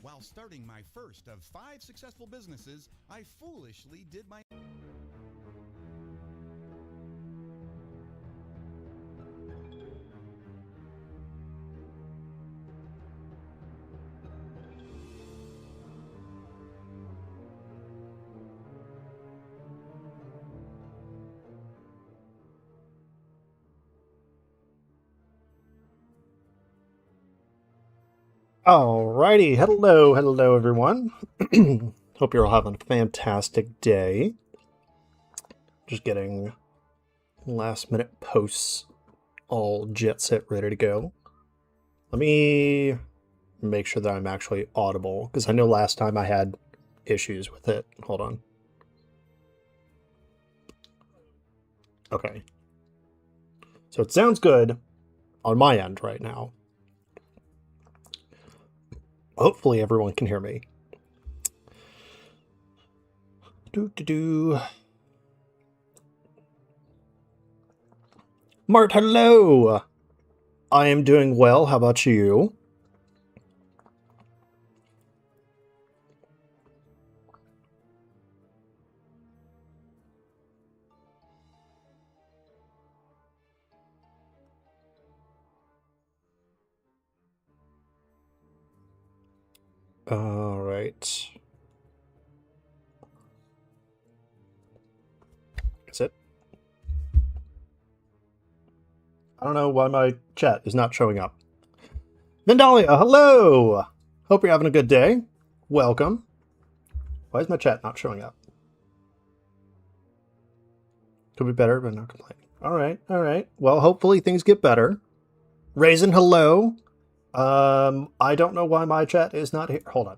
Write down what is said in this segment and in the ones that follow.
While starting my first of 5 successful businesses, I foolishly did my... Alrighty, hello everyone. Hope you're all having a fantastic day. Just getting last minute posts all jet set ready to go. Let me make sure that I'm actually audible, because I know last time I had issues with it. Hold on. Okay. So it sounds good on my end right now. Hopefully everyone can hear me. Mart, hello! I am doing well. How about you? All right. That's it. I don't know why my chat is not showing up. Vandalia, hello! Hope you're having a good day. Welcome. Why is my chat not showing up? Could be better, but not complaining. Alright. Well, hopefully things get better. Raisin, hello. I don't know why my chat is not here. Hold on.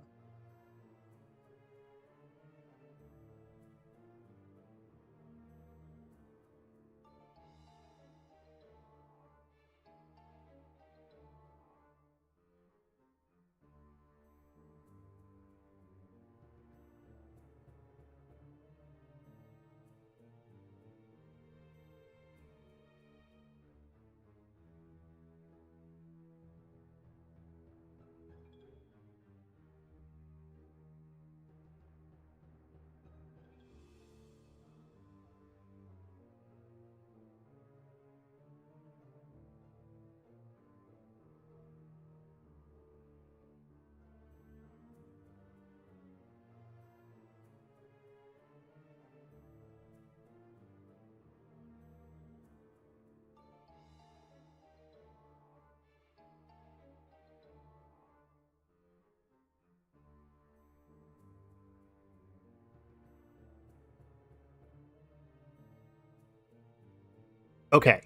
Okay.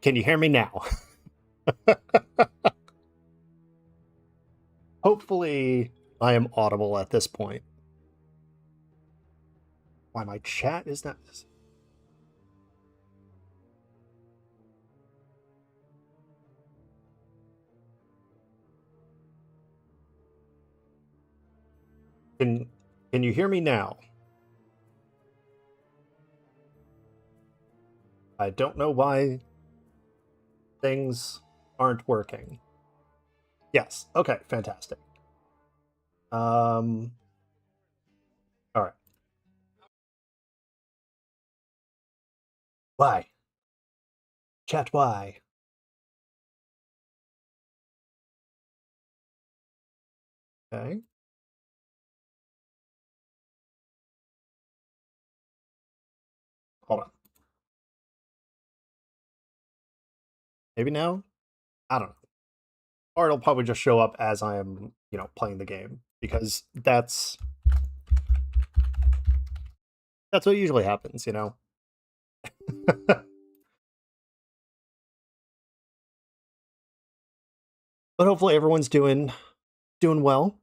Can you hear me now? Hopefully I am audible at this point. Why my chat is not... Can you hear me now? I don't know why things aren't working. Yes. Okay, fantastic. All right. Why? Chat, why? Okay. Hold on. Maybe now? I don't know. Or it'll probably just show up as I am, playing the game, because that's what usually happens, But hopefully everyone's doing well.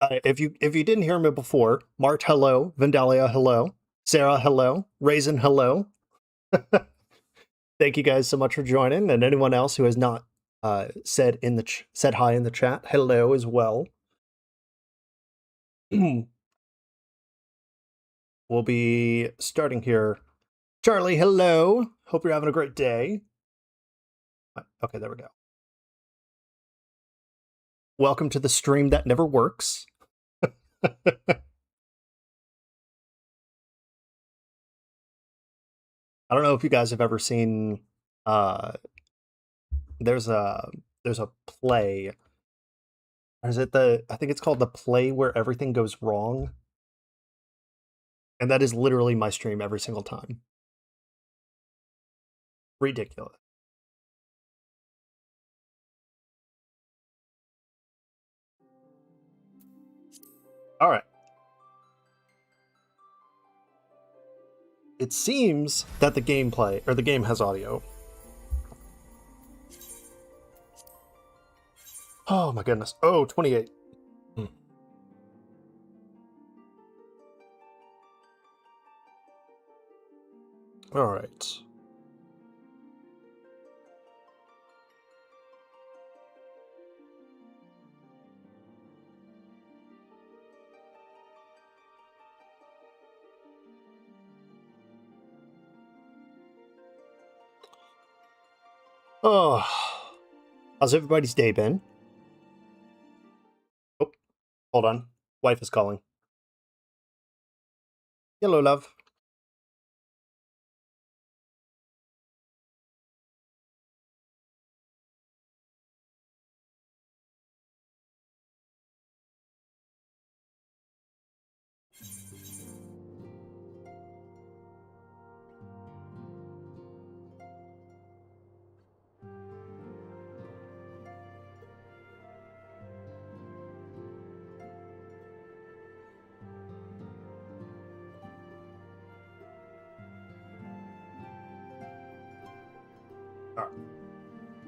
If you didn't hear me before, Mart, hello. Vandalia, hello. Sarah, hello. Raisin, hello. Thank you guys so much for joining, and anyone else who has not said hi in the chat, hello as well. We'll be starting here. Charlie, hello. Hope you're having a great day. Okay, there we go. Welcome to the stream that never works. I don't know if you guys have ever seen there's a play. Is it I think it's called The Play Where Everything Goes Wrong. And that is literally my stream every single time. Ridiculous. All right. It seems that the game has audio. Oh my goodness. Oh, 28. All right. Oh, how's everybody's day been? Oh, hold on. Wife is calling. Hello, love.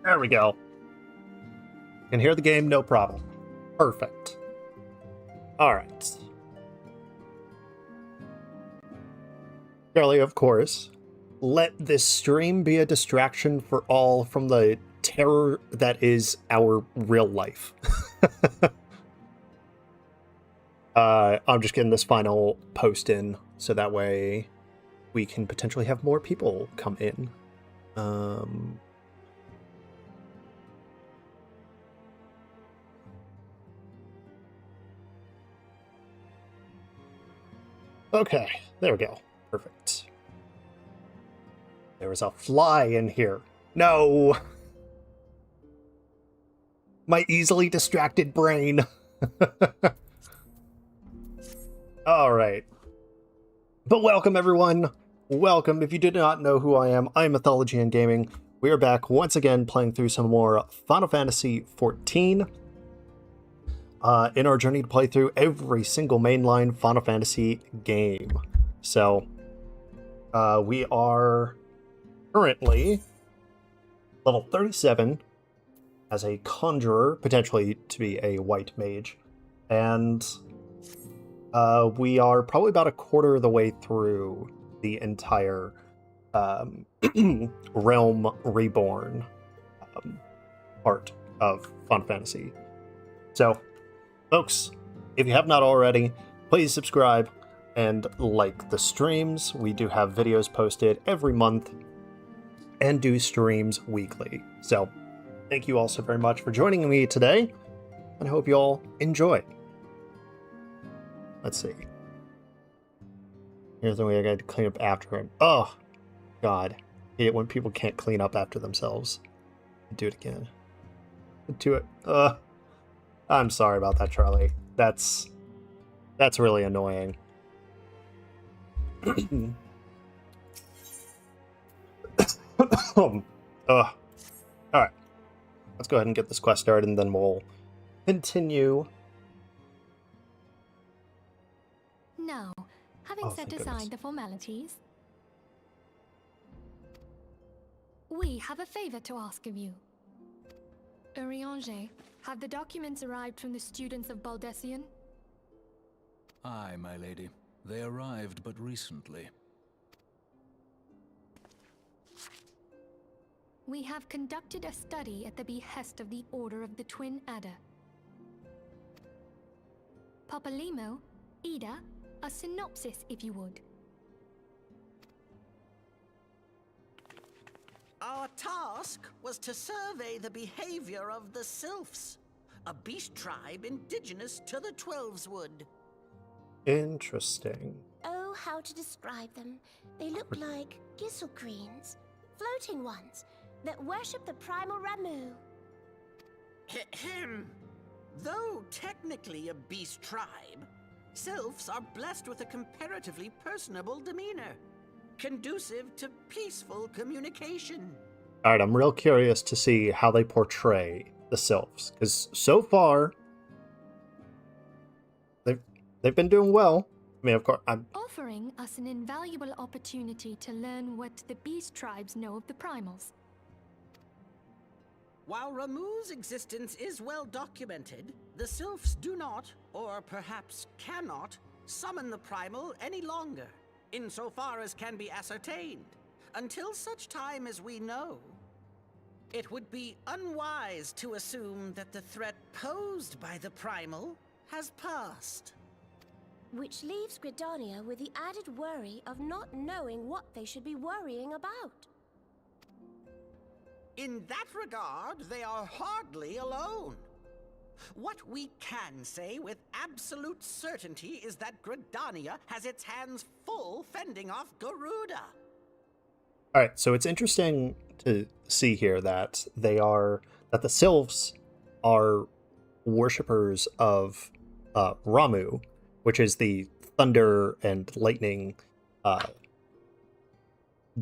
There we go. Can hear the game, no problem. Perfect. All right. Charlie, of course, let this stream be a distraction for all from the terror that is our real life. I'm just getting this final post in so that way we can potentially have more people come in. Okay, there we go. Perfect. There was a fly in here. No! My easily distracted brain. Alright. But welcome, everyone. Welcome. If you did not know who I am, I'm Mythology and Gaming. We are back once again playing through some more Final Fantasy XIV. In our journey to play through every single mainline Final Fantasy game. So, we are currently level 37 as a conjurer, potentially to be a white mage. And we are probably about a quarter of the way through the entire Realm Reborn part of Final Fantasy. So, folks, if you have not already, please subscribe and like the streams. We do have videos posted every month and do streams weekly. So, thank you all so very much for joining me today, and I hope you all enjoy. Let's see. Here's the way I got to clean up after him. Oh, God. I hate it when people can't clean up after themselves. Do it again. Do it. I'm sorry about that, Charlie. That's really annoying. Alright. Let's go ahead and get this quest started, and then we'll continue. Now, having set aside the formalities, we have a favor to ask of you. Urianger, have the documents arrived from the students of Baldessian? Aye, my lady. They arrived but recently. We have conducted a study at the behest of the Order of the Twin Adder. Papalimo, Ida, a synopsis if you would. Our task was to survey the behavior of the sylphs. a beast tribe indigenous to the Twelveswood. Interesting. Oh, how to describe them. They look like gisselcreens, floating ones, that worship the primal Ramu. Ahem. Though technically a beast tribe, sylphs are blessed with a comparatively personable demeanor, conducive to peaceful communication. Alright, I'm real curious to see how they portray the sylphs, because so far they've been doing well. I mean, of course, Offering us an invaluable opportunity to learn what the beast tribes know of the primals. While Ramu's existence is well documented, the sylphs do not, or perhaps cannot, summon the primal any longer, insofar as can be ascertained, until such time as we know. It would be unwise to assume that the threat posed by the primal has passed. Which leaves Gridania with the added worry of not knowing what they should be worrying about. In that regard, they are hardly alone. What we can say with absolute certainty is that Gridania has its hands full fending off Garuda. Alright, so it's interesting to see here that that the sylphs are worshippers of Ramu, which is the thunder and lightning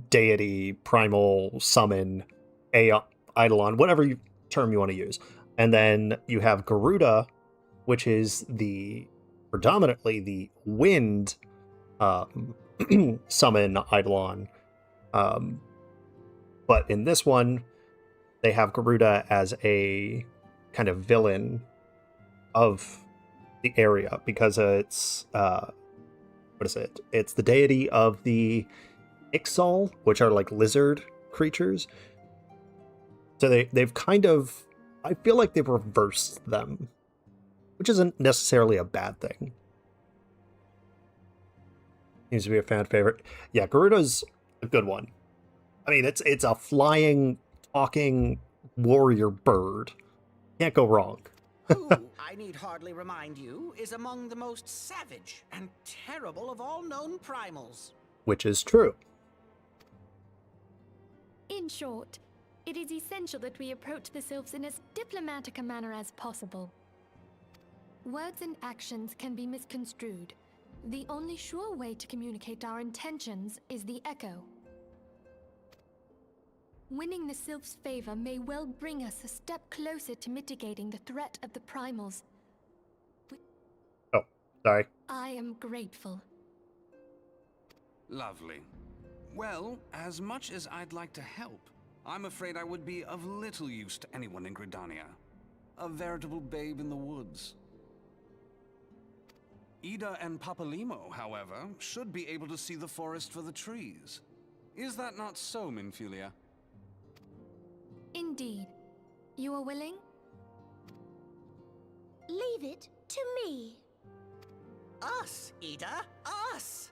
deity, primal, summon, Eidolon, whatever term you want to use. And then you have Garuda, which is predominantly the wind summon Eidolon. But in this one, they have Garuda as a kind of villain of the area because it's what is it? It's the deity of the Ixal, which are like lizard creatures. So they've kind of, I feel like they've reversed them, which isn't necessarily a bad thing. Seems to be a fan favorite. Yeah, Garuda's a good one. I mean, it's a flying, talking warrior bird. Can't go wrong. Who, I need hardly remind you, is among the most savage and terrible of all known primals. Which is true. In short, it is essential that we approach the sylphs in as diplomatic a manner as possible. Words and actions can be misconstrued. The only sure way to communicate our intentions is the echo. Winning the sylphs' favor may well bring us a step closer to mitigating the threat of the primals. Oh, sorry. I am grateful. Lovely. Well, as much as I'd like to help, I'm afraid I would be of little use to anyone in Gridania. A veritable babe in the woods. Ida and Papalimo, however, should be able to see the forest for the trees. Is that not so, Minfilia? Indeed. You are willing? Leave it to me. Us, Ida, us!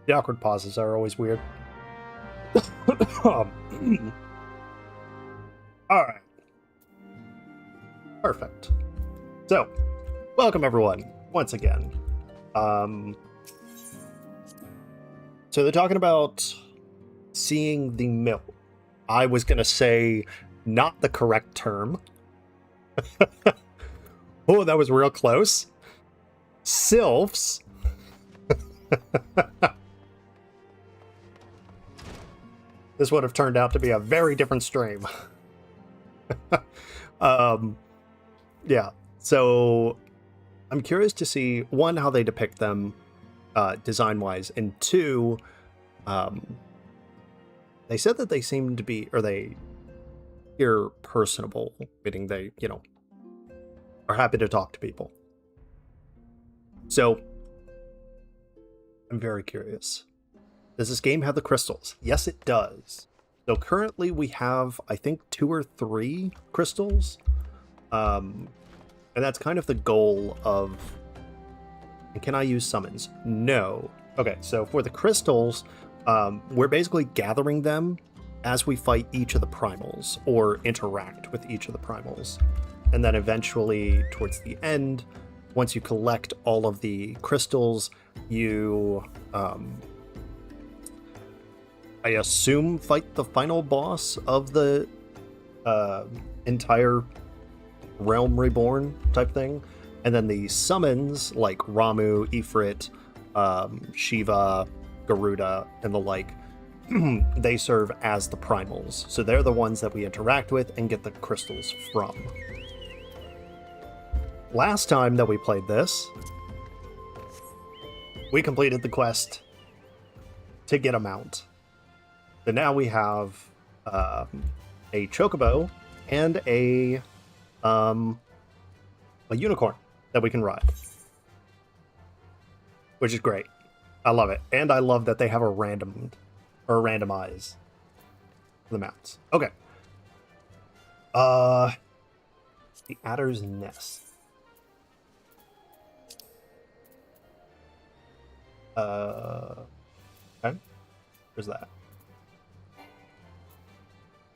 The awkward pauses are always weird. Alright. Perfect. So, welcome everyone, once again. So they're talking about seeing the mill. I was gonna say not the correct term. Oh, that was real close. Sylphs. This would have turned out to be a very different stream. Yeah, so I'm curious to see, one, how they depict them design-wise, and two, they said that they seem to be, or they appear personable, meaning they, are happy to talk to people. So, I'm very curious. Does this game have the crystals? Yes, it does. So currently we have, I think, 2 or 3 crystals. And that's kind of the goal of... And can I use summons? No. Okay, so for the crystals, we're basically gathering them as we fight each of the primals or interact with each of the primals. And then eventually, towards the end, once you collect all of the crystals, you, I assume, fight the final boss of the entire Realm Reborn type thing. And then the summons, like Ramu, Ifrit, Shiva, Garuda, and the like, they serve as the primals. So they're the ones that we interact with and get the crystals from. Last time that we played this, we completed the quest to get a mount. So now we have a chocobo and a unicorn that we can ride, which is great. I love it. And I love that they have a randomize the mounts. Okay. The Adder's Nest. Okay. Where's that?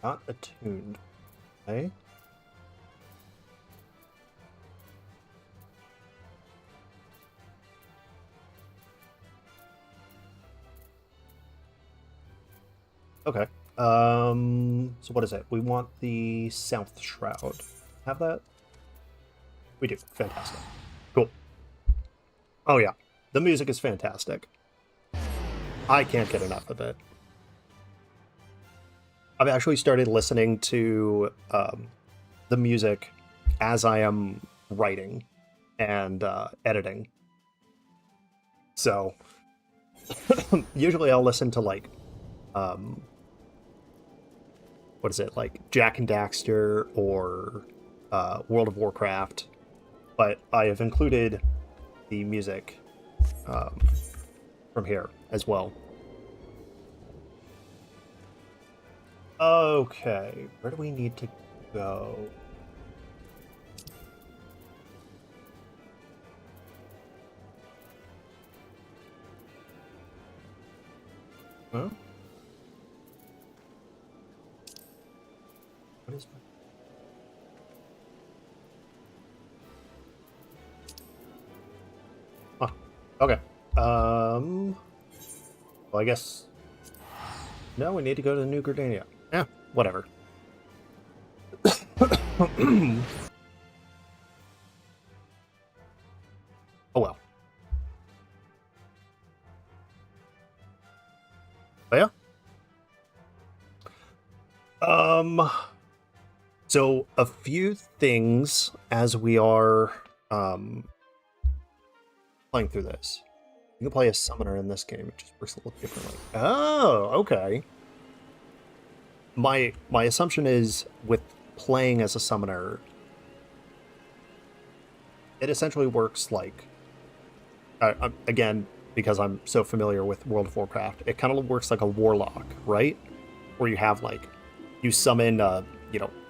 Not attuned. Okay. Okay. So what is it? We want the South Shroud. Have that? We do. Fantastic. Cool. Oh yeah. The music is fantastic. I can't get enough of it. I've actually started listening to the music as I am writing and editing. So usually I'll listen to like what is it, like Jak and Daxter or World of Warcraft, but I have included the music from here as well. Okay, where do we need to go? Huh? What is my... Oh, okay. Well, I guess... No, we need to go to New Gardania. Eh, whatever. Oh well. But yeah. So a few things as we are playing through this. You can play a summoner in this game, it just works a little differently. Oh, okay. My assumption is with playing as a summoner, it essentially works like, again, because I'm so familiar with World of Warcraft, it kind of works like a warlock, right? Where you have like, you summon a,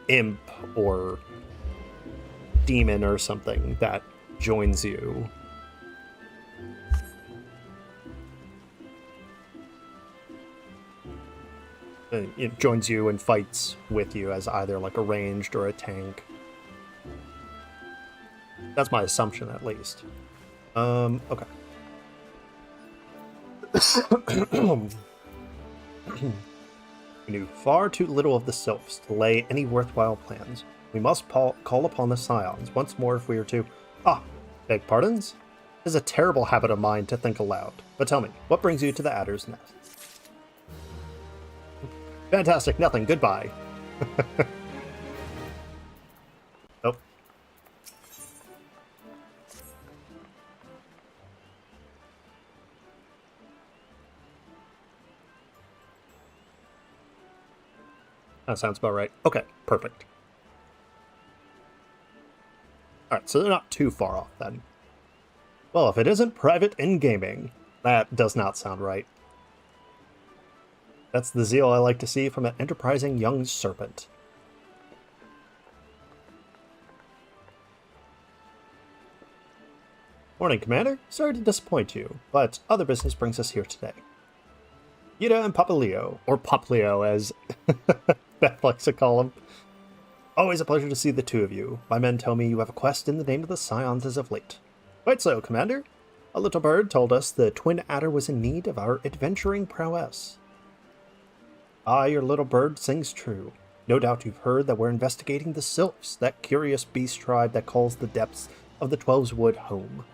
imp or demon or something that joins you. It joins you and fights with you as either like a ranged or a tank. That's my assumption, at least. Okay. We knew far too little of the sylphs to lay any worthwhile plans. We must call upon the scions once more if we are to... Beg pardons? It is a terrible habit of mine to think aloud. But tell me, what brings you to the Adder's Nest? Fantastic, nothing, goodbye. Nope. That sounds about right. Okay, perfect. Alright, so they're not too far off then. Well, if it isn't private in gaming, that does not sound right. That's the zeal I like to see from an enterprising young serpent. Morning, Commander. Sorry to disappoint you, but other business brings us here today. Yida and Papa Leo, or Pop Leo as Beth likes to call him. Always a pleasure to see the two of you. My men tell me you have a quest in the name of the Scions as of late. Quite so, Commander. A little bird told us the Twin Adder was in need of our adventuring prowess. Ah, your little bird sings true. No doubt you've heard that we're investigating the Sylphs, that curious beast tribe that calls the depths of the Twelves Wood home.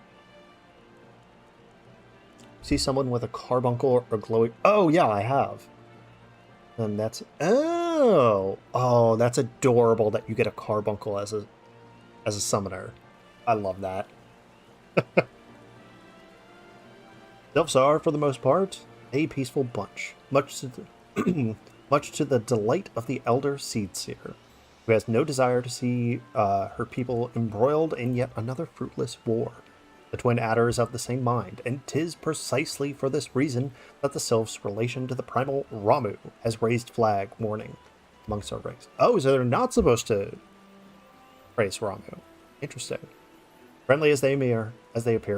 See someone with a carbuncle or glowing... Oh, yeah, I have. And that's... Oh, that's adorable that you get a carbuncle as a summoner. I love that. Sylphs are, for the most part, a peaceful bunch, much to the delight of the elder Seedseer, who has no desire to see her people embroiled in yet another fruitless war. The Twin Adder is of the same mind, and 'tis precisely for this reason that the Sylph's relation to the primal Ramu has raised flag warning amongst our ranks. Oh, so they're not supposed to praise Ramu. Interesting. Friendly as they appear,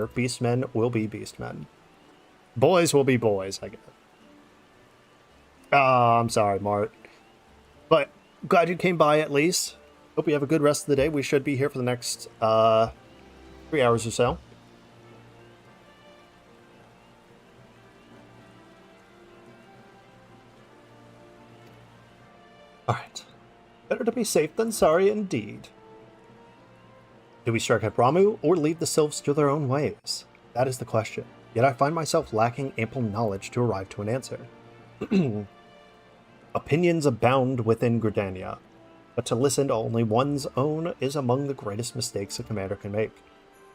beastmen will be beastmen. Boys will be boys, I guess. I'm sorry, Mart. But glad you came by at least. Hope you have a good rest of the day. We should be here for the next 3 hours or so. Alright. Better to be safe than sorry indeed. Do we strike at Ramu or leave the Sylphs to their own ways? That is the question. Yet I find myself lacking ample knowledge to arrive to an answer. Opinions abound within Gridania, but to listen to only one's own is among the greatest mistakes a commander can make.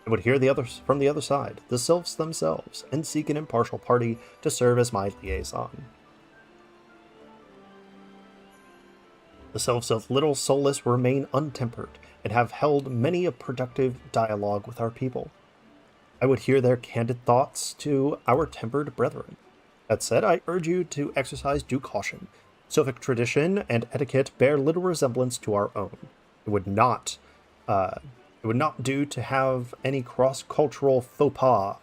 I would hear the others from the other side, the Sylphs themselves, and seek an impartial party to serve as my liaison. The Sylphs of Little Soulless remain untempered, and have held many a productive dialogue with our people. I would hear their candid thoughts to our tempered brethren. That said, I urge you to exercise due caution. Sylphic tradition and etiquette bear little resemblance to our own. It would not do to have any cross-cultural faux pas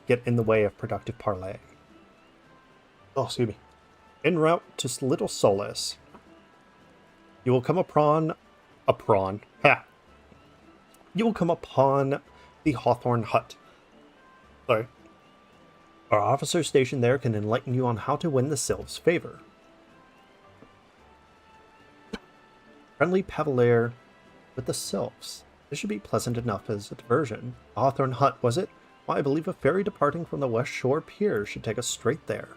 get in the way of productive parley. Oh, excuse me. En route to Little Solace, you will come upon You will come upon the Hawthorne Hut. Sorry. Our officer stationed there can enlighten you on how to win the Sylph's favor. Friendly Pavalier with the Sylphs. This should be pleasant enough as a diversion. Hawthorne Hut, was it? Why, I believe a ferry departing from the West Shore Pier should take us straight there.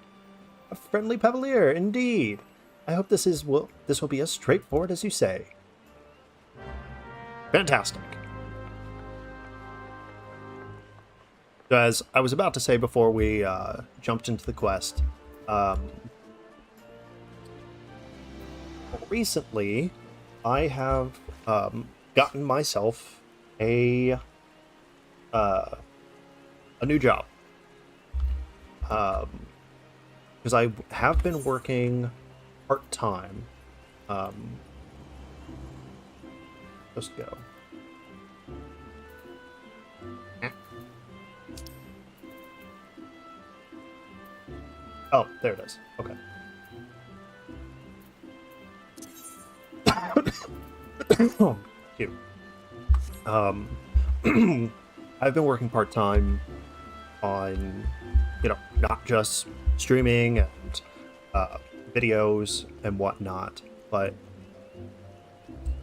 A friendly Pavalier, indeed. I hope this will be as straightforward as you say. Fantastic. As I was about to say before we jumped into the quest, recently I have gotten myself a new job. Because I have been working part-time. Let's go. Oh, there it is. Okay. Cute. I've been working part-time on, not just streaming and videos and whatnot, but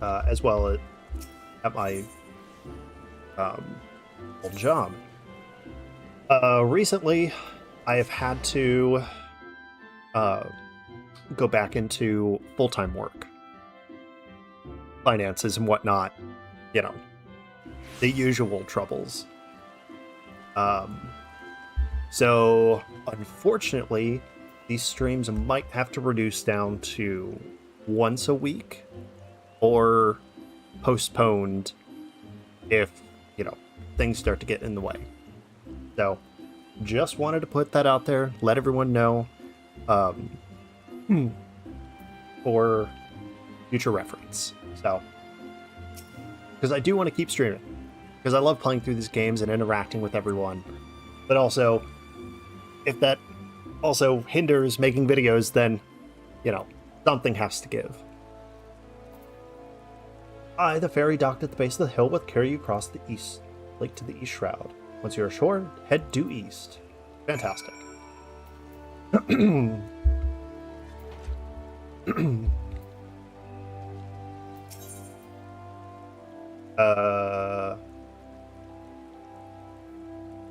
as well at my old job. Recently, I have had to go back into full-time work. Finances and whatnot, the usual troubles. So, unfortunately, these streams might have to reduce down to once a week, or postponed if, things start to get in the way. So, just wanted to put that out there, let everyone know, for future reference. So, because I do want to keep streaming, because I love playing through these games and interacting with everyone, but also, if that also hinders making videos, then, you know, something has to give. I, the ferry docked at the base of the hill, will carry you across the east lake to the east shroud. Once you're ashore, head due east. Fantastic.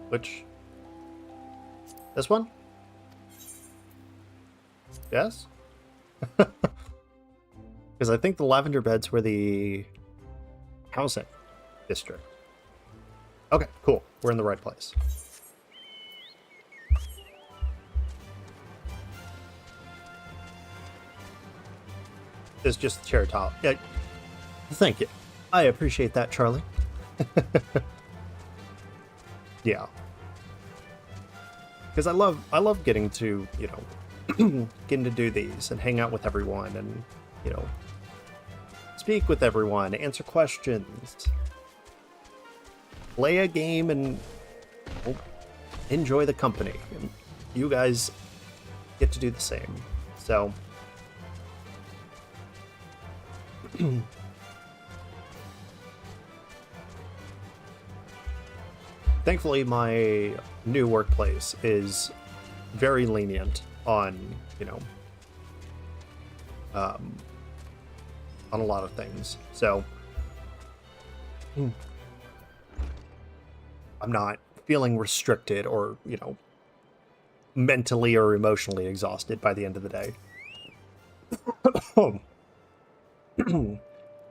Which? This one? Yes? Because I think the lavender beds were the housing district. Okay, cool. We're in the right place. It's just the chair top. Yeah. Thank you. I appreciate that, Charlie. Yeah. Because I love getting to, you know, getting to do these and hang out with everyone and, you know, speak with everyone, answer questions, play a game, and enjoy the company. And you guys get to do the same. So, thankfully, my new workplace is very lenient on, you know, on a lot of things. So, I'm not feeling restricted or, you know, mentally or emotionally exhausted by the end of the day.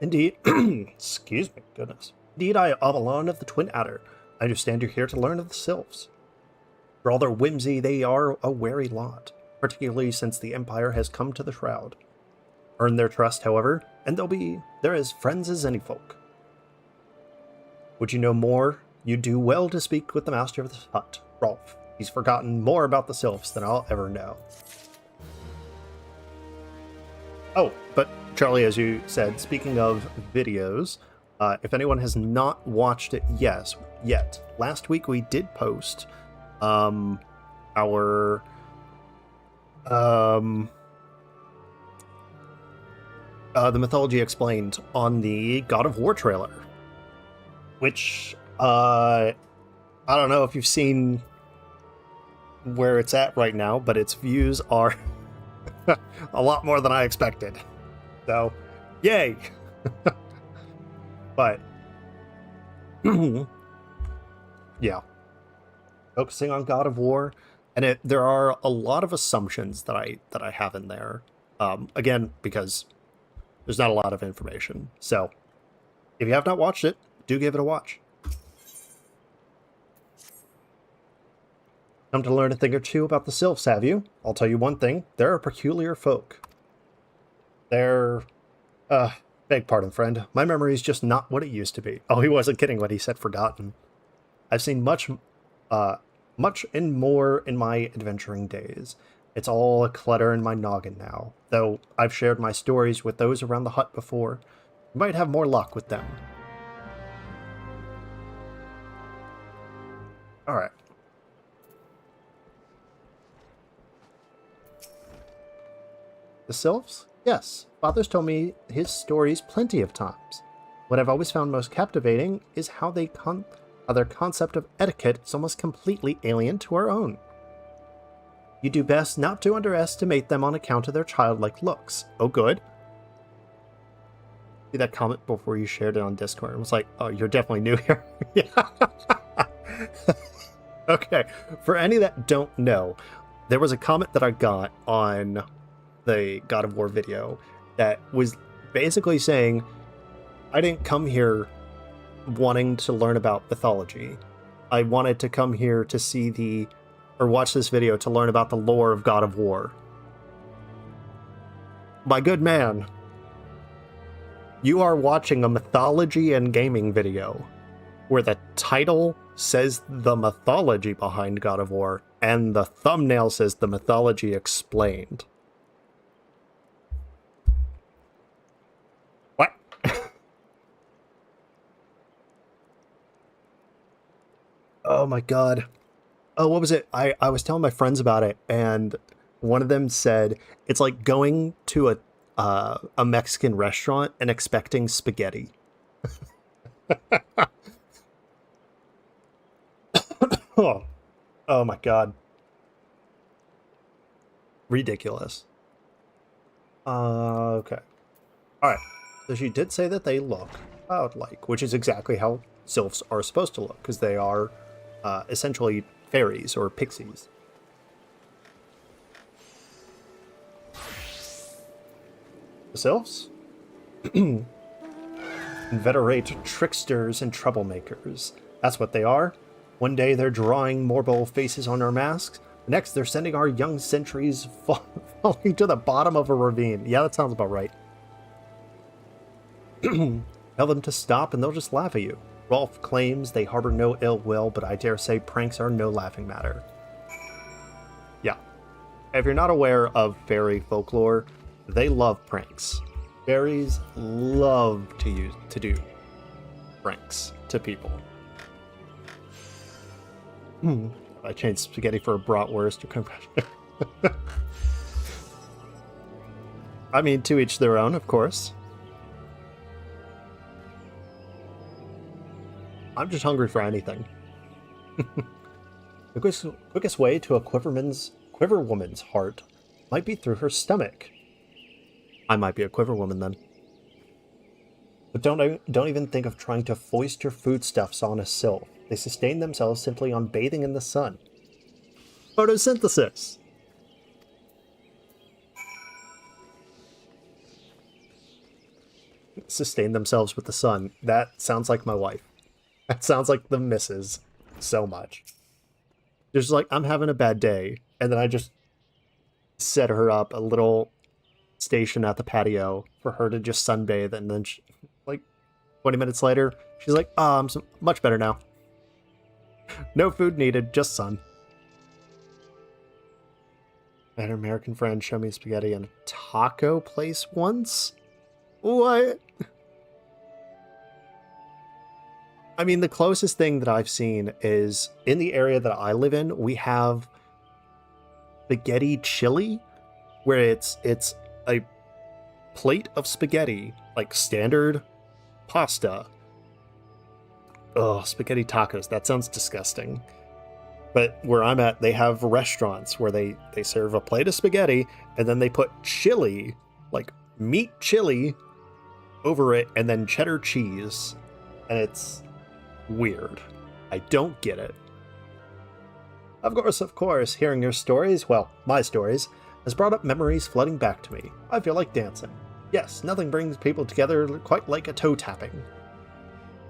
Indeed, excuse me, goodness. Indeed, I, Avalon of the Twin Adder, I understand you're here to learn of the Sylphs. For all their whimsy, they are a wary lot, particularly since the Empire has come to the Shroud. Earn their trust, however, and they're as friends as any folk. Would you know more? You do well to speak with the master of the hut, Rolf. He's forgotten more about the Sylphs than I'll ever know. Oh, but Charlie, as you said, speaking of videos, if anyone has not watched it yet, last week we did post our the Mythology Explained on the God of War trailer, which I don't know if you've seen where it's at right now, but its views are a lot more than I expected. So, yay! But yeah, focusing on God of War, and there are a lot of assumptions that I have in there. Again, because there's not a lot of information. So, if you have not watched it, do give it a watch. Come to learn a thing or two about the Sylphs, have you? I'll tell you one thing, they're a peculiar folk. They're, beg pardon, friend. My memory is just not what it used to be. Oh, he wasn't kidding when he said forgotten. I've seen much and more in my adventuring days. It's all a clutter in my noggin now. Though I've shared my stories with those around the hut before, you might have more luck with them. Alright. The Sylphs? Yes, Father's told me his stories plenty of times. What I've always found most captivating is how their concept of etiquette is almost completely alien to our own. You do best not to underestimate them on account of their childlike looks. Oh, good. See that comment before you shared it on Discord. It was like, oh, you're definitely new here. Yeah. Okay, for any that don't know, there was a comment that I got on the God of War video that was basically saying, I didn't come here wanting to learn about mythology. I wanted to come here to see or watch this video to learn about the lore of God of War. My good man, you are watching a mythology and gaming video where the title says the mythology behind God of War and the thumbnail says the mythology explained. What? Oh my god. Oh, what was it? I was telling my friends about it, and one of them said it's like going to a Mexican restaurant and expecting spaghetti. Oh, oh my god. Ridiculous. Okay. Alright. So she did say that they look cloud-like, which is exactly how sylphs are supposed to look, because they are essentially fairies or pixies. The sylphs? Inveterate tricksters and troublemakers. That's what they are. One day they're drawing mortal faces on our masks. Next, they're sending our young sentries falling to the bottom of a ravine. Yeah, that sounds about right. Tell them to stop and they'll just laugh at you. Rolf claims they harbor no ill will, but I dare say pranks are no laughing matter. Yeah. If you're not aware of fairy folklore, they love pranks. Fairies love to do pranks to people. I changed spaghetti for a bratwurst. I mean, to each their own, of course. I'm just hungry for anything. The quickest way to a quiver woman's heart might be through her stomach. I might be a quiver woman then. But don't even think of trying to foist your foodstuffs on a sylph. They sustain themselves simply on bathing in the sun. Photosynthesis! Sustain themselves with the sun. That sounds like my wife. That sounds like the missus so much. Just like, I'm having a bad day. And then I just set her up a little station at the patio for her to just sunbathe. And then, like, 20 minutes later, she's like, oh, I'm much better now. No food needed, just sun. I had an American friend show me spaghetti in a taco place once. What? I mean, the closest thing that I've seen is in the area that I live in, we have spaghetti chili, where it's a plate of spaghetti, like standard pasta. Oh, spaghetti tacos. That sounds disgusting. But where I'm at, they have restaurants where they serve a plate of spaghetti and then they put chili, like meat chili, over it and then cheddar cheese. And it's weird. I don't get it. Of course, hearing your stories, well, my stories, has brought up memories flooding back to me. I feel like dancing. Yes, nothing brings people together quite like a toe tapping.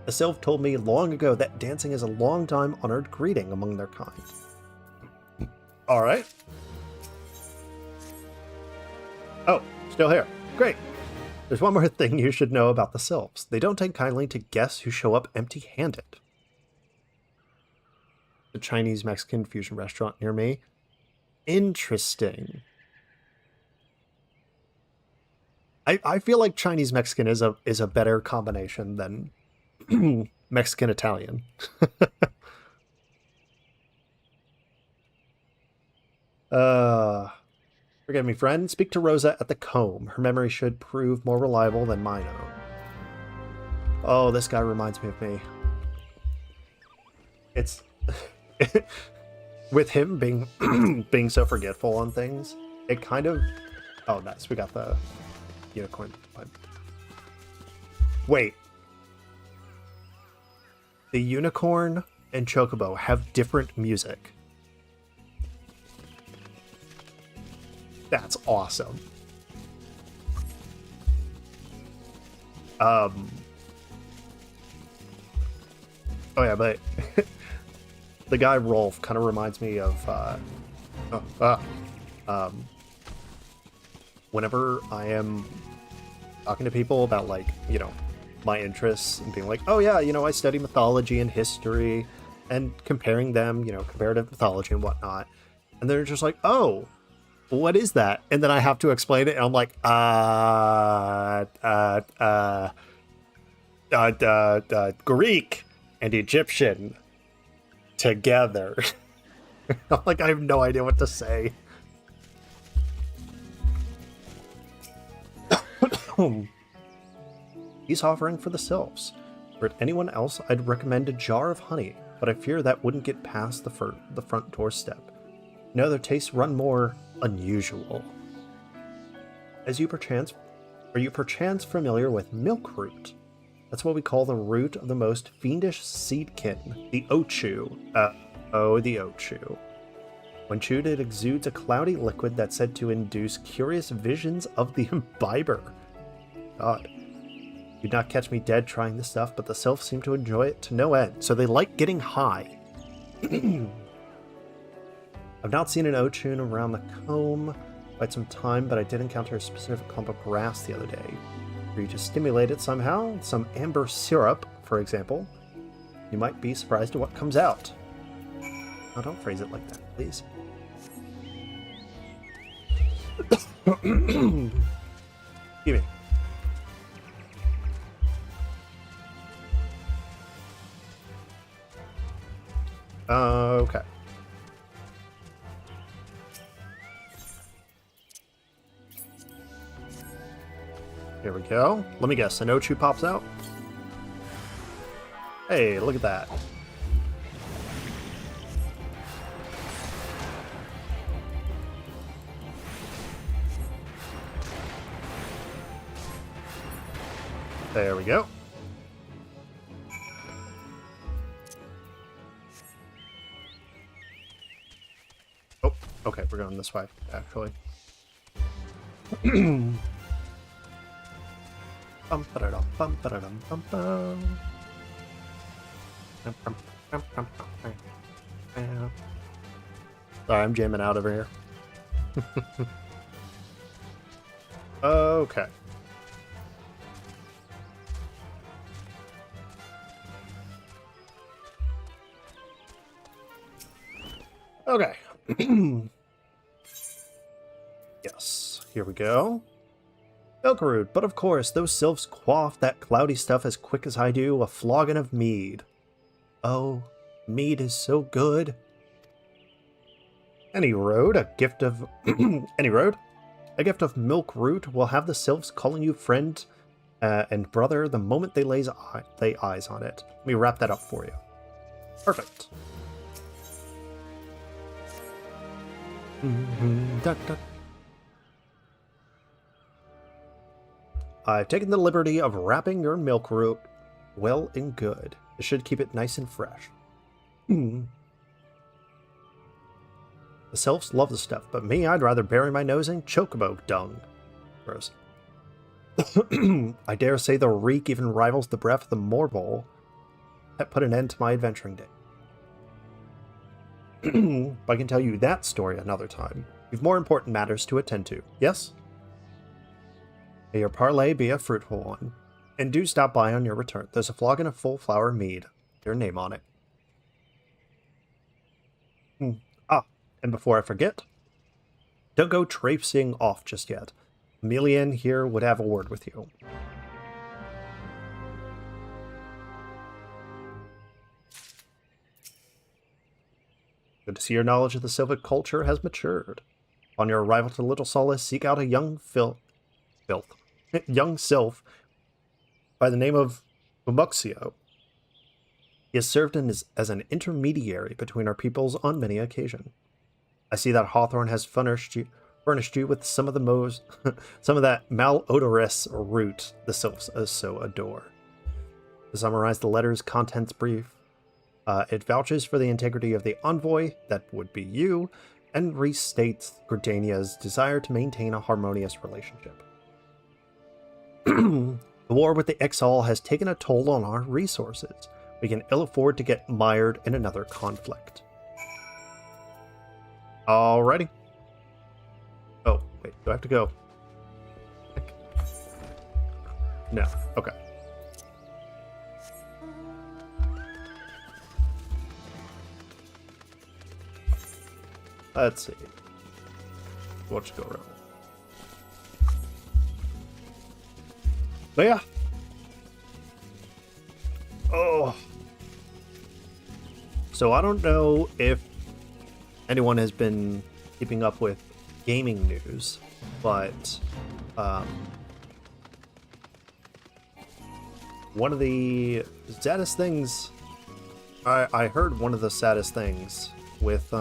A sylph told me long ago that dancing is a long time honored greeting among their kind. Alright. Oh, still here. Great. There's one more thing you should know about the sylphs. They don't take kindly to guests who show up empty-handed. A Chinese-Mexican fusion restaurant near me. Interesting. I feel like Chinese-Mexican is a better combination than Mexican-Italian. Forgive me, friend. Speak to Rosa at the comb. Her memory should prove more reliable than mine own. Oh, this guy reminds me of me. It's... with him being being so forgetful on things, it kind of... Oh, nice. We got the unicorn. Wait. The unicorn and chocobo have different music. That's awesome. Oh yeah, but the guy Rolf kind of reminds me of whenever I am talking to people about, like, you know, my interests and being like, oh yeah, you know, I study mythology and history and comparing them, you know, comparative mythology and whatnot. And they're just like, oh, what is that? And then I have to explain it and I'm like, Greek and Egyptian together. Like, I have no idea what to say. He's offering for the sylphs. For anyone else, I'd recommend a jar of honey, but I fear that wouldn't get past the front doorstep. No, their tastes run more unusual. Are you perchance familiar with milkroot? That's what we call the root of the most fiendish seedkin, the ochu. The ochu. When chewed, it exudes a cloudy liquid that's said to induce curious visions of the imbiber. God. You'd not catch me dead trying this stuff, but the sylphs seem to enjoy it to no end, so they like getting high. I've not seen an Ochun around the comb quite some time, but I did encounter a specific clump of grass the other day. Were you to stimulate it somehow, some amber syrup, for example, you might be surprised at what comes out. Oh, don't phrase it like that, please. Excuse me. Okay. Here we go. Let me guess, an Ochu pops out? Hey, look at that. There we go. Oh, okay, we're going this way, actually. Bum ba-da-dum, bum ba-da-dum, bum bum. Sorry, I'm jamming out over here. Okay. Okay. Yes, here we go. Milkroot, but of course, those sylphs quaff that cloudy stuff as quick as I do, a flogging of mead. Oh, mead is so good. Any road, a gift of milkroot will have the sylphs calling you friend and brother the moment they lay eyes on it. Let me wrap that up for you. Perfect. I've taken the liberty of wrapping your milkroot well and good. It should keep it nice and fresh. The sylphs love the stuff, but me, I'd rather bury my nose in chocobo dung. Gross. I dare say the reek even rivals the breath of the Morbol. That put an end to my adventuring day. I can tell you that story another time. We've more important matters to attend to, yes? May your parley be a fruitful one. And do stop by on your return. There's a flagon of full flower mead. Your name on it. And before I forget, don't go traipsing off just yet. Emilian here would have a word with you. Good to see your knowledge of the Sylphic culture has matured. On your arrival to Little Solace, seek out a young sylph by the name of Umuxio. He has served as an intermediary between our peoples on many occasions. I see that Hawthorne has furnished you with some of that malodorous root the sylphs so adore. To summarize the letter's contents brief, it vouches for the integrity of the envoy, that would be you, and restates Gridania's desire to maintain a harmonious relationship. The war with the Ixal has taken a toll on our resources. We can ill afford to get mired in another conflict. Alrighty. Oh, wait, do I have to go? No, okay. Let's see. Let's go around. But yeah. Oh. So I don't know if anyone has been keeping up with gaming news, but one of the saddest things, I heard one of the saddest things with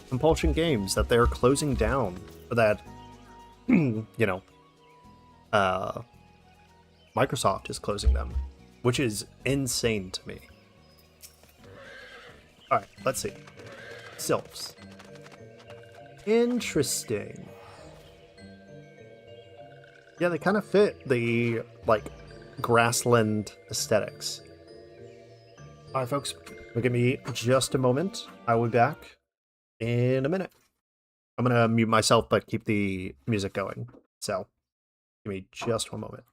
Compulsion Games, that they're closing down, that, you know, Microsoft is closing them, which is insane to me. Alright, let's see. Sylphs. Interesting. Yeah, they kind of fit the, like, grassland aesthetics. Alright, folks, give me just a moment. I will be back in a minute. I'm gonna mute myself, but keep the music going. So, give me just one moment.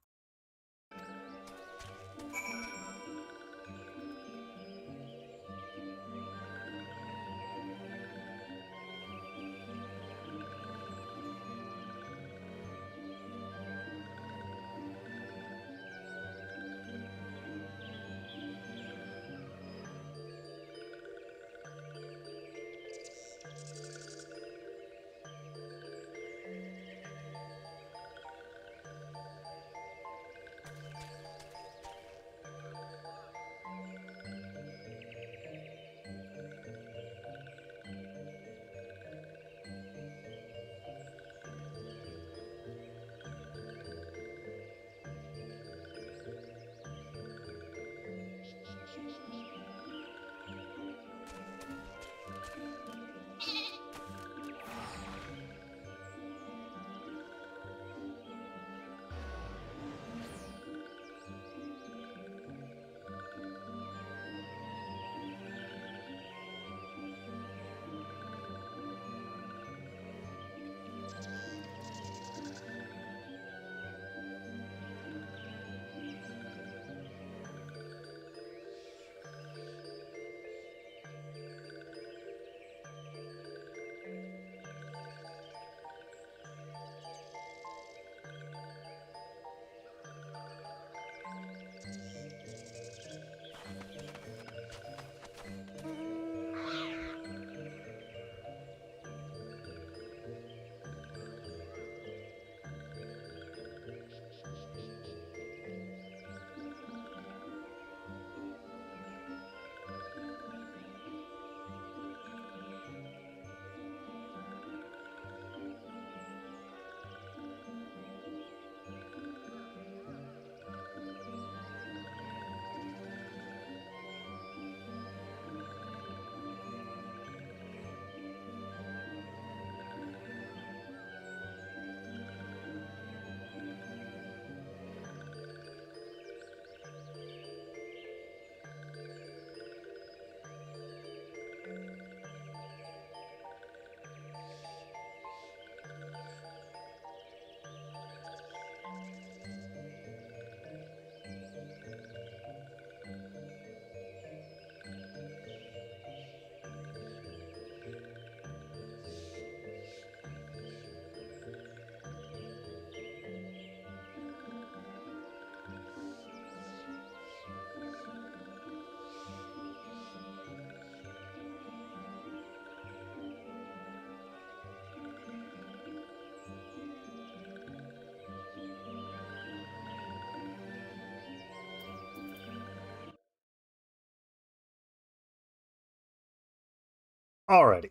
Alrighty.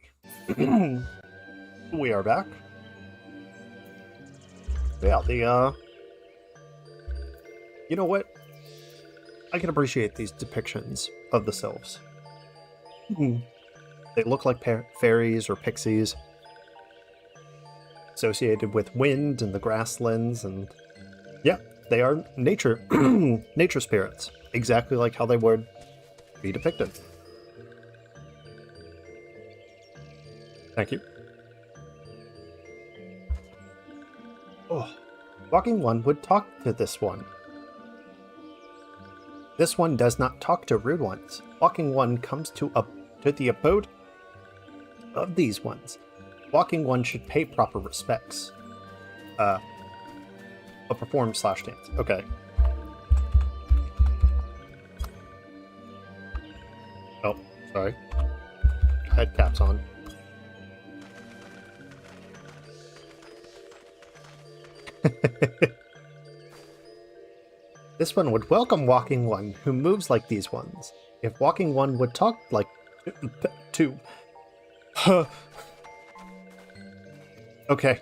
We are back. Yeah, you know what? I can appreciate these depictions of the sylphs. They look like fairies or pixies, associated with wind and the grasslands, and yeah, they are nature nature spirits, exactly like how they would be depicted. Thank you. Oh, Walking One would talk to this one. This one does not talk to rude ones. Walking One comes to the abode of these ones. Walking One should pay proper respects. Perform / dance. Okay. Oh, sorry. head caps on. This one would welcome Walking One, who moves like these ones. If Walking One would talk like to... Okay.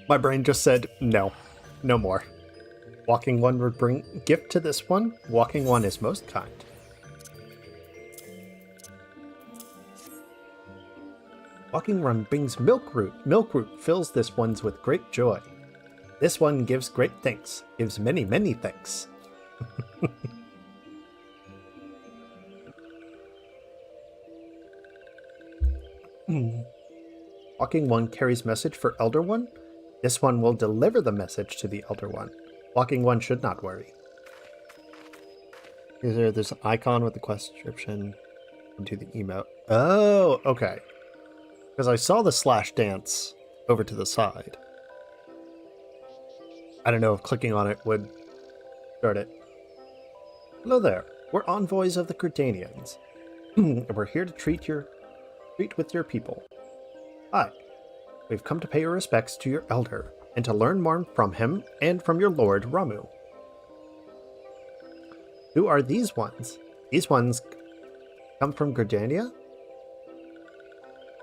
My brain just said, no. No more. Walking One would bring gift to this one. Walking One is most kind. Walking One brings milk root. Milk root fills this one's with great joy. This one gives great thanks. Gives many, many thanks. Walking One carries message for Elder One. This one will deliver the message to the Elder One. Walking One should not worry. There's an icon with the quest description into the emote. Oh, okay. Because I saw the slash dance over to the side. I don't know if clicking on it would start it. Hello there. We're envoys of the Gridanians. And we're here to treat with your people. Hi. We've come to pay our respects to your elder, and to learn more from him and from your lord, Ramu. Who are these ones? These ones come from Gridania?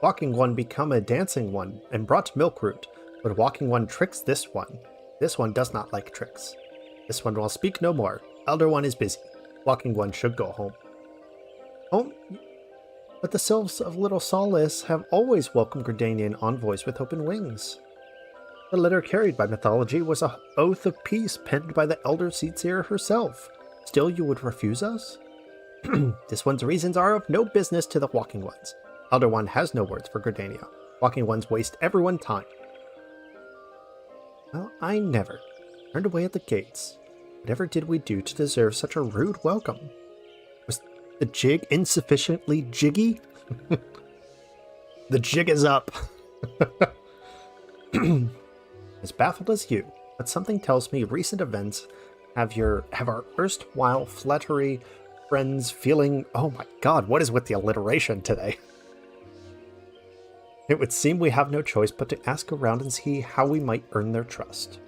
Walking One become a dancing one, and brought milk root, but Walking One tricks this one. This one does not like tricks. This one will speak no more. Elder One is busy. Walking One should go home. Home? But the sylphs of Little Solace have always welcomed Gridanian envoys with open wings. The letter carried by Mythology was an oath of peace penned by the Elder Seatseer herself. Still you would refuse us? This one's reasons are of no business to the Walking Ones. Elder One has no words for Gridania. Walking Ones waste everyone's time. Well, I never turned away at the gates. Whatever did we do to deserve such a rude welcome? Was the jig insufficiently jiggy? The jig is up. As baffled as you, but something tells me recent events have our erstwhile flattery friends feeling... Oh my god, what is with the alliteration today? It would seem we have no choice but to ask around and see how we might earn their trust.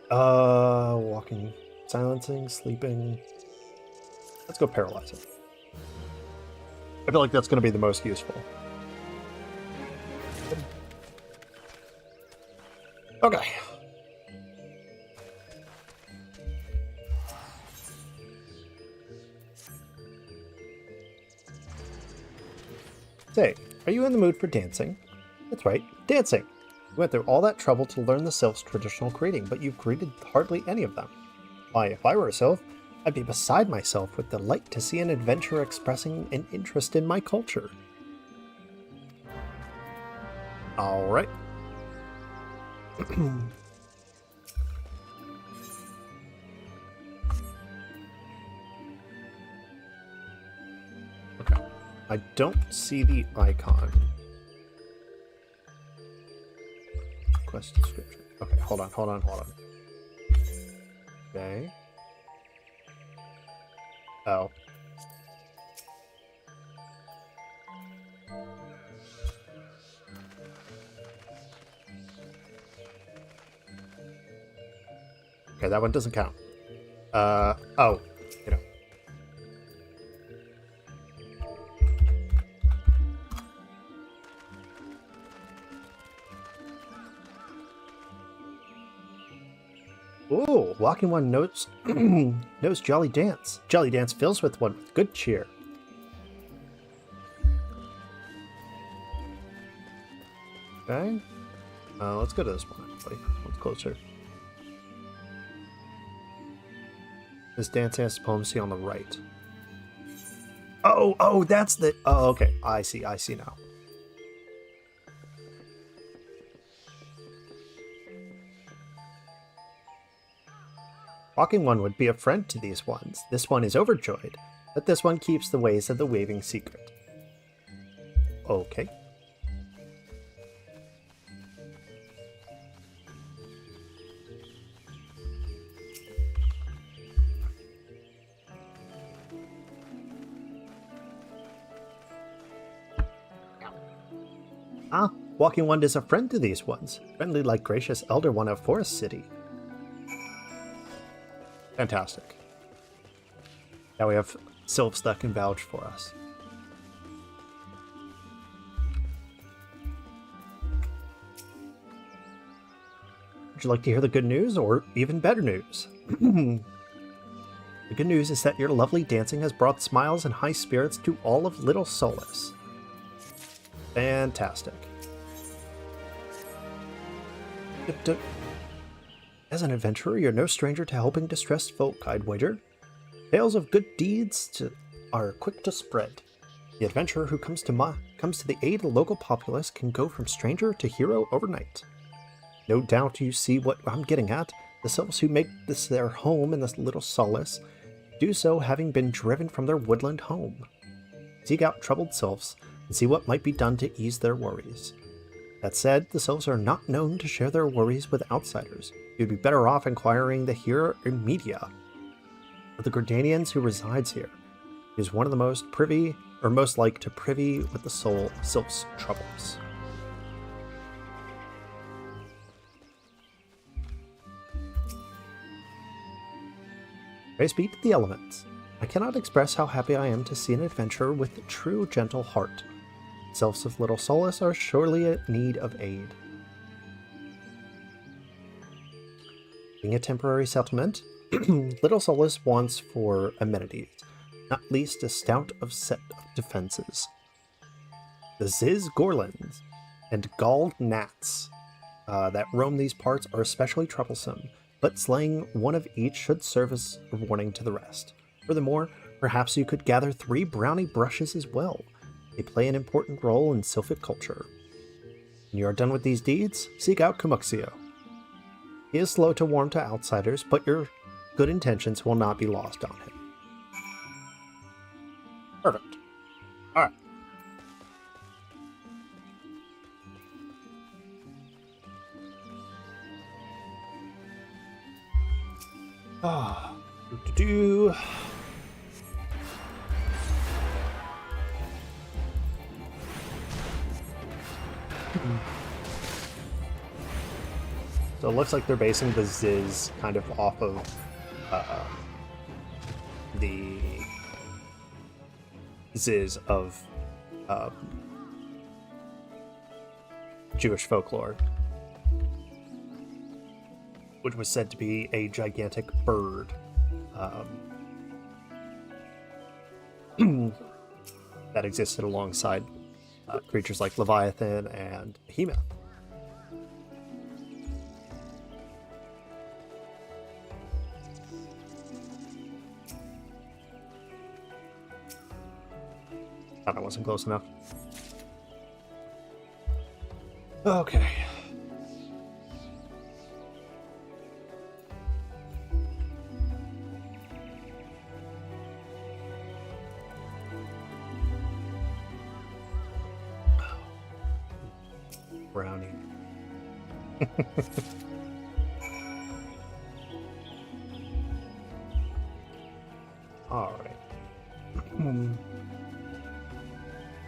Walking, silencing, sleeping. Let's go paralyzing. I feel like that's going to be the most useful. Okay. Say, are you in the mood for dancing? That's right, dancing! You went through all that trouble to learn the sylph's traditional greeting, but you've greeted hardly any of them. Why, if I were a sylph, I'd be beside myself with delight to see an adventurer expressing an interest in my culture. Alright. Okay. I don't see the icon. Quest description. Okay, hold on. Okay. Oh. Okay, that one doesn't count. Oh, you know. Ooh, Walking One knows knows Jolly Dance. Jolly Dance fills with one with good cheer. Okay. Let's go to this one actually. What's closer? This dancing has diplomacy on the right. Oh, that's the... Oh, okay. I see now. Walking One would be a friend to these ones. This one is overjoyed, but this one keeps the ways of the waving secret. Okay. Ah, Walking One is a friend to these ones, friendly like gracious Elder One of Forest City. Fantastic. Now we have sylphs that can vouch for us. Would you like to hear the good news, or even better news? The good news is that your lovely dancing has brought smiles and high spirits to all of Little Solace. Fantastic. As an adventurer, you're no stranger to helping distressed folk, I'd wager. Tales of good deeds are quick to spread. The adventurer who comes to the aid of the local populace can go from stranger to hero overnight. No doubt you see what I'm getting at. The sylphs who make this their home in this Little Solace do so having been driven from their woodland home. Seek out troubled sylphs and see what might be done to ease their worries. That said, the sylphs are not known to share their worries with outsiders. You'd be better off inquiring the Hero Media, of the Gridanians who resides here. He is one of the most like to privy with the sylphs' troubles. Praise be to the elements. I cannot express how happy I am to see an adventurer with a true gentle heart. Sylphs of Little Solace are surely in need of aid. Being a temporary settlement, Little Solace wants for amenities, not least a stout set of defenses. The Ziz Gorlins and Gald Gnats that roam these parts are especially troublesome, but slaying one of each should serve as a warning to the rest. Furthermore, perhaps you could gather 3 brownie brushes as well. They play an important role in sylphic culture. When you are done with these deeds, seek out Kumuxio. He is slow to warm to outsiders, but your good intentions will not be lost on him. Perfect. Alright. So it looks like they're basing the Ziz kind of off of the Ziz of Jewish folklore, which was said to be a gigantic bird that existed alongside creatures like Leviathan and Behemoth. Thought I wasn't close enough. Okay. Brownie. All right.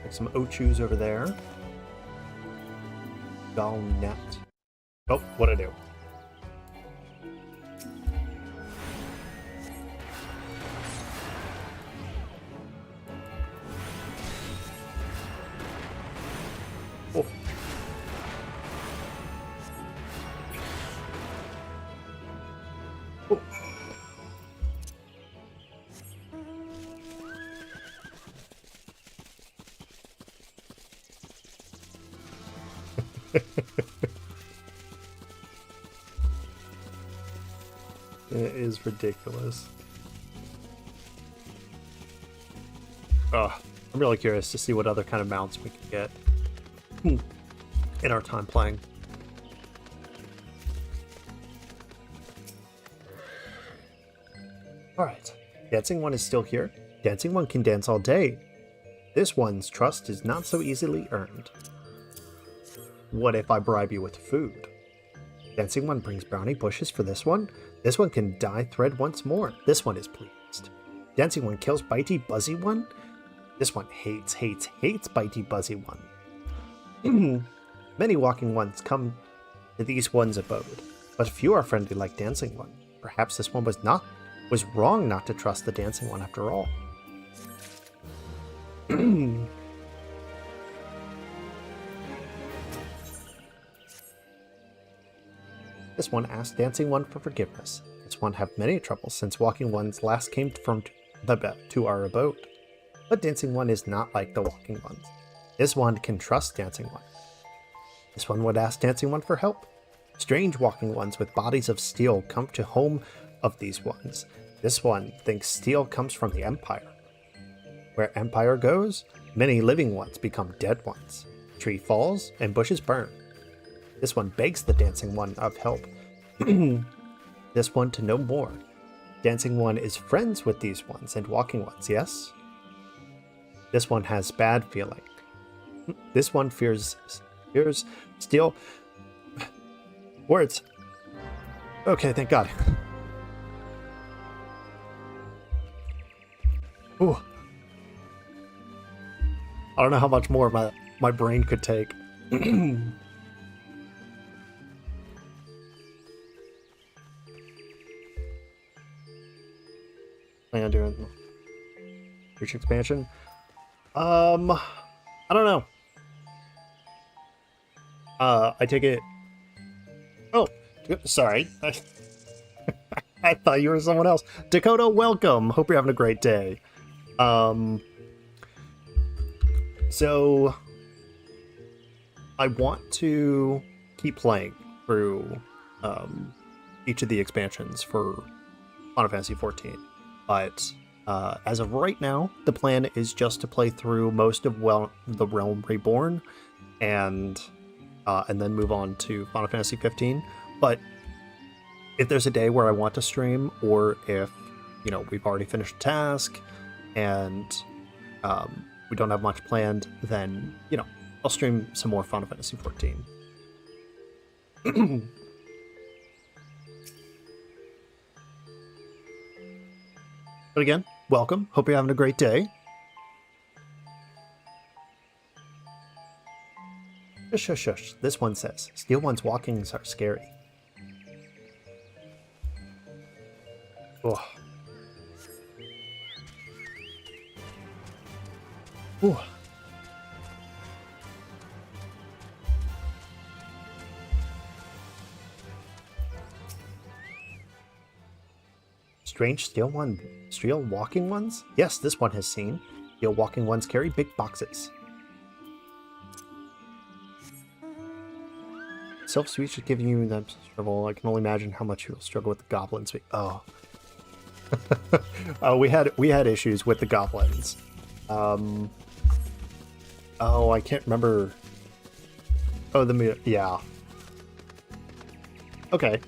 Some Ochus over there. Galnet. Oh, what'd I do? Oh. Oh. It is ridiculous. I'm really curious to see what other kind of mounts we can get in our time playing. Alright, Dancing One is still here. Dancing One can dance all day. This one's trust is not so easily earned. What if I bribe you with food? Dancing One brings brownie bushes for this one. This one can dye thread once more. This one is pleased. Dancing One kills Bitey Buzzy One. This one hates Bitey Buzzy One. Many walking ones come to these one's abode, but few are friendly like dancing one. Perhaps this one was wrong not to trust the dancing one after all. This one asked dancing one for forgiveness. This one have many troubles since walking ones last came to our abode. But dancing one is not like the walking ones. This one can trust dancing one. This one would ask dancing one for help. Strange walking ones with bodies of steel come to home of these ones. This one thinks steel comes from the Empire. Where Empire goes, many living ones become dead ones. Tree falls and bushes burn. This one begs the dancing one of help. This one to know more. Dancing one is friends with these ones and walking ones, yes? This one has bad feeling. This one fears steel. Words. Okay, thank God. Ooh. I don't know how much more my brain could take. Plan on doing future expansion. I don't know. I take it. Oh, sorry. I thought you were someone else. Dakota, welcome. Hope you're having a great day. So I want to keep playing through each of the expansions for Final Fantasy XIV, but as of right now, the plan is just to play through most of the Realm Reborn, and then move on to Final Fantasy XV. But if there's a day where I want to stream, or if we've already finished a task and we don't have much planned, then I'll stream some more Final Fantasy XIV. But again, welcome. Hope you're having a great day. Shush, shush, shush. This one says, Steel one's walkings are scary. Oh. Ooh. Strange steel walking ones? Yes, this one has seen. Steel walking ones carry big boxes. Self-sweet should give you that struggle. I can only imagine how much you'll struggle with the goblins. Oh. Oh, we had issues with the goblins. Oh, I can't remember. Oh, yeah. Okay.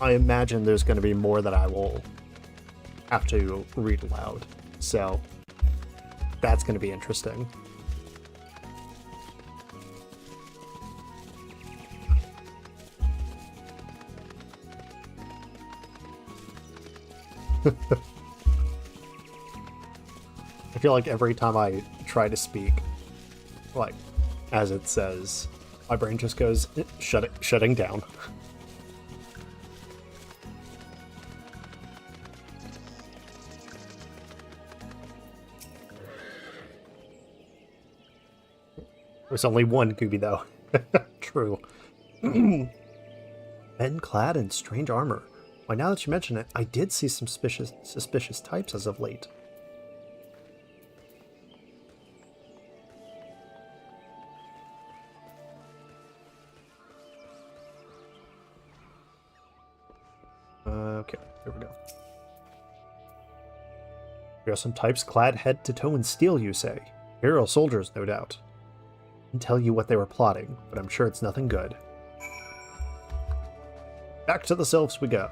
I imagine there's going to be more that I will have to read aloud. So that's going to be interesting. I feel like every time I try to speak, like, as it says, my brain just goes, shutting down. There's only one Gooby, though. True. Men clad in strange armor. Why, now that you mention it, I did see some suspicious types as of late. Okay, here we go. There are some types clad head to toe in steel, you say? Hero soldiers, no doubt. I can tell you what they were plotting, but I'm sure it's nothing good. Back to the sylphs we go.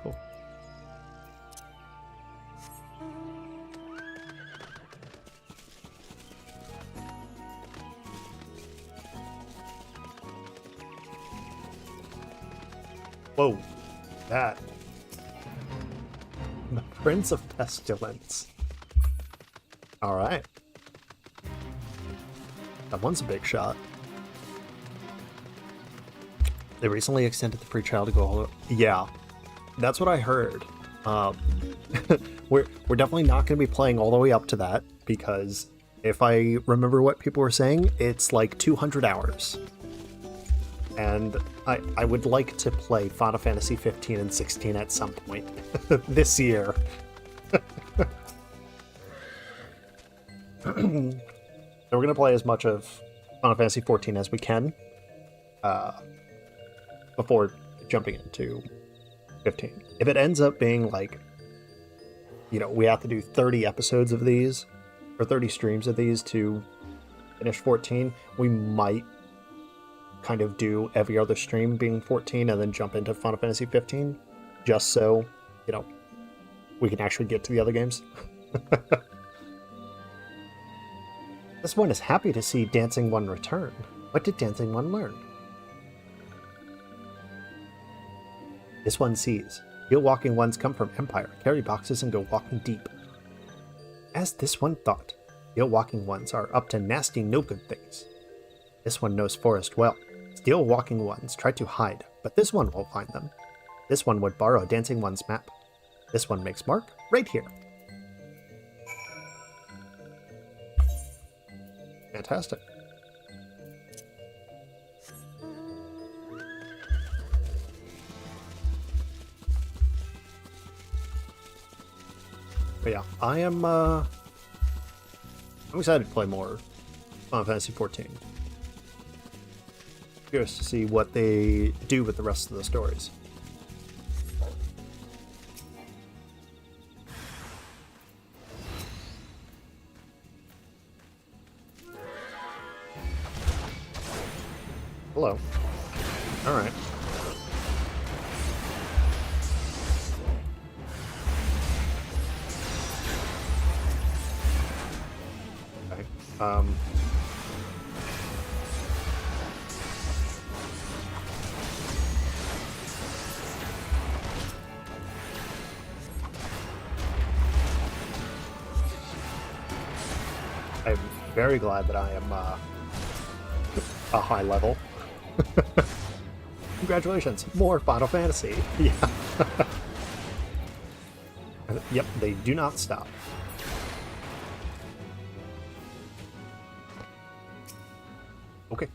Whoa, that. The Prince of Pestilence. Alright. That one's a big shot. They recently extended the free trial to go. Yeah, that's what I heard. We're definitely not going to be playing all the way up to that, because if I remember what people were saying, it's like 200 hours. And I would like to play Final Fantasy 15 and 16 at some point this year. So we're going to play as much of Final Fantasy 14 as we can before jumping into 15. If it ends up being like, you know, we have to do 30 episodes of these, or 30 streams of these to finish 14, we might kind of do every other stream being 14 and then jump into Final Fantasy 15, just so, you know, we can actually get to the other games. This one is happy to see Dancing One return. What did Dancing One learn? This one sees. Real walking ones come from Empire, carry boxes, and go walking deep. As this one thought, real walking ones are up to nasty no good things. This one knows forest well. Steel walking ones try to hide, but this one won't find them. This one would borrow Dancing One's map. This one makes mark right here. Fantastic. But yeah, I'm excited to play more Final Fantasy 14. Curious to see what they do with the rest of the stories. Hello. All right. Okay. I'm very glad that I am a high level. Congratulations, more Final Fantasy. Yeah. Yep, they do not stop. Okay.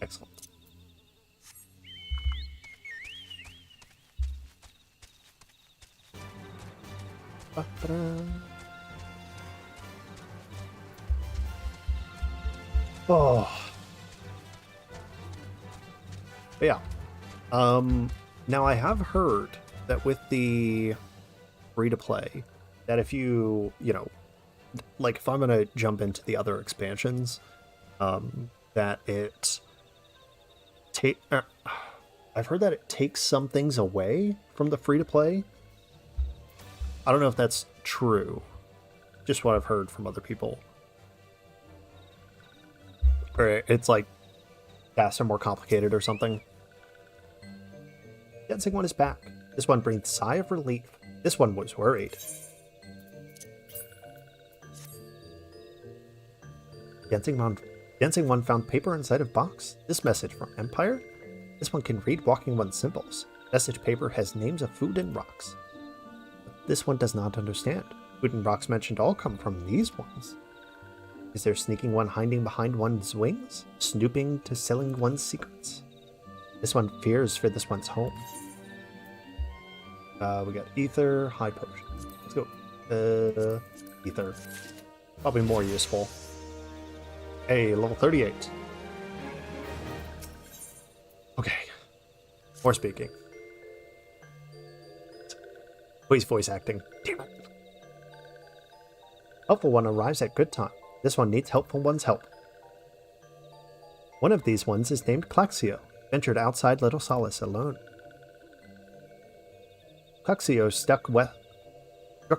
Excellent. Ba-ba-da. Oh. But yeah. Now I have heard that with the free-to-play, that if you know, like if I'm gonna jump into the other expansions, that it I've heard that it takes some things away from the free-to-play. I don't know if that's true. Just what I've heard from other people. Or it's like tasks are more complicated or something. Dancing One is back. This one breathed a sigh of relief. This one was worried. Dancing One found paper inside of box. This message from Empire? This one can read Walking One's symbols. Message paper has names of food and rocks. But this one does not understand. Food and rocks mentioned all come from these ones. Is there sneaking one hiding behind one's wings? Snooping to selling one's secrets? This one fears for this one's home. We got ether, high potion. Let's go. Ether. Probably more useful. Hey, level 38. Okay. More speaking. Please voice acting. Damn it. Helpful one arrives at good time. This one needs helpful one's help. One of these ones is named Claxio, ventured outside Little Solace alone. Claxio struck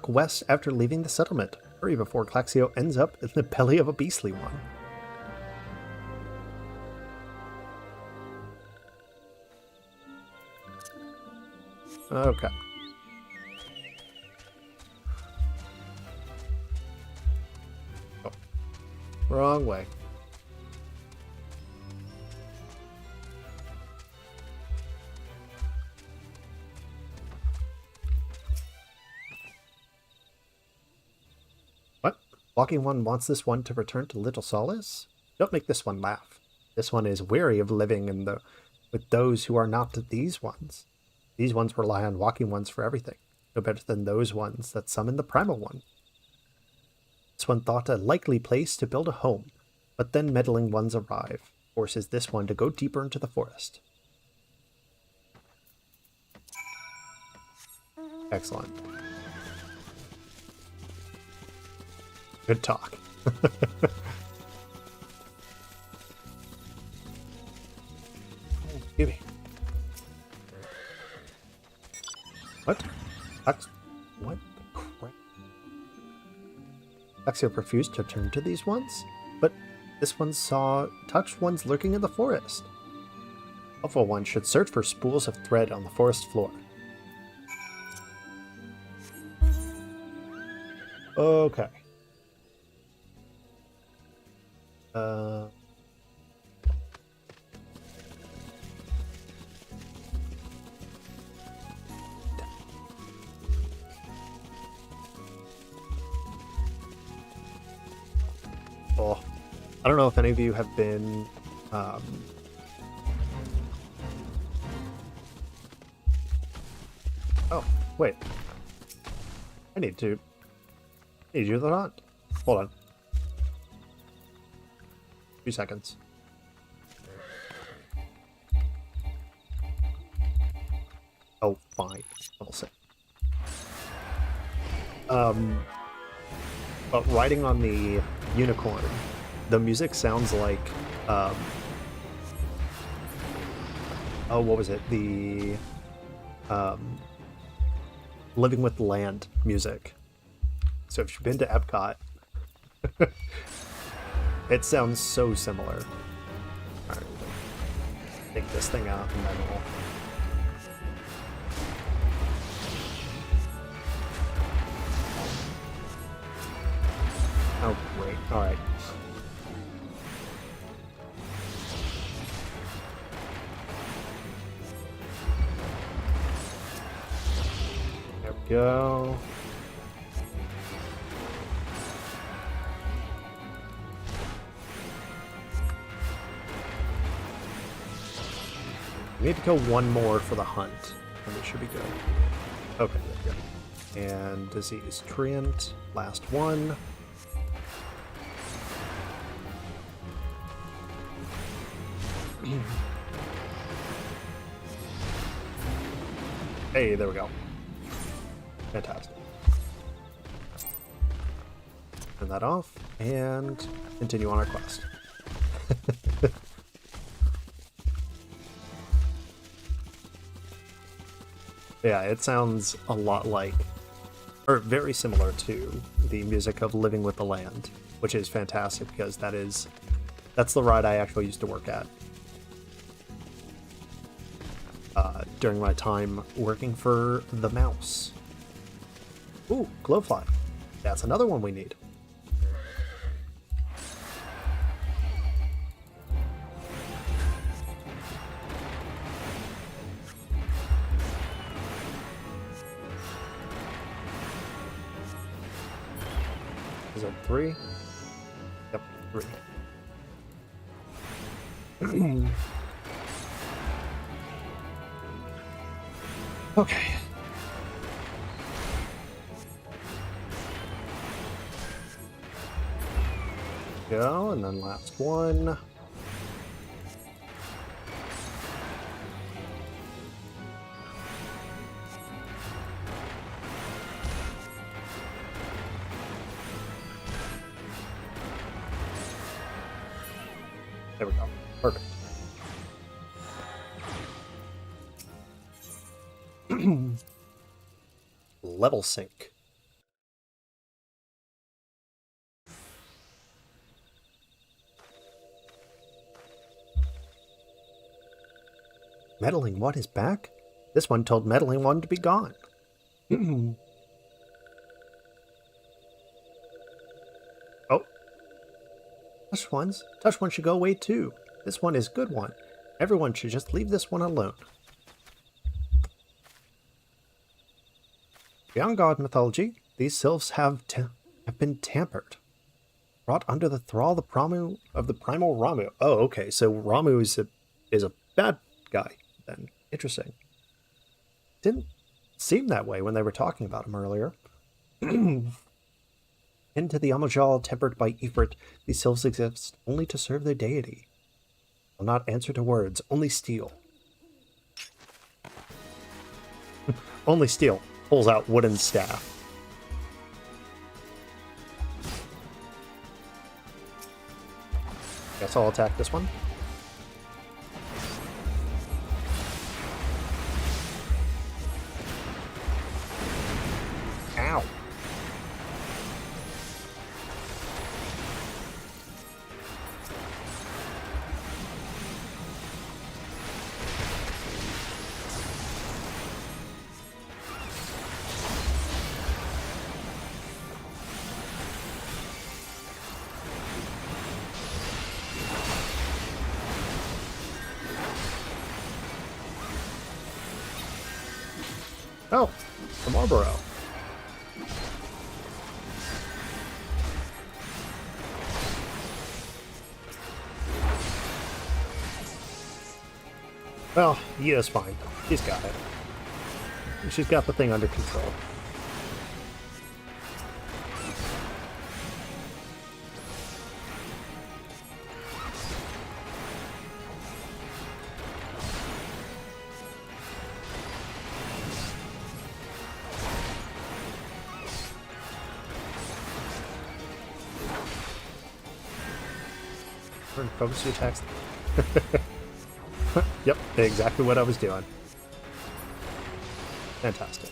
west after leaving the settlement. Hurry before Claxio ends up in the belly of a beastly one. Okay. Wrong way. What? Walking One wants this one to return to Little Solace? Don't make this one laugh. This one is weary of living with those who are not these ones. These ones rely on Walking Ones for everything, no better than those ones that summon the Primal One. This one thought a likely place to build a home, but then meddling ones arrive, forces this one to go deeper into the forest. Excellent. Good talk. Give me. What? What the crap? Axio refused to turn to these ones, but this one saw touched ones lurking in the forest. Helpful one should search for spools of thread on the forest floor. Okay. Oh, I don't know if any of you have been oh, wait. I need to do that. Hold on. 2 seconds. Oh, fine. Level 6. But riding on the unicorn, the music sounds like, oh, what was it? The, Living with the Land music. So if you've been to Epcot, it sounds so similar. Alright, take this thing out and then we'll... Oh, great. Alright. There we go. We need to kill one more for the hunt, and it should be good. Okay, there we go. And disease treant, last one. Hey, there we go. Fantastic. Turn that off, and continue on our quest. Yeah, it sounds a lot like, or very similar to, the music of Living with the Land, which is fantastic because that's the ride I actually used to work at during my time working for the Mouse. Ooh, Glowfly. That's another one we need. Is that 3? Yep, 3. Okay. Go, and then last one. There we go. Perfect. Level sync. Meddling One is back? This one told Meddling One to be gone. Oh. Touch ones? Touch one should go away too. This one is good one. Everyone should just leave this one alone. Beyond God mythology, these sylphs have been tampered. Brought under the thrall of the primal Ramu. Oh, okay, so Ramu is a bad guy, then. Interesting. Didn't seem that way when they were talking about him earlier. Into the Amajal tempered by Ifrit, these sylphs exist only to serve their deity. Will not answer to words, only steal. Only steal. Pulls out wooden staff. Guess I'll attack this one. Ow. Oh, the Marlboro. Well, Yia's fine. She's got it. She's got the thing under control. Focus your attacks. Yep, exactly what I was doing. Fantastic.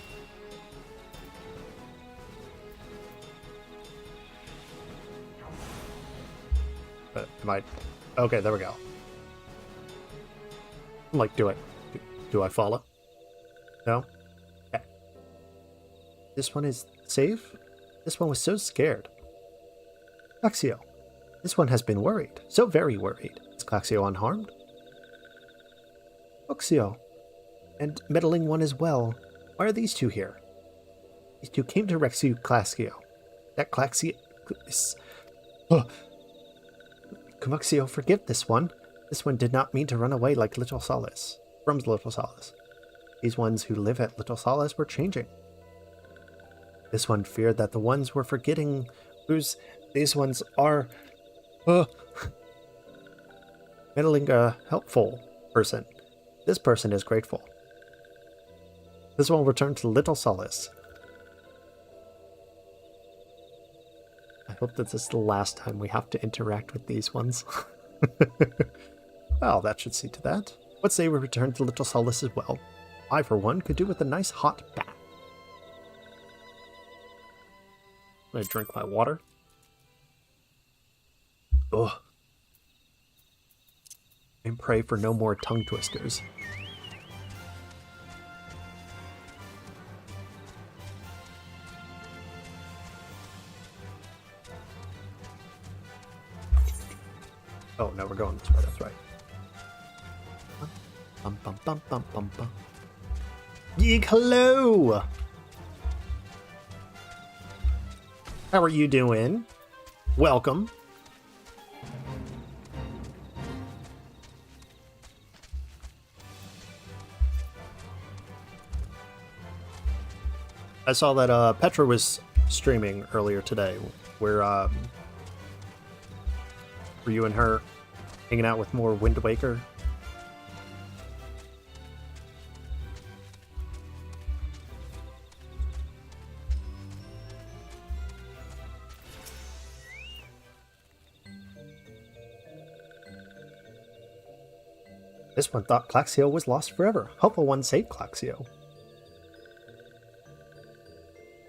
But am I... Okay, there we go. I'm like, do I follow? No? Okay. This one is safe? This one was so scared. Claxio. This one has been worried. So very worried. Is Claxio unharmed? Oxio. And meddling one as well. Why are these two here? These two came to rescue Claxio. That Claxio... Comuxio, forgive this one. This one did not mean to run away like Little Solace. From Little Solace. These ones who live at Little Solace were changing. This one feared that the ones were forgetting whose these ones are... meddling a helpful person. This person is grateful. This one will return to Little Solace. I hope that this is the last time we have to interact with these ones. Well, that should see to that. Let's say we return to Little Solace as well. I, for one, could do with a nice hot bath. I'm gonna drink my water. Ugh. And pray for no more tongue twisters. Oh, no, we're going this way, that's right. Bum, bum, bum, bum, bum, bum. Yeek, hello! How are you doing? Welcome. I saw that Petra was streaming earlier today, where were you and her hanging out with more Wind Waker? This one thought Claxio was lost forever. Hopeful one saved Claxio.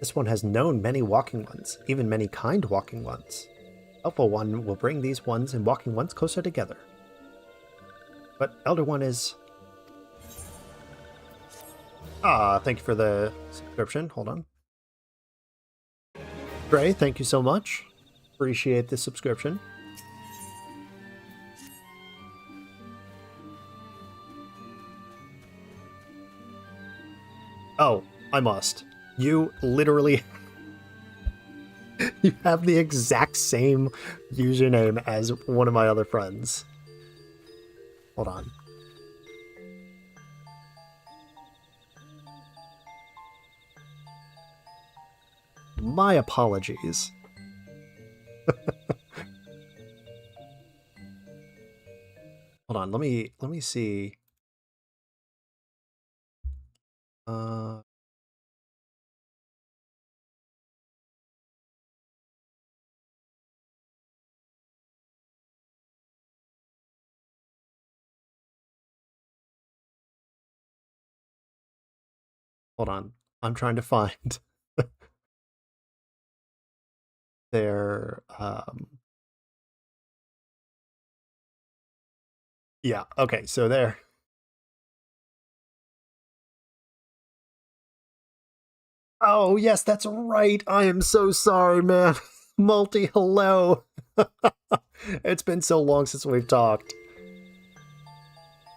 This one has known many walking ones, even many kind walking ones. Helpful one will bring these ones and walking ones closer together. But Elder One is... thank you for the subscription. Hold on. Gray, thank you so much. Appreciate the subscription. Oh, I must. You literally... you have the exact same username as one of my other friends. Hold on. My apologies. Hold on, let me see. Hold on. I'm trying to find their yeah, okay, so there. Oh, yes, that's right. I am so sorry, man. Multi, hello. It's been so long since we've talked.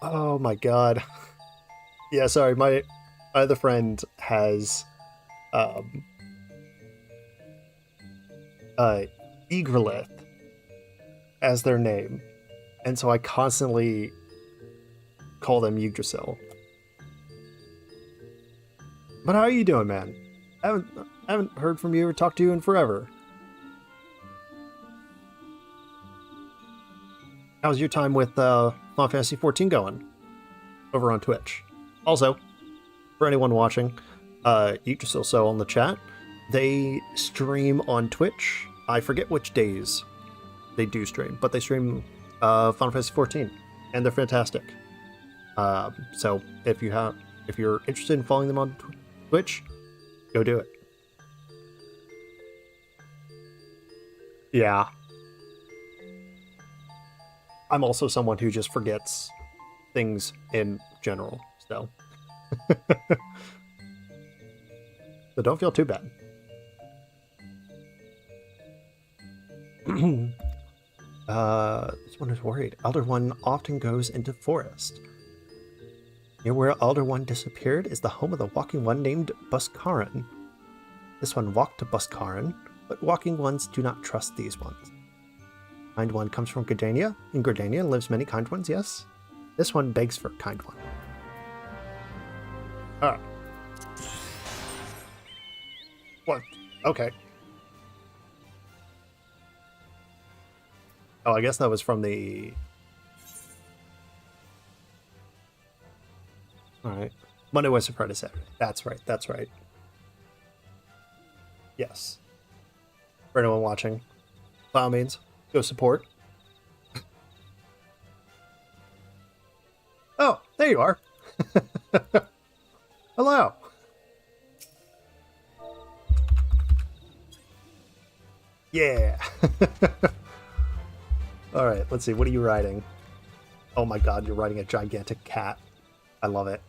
Oh my god. Yeah, sorry, my other friend has Eagerlith as their name. And so I constantly call them Yggdrasil. But how are you doing, man? I haven't heard from you or talked to you in forever. How's your time with Final Fantasy XIV going over on Twitch? Also, for anyone watching, Yggdrasil so on the chat, they stream on Twitch. I forget which days they do stream, but they stream Final Fantasy XIV, and they're fantastic. So if you're interested in following them on Twitch, go do it. Yeah. I'm also someone who just forgets things in general, so. So don't feel too bad. This one is worried. Elder One often goes into forest. Near where Elder One disappeared is the home of the Walking One named Buskaran. This one walked to Buskaran, but Walking Ones do not trust these ones. Kind One comes from Gridania. In Gridania lives many Kind Ones, yes? This one begs for a Kind One. Alright. What? Okay. Oh, I guess that was from the... Alright. Monday, Wednesday, Friday, Saturday. That's right, that's right. Yes. For anyone watching, by all means, go support. Oh, there you are. Hello. Yeah. All right, let's see. What are you riding? Oh my god, you're riding a gigantic cat. I love it.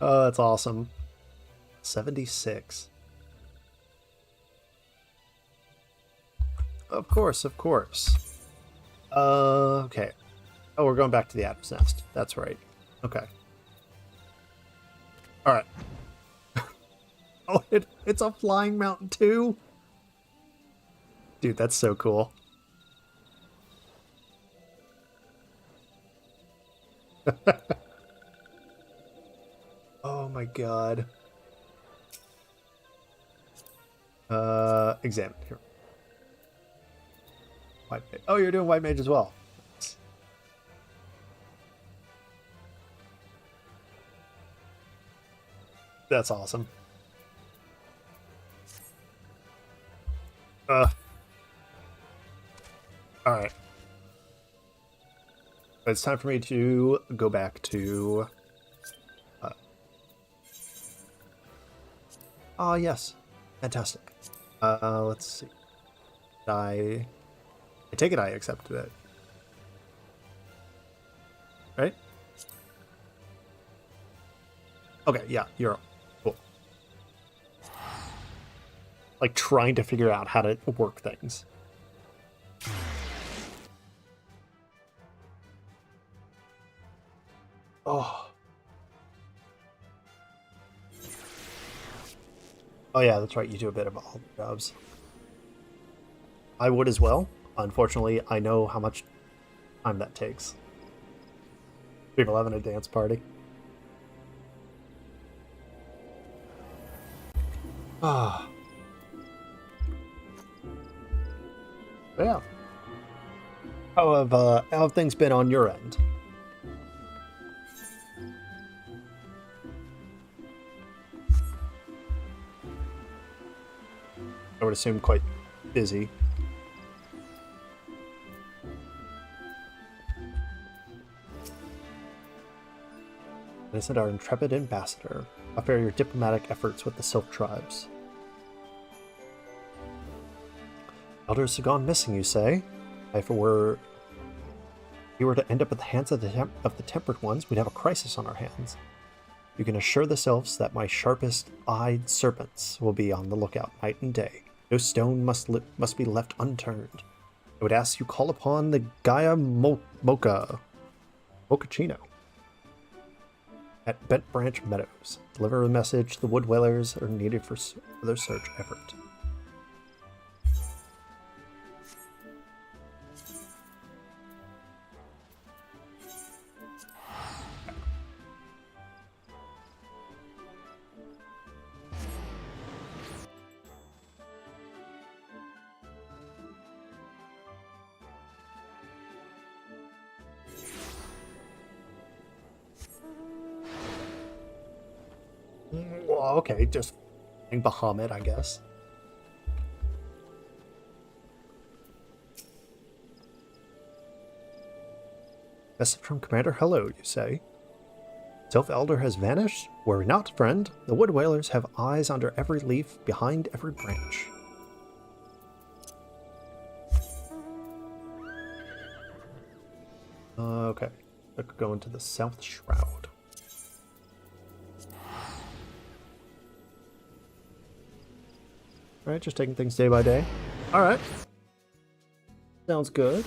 Oh, that's awesome. 76. Of course, of course. Okay. Oh, we're going back to the Adam's Nest. That's right. Okay. All right. Oh, it's a flying mountain too? Dude, that's so cool. Oh my god. Examine here. White mage. Oh, you're doing white mage as well. That's awesome. Alright. It's time for me to go back to... Oh, yes. Fantastic. Let's see. I take it I accepted it. Right? Okay, yeah, you're cool. like trying to figure out how to work things. Oh. Oh yeah, that's right, you do a bit of all the jobs. I would as well. Unfortunately, I know how much time that takes. People having a dance party. Ah. Yeah. How have things been on your end? I would assume quite busy. Visit our intrepid ambassador. After your diplomatic efforts with the Sylph tribes. Elders have gone missing, you say? If you were to end up at the hands of the Tempered Ones, we'd have a crisis on our hands. You can assure the Sylphs that my sharpest-eyed serpents will be on the lookout night and day. No stone must be left unturned. I would ask you call upon the Gaia Mochaccino at Bent Branch Meadows. Deliver a message the Wood Whalers are needed for their search effort. Well, okay, just Bahamut, I guess. Message from Commander. Hello, you say. Sylph Elder has vanished? Worry not, friend. The Wood Whalers have eyes under every leaf, behind every branch. Okay, I could go into the South Shroud. Alright, just taking things day by day. Alright. Sounds good.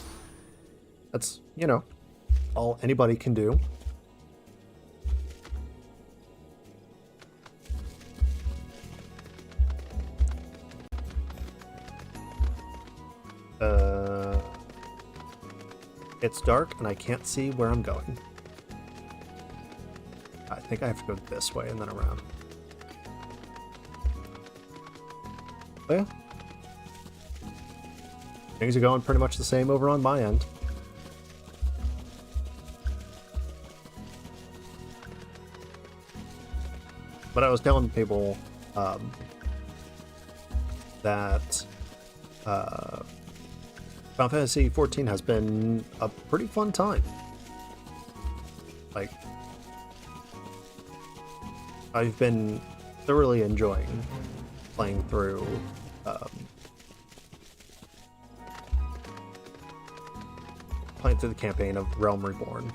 That's, you know, all anybody can do. It's dark and I can't see where I'm going. I think I have to go this way and then around. Oh, yeah. Things are going pretty much the same over on my end. But I was telling people that Final Fantasy XIV has been a pretty fun time. Like, I've been thoroughly enjoying playing through the campaign of Realm Reborn.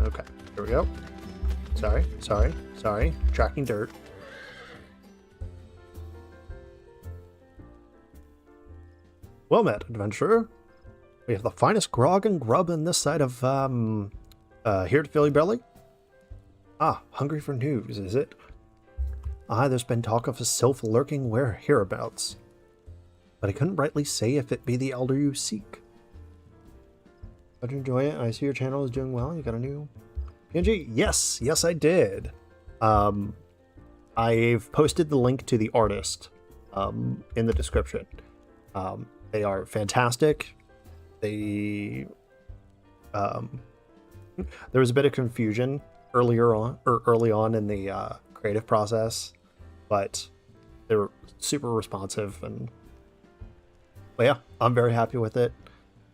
Okay, here we go. Sorry. Tracking dirt. Well met, adventurer. We have the finest grog and grub in this side of, here to fill your belly? Ah, hungry for news, is it? Ah, there's been talk of a sylph lurking hereabouts. But I couldn't rightly say if it be the elder you seek. How'd you enjoy it? I see your channel is doing well. You got a new PNG? Yes, I did. I've posted the link to the artist in the description. They are fantastic. They there was a bit of confusion early on in the creative process, but they were super responsive, but yeah, I'm very happy with it.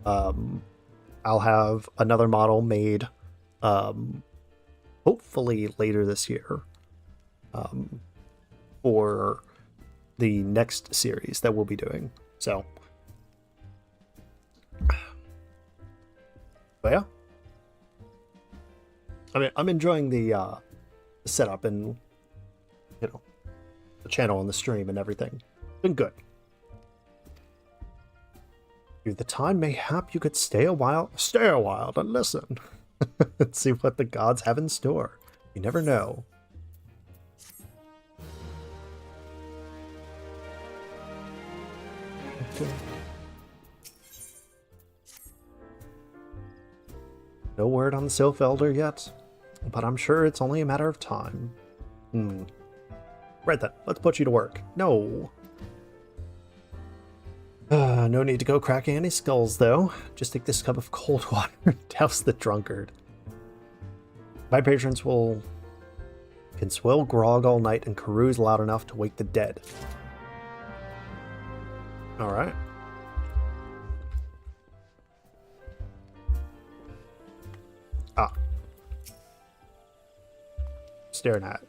I'll have another model made hopefully later this year, for the next series that we'll be doing. So, but yeah, I mean, I'm enjoying the setup and, you know, the channel and the stream and everything. Been good. If the time mayhap you could stay a while and listen and see what the gods have in store. You never know. Okay. No word on the Sylph Elder yet, but I'm sure it's only a matter of time. Right then, let's put you to work. No. No need to go cracking any skulls, though. Just take this cup of cold water and douse the drunkard. My patrons can swill grog all night and carouse loud enough to wake the dead. Alright. Ah. Staring at.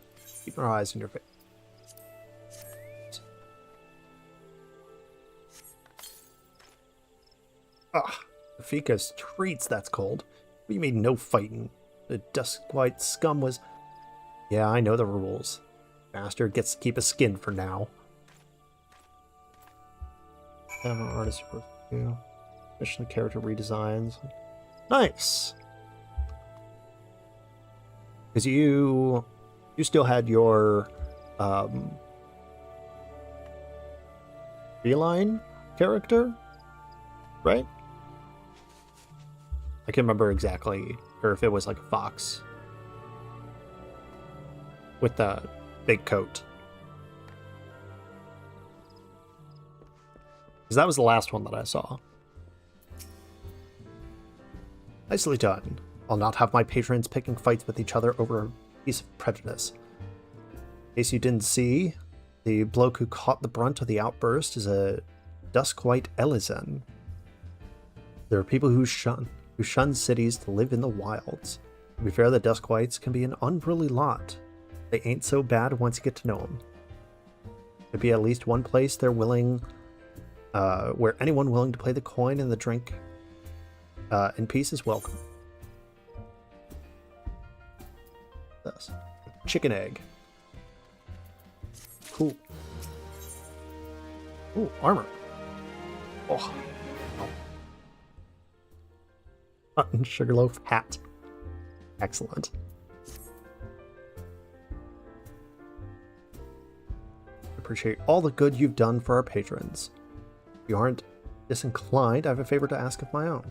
Keep our eyes in your face. Ah, Fika's treats, that's cold. What do you mean no fighting? The Duskwhite scum was... Yeah, I know the rules. Bastard gets to keep his skin for now. Artist review. Especially character redesigns. Nice! Because you still had your feline character, right? I can't remember exactly, or if it was like a fox with the big coat. Because that was the last one that I saw. Nicely done. I'll not have my patrons picking fights with each other over a piece of prejudice. In case you didn't see, the bloke who caught the brunt of the outburst is a Duskwhite Elizen. There are people who shun cities to live in the wilds. To be fair, the Duskwhites can be an unruly lot. They ain't so bad once you get to know them. There'd be at least one place they're willing, where anyone willing to play the coin and the drink in peace is welcome. This chicken egg. Cool. Ooh, armor. Oh. Sugarloaf hat. Excellent. Appreciate all the good you've done for our patrons. If you aren't disinclined, I have a favor to ask of my own.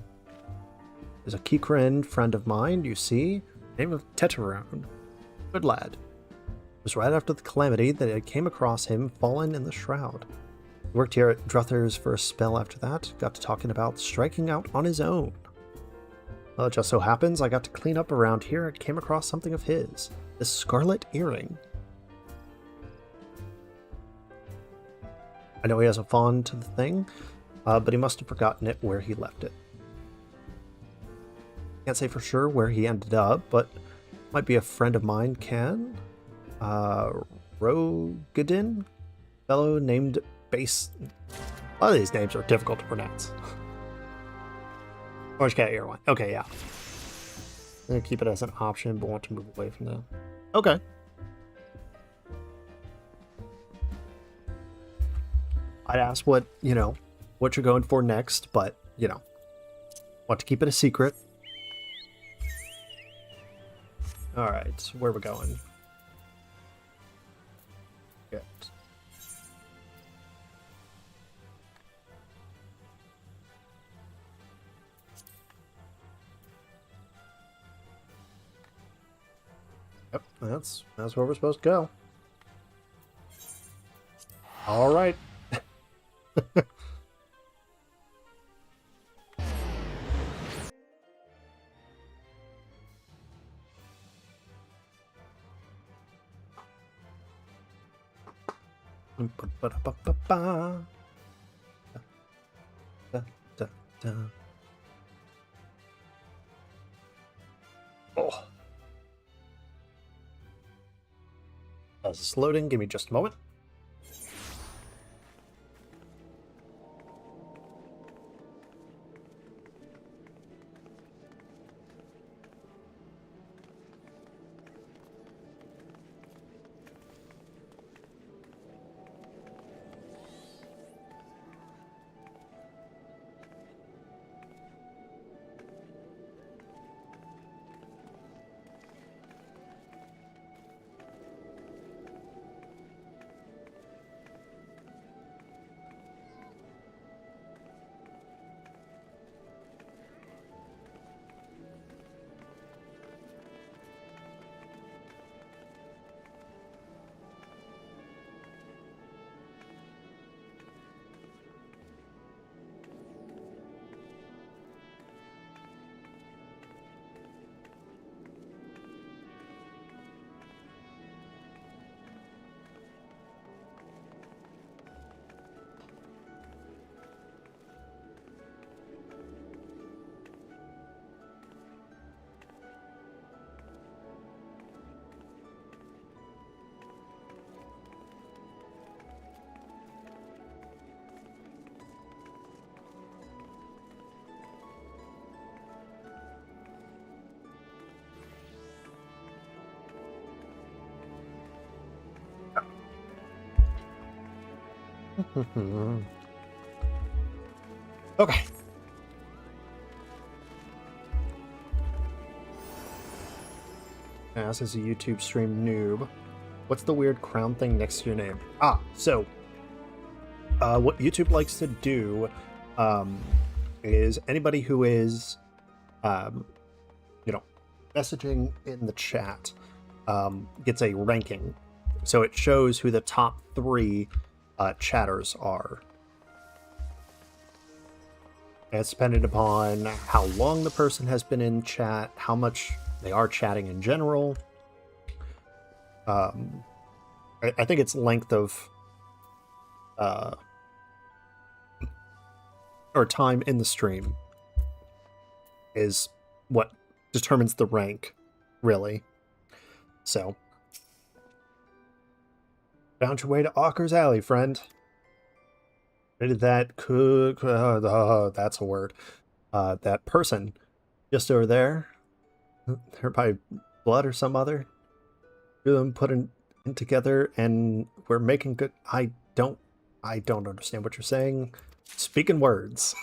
There's a Kikrin friend of mine, you see, name of Teteron. Good lad. It was right after the calamity that I came across him fallen in the shroud. He worked here at Druther's for a spell after that, got to talking about striking out on his own. Well, it just so happens I got to clean up around here and came across something of his. This scarlet earring. I know he has a fond to the thing, but he must have forgotten it where he left it. Can't say for sure where he ended up, but might be a friend of mine can. Rogadin? Fellow named Base... A lot of these names are difficult to pronounce. Orange cat earwine. Okay, yeah. I'm gonna keep it as an option, but want to move away from that. Okay. I'd ask what you're going for next, but, want to keep it a secret. Alright, where are we going? Good. Yep, that's where we're supposed to go. All right. Oh. As it's loading, give me just a moment. Okay. As is a YouTube stream noob. What's the weird crown thing next to your name? So what YouTube likes to do is anybody who is messaging in the chat gets a ranking. So it shows who the top 3 chatters are. And it's dependent upon how long the person has been in chat, how much they are chatting in general. I think it's length of or time in the stream is what determines the rank, really. So, found your way to Auker's Alley, friend. Did that that's a word. That person just over there, they're by blood or some other. Do them put in together, and we're making good. I don't understand what you're saying. Speak in words.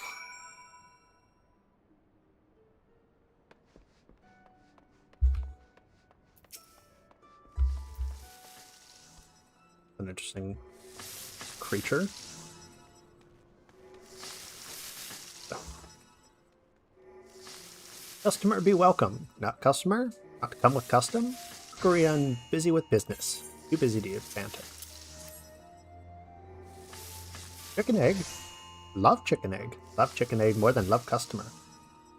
An interesting creature. Customer be welcome. Not customer? Not to come with custom? Korean busy with business. Too busy to use banter. Chicken egg? Love chicken egg. Love chicken egg more than love customer.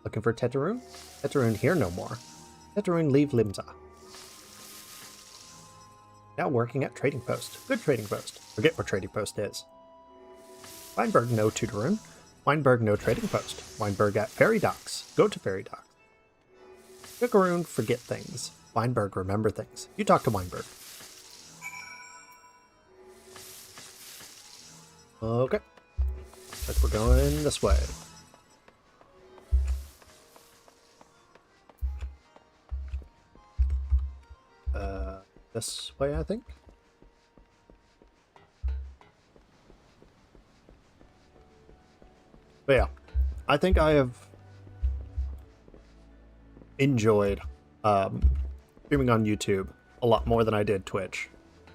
Looking for Teteroon? Teteroon here no more. Teteroon leave Limsa. Now working at Trading Post. Good Trading Post. Forget what Trading Post is. Weinberg no Tutoroon. Weinberg no Trading Post. Weinberg at Ferry Docks. Go to Ferry Docks. Kikaroon forget things. Weinberg remember things. You talk to Weinberg. Okay. Like we're going this way. This way, I think. But yeah, I think I have enjoyed streaming on YouTube a lot more than I did Twitch.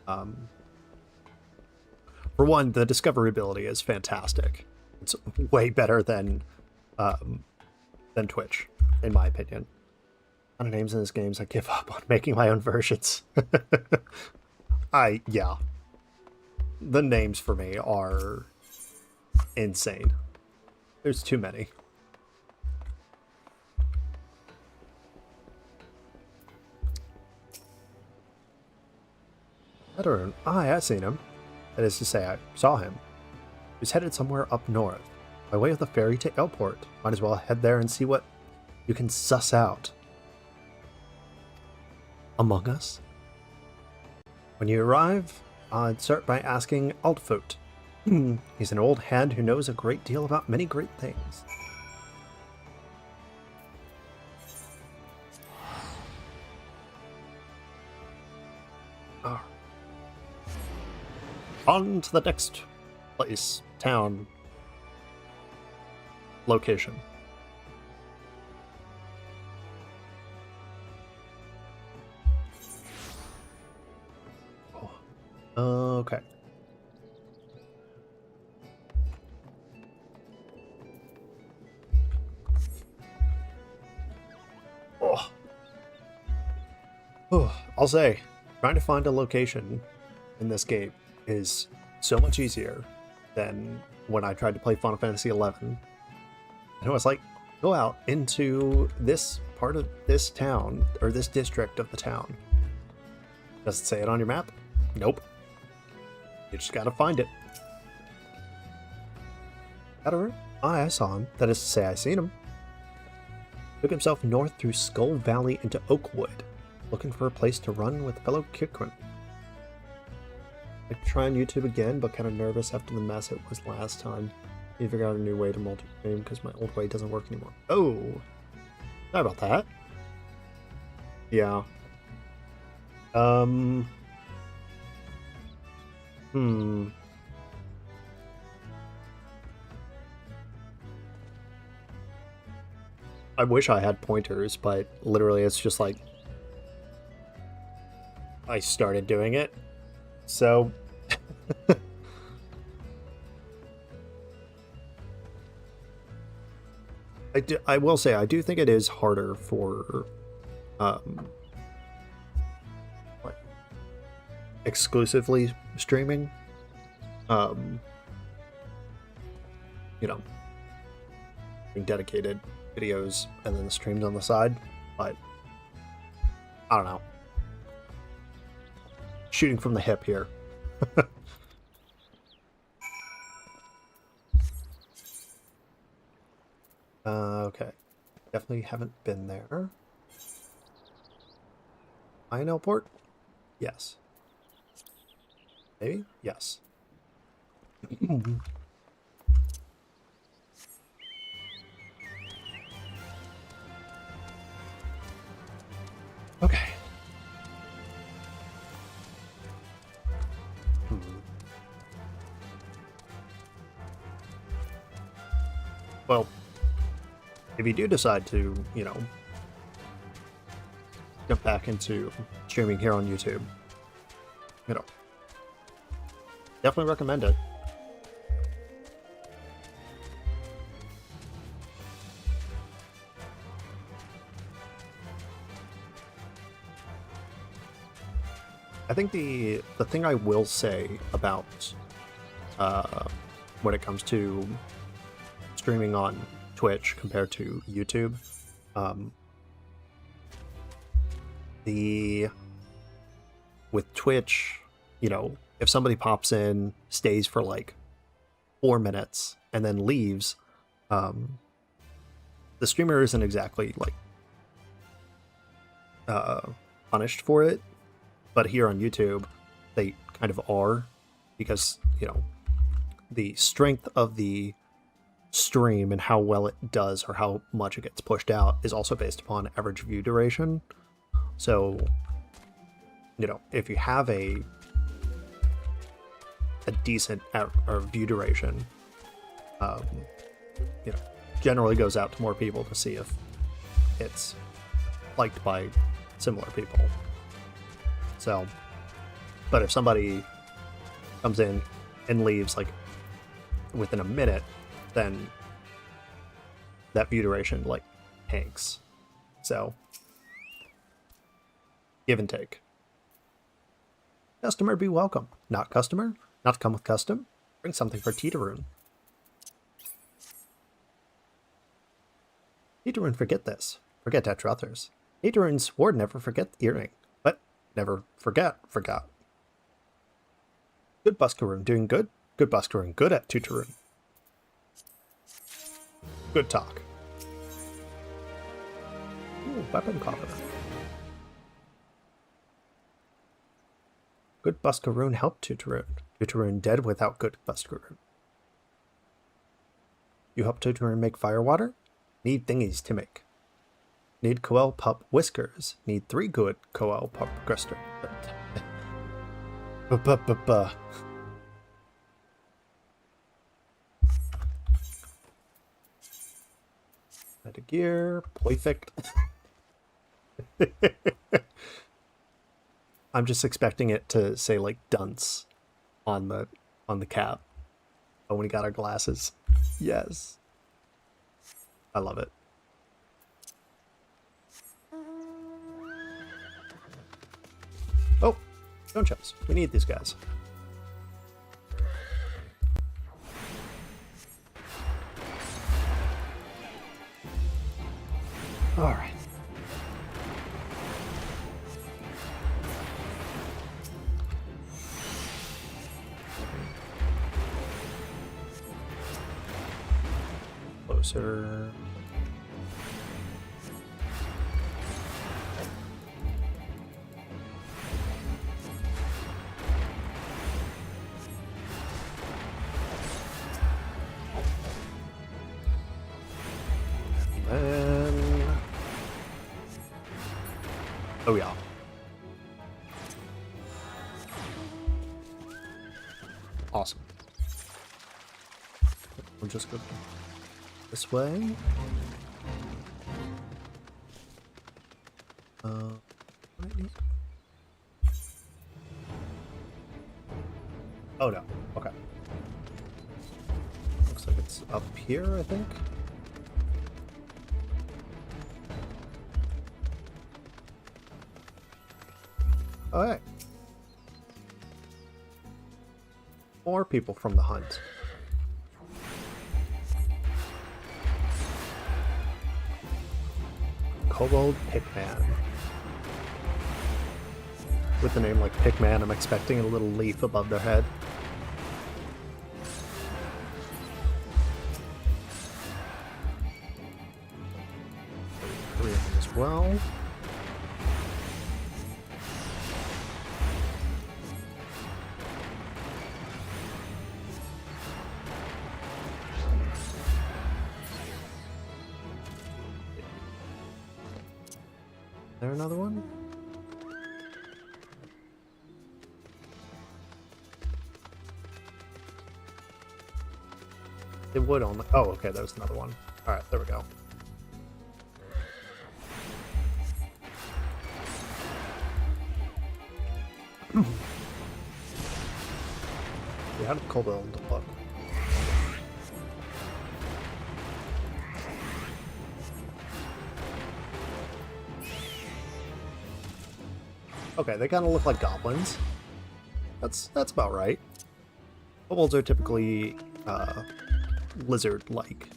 For one, the discoverability is fantastic. It's way better than Twitch, in my opinion. A lot of names in this game, I give up on making my own versions. Yeah. The names for me are insane. There's too many. Teteroon. I've seen him. That is to say, I saw him. He was headed somewhere up north, by way of the ferry to Airport. Might as well head there and see what you can suss out. Among Us? When you arrive, I'd start by asking Altfoot. He's an old hand who knows a great deal about many great things. On to the next place, town, location. Okay. I'll say, trying to find a location in this game is so much easier than when I tried to play Final Fantasy XI. And it was like, go out into this part of this town, or this district of the town. Does it say it on your map? Nope. You just gotta find it. I saw him. That is to say, I seen him. Took himself north through Skull Valley into Oakwood, looking for a place to run with fellow Kikrin. I tried YouTube again, but kind of nervous after the mess it was last time. Need to figure out a new way to multi-stream because my old way doesn't work anymore. Oh! Sorry about that. Yeah. I wish I had pointers, but literally it's just like I started doing it. So I will say I do think it is harder for like exclusively streaming. You know, being dedicated videos and then the streams on the side, but I don't know. Shooting from the hip here. Okay. Definitely haven't been there. INL port? Yes. Maybe? Yes. Okay. Well, if you do decide to, you know, jump back into streaming here on YouTube, you know, definitely recommend it. I think the thing I will say about when it comes to streaming on Twitch compared to YouTube, with Twitch, you know, if somebody pops in, stays for like 4 minutes, and then leaves, the streamer isn't exactly like punished for it. But here on YouTube, they kind of are, because, you know, the strength of the stream and how well it does or how much it gets pushed out is also based upon average view duration. So, you know, if you have a decent view duration, you know, generally goes out to more people to see if it's liked by similar people. So, but if somebody comes in and leaves like within a minute, then that view duration like tanks. So, give and take. Customer be welcome. Not customer, not come with custom. Bring something for Teeteroon. Teeteroon forget this. Forget Tetrothers. Teeteroon swore never forget the earring. Never forgot. Good Buskaroon, doing good. Good Buskaroon, good at Tutoroon. Good talk. Ooh, weapon coffer. Good Buskaroon helped Tutoroon. Tutoroon dead without good Buskaroon. You help Tutoroon make firewater? Need thingies to make. Need Coel Pup Whiskers. Need 3 good Coel Pup Gruster. Add a gear. Perfect. I'm just expecting it to say like dunce on the cap. Oh, when he got our glasses. Yes. I love it. Oh, stone chips. We need these guys. All right. Closer. And oh yeah. Awesome. We'll just go this way. What I need? Oh no. Okay. Looks like it's up here, I think. Alright. More people from the hunt. Kobold Pickman. With a name like Pickman, I'm expecting a little leaf above their head. Three of them as well. Is there another one? It would only. Oh, okay, there's another one. Alright, there we go. Yeah, how did Kobold look? Okay, they kind of look like goblins. That's about right. Kobolds are typically lizard-like,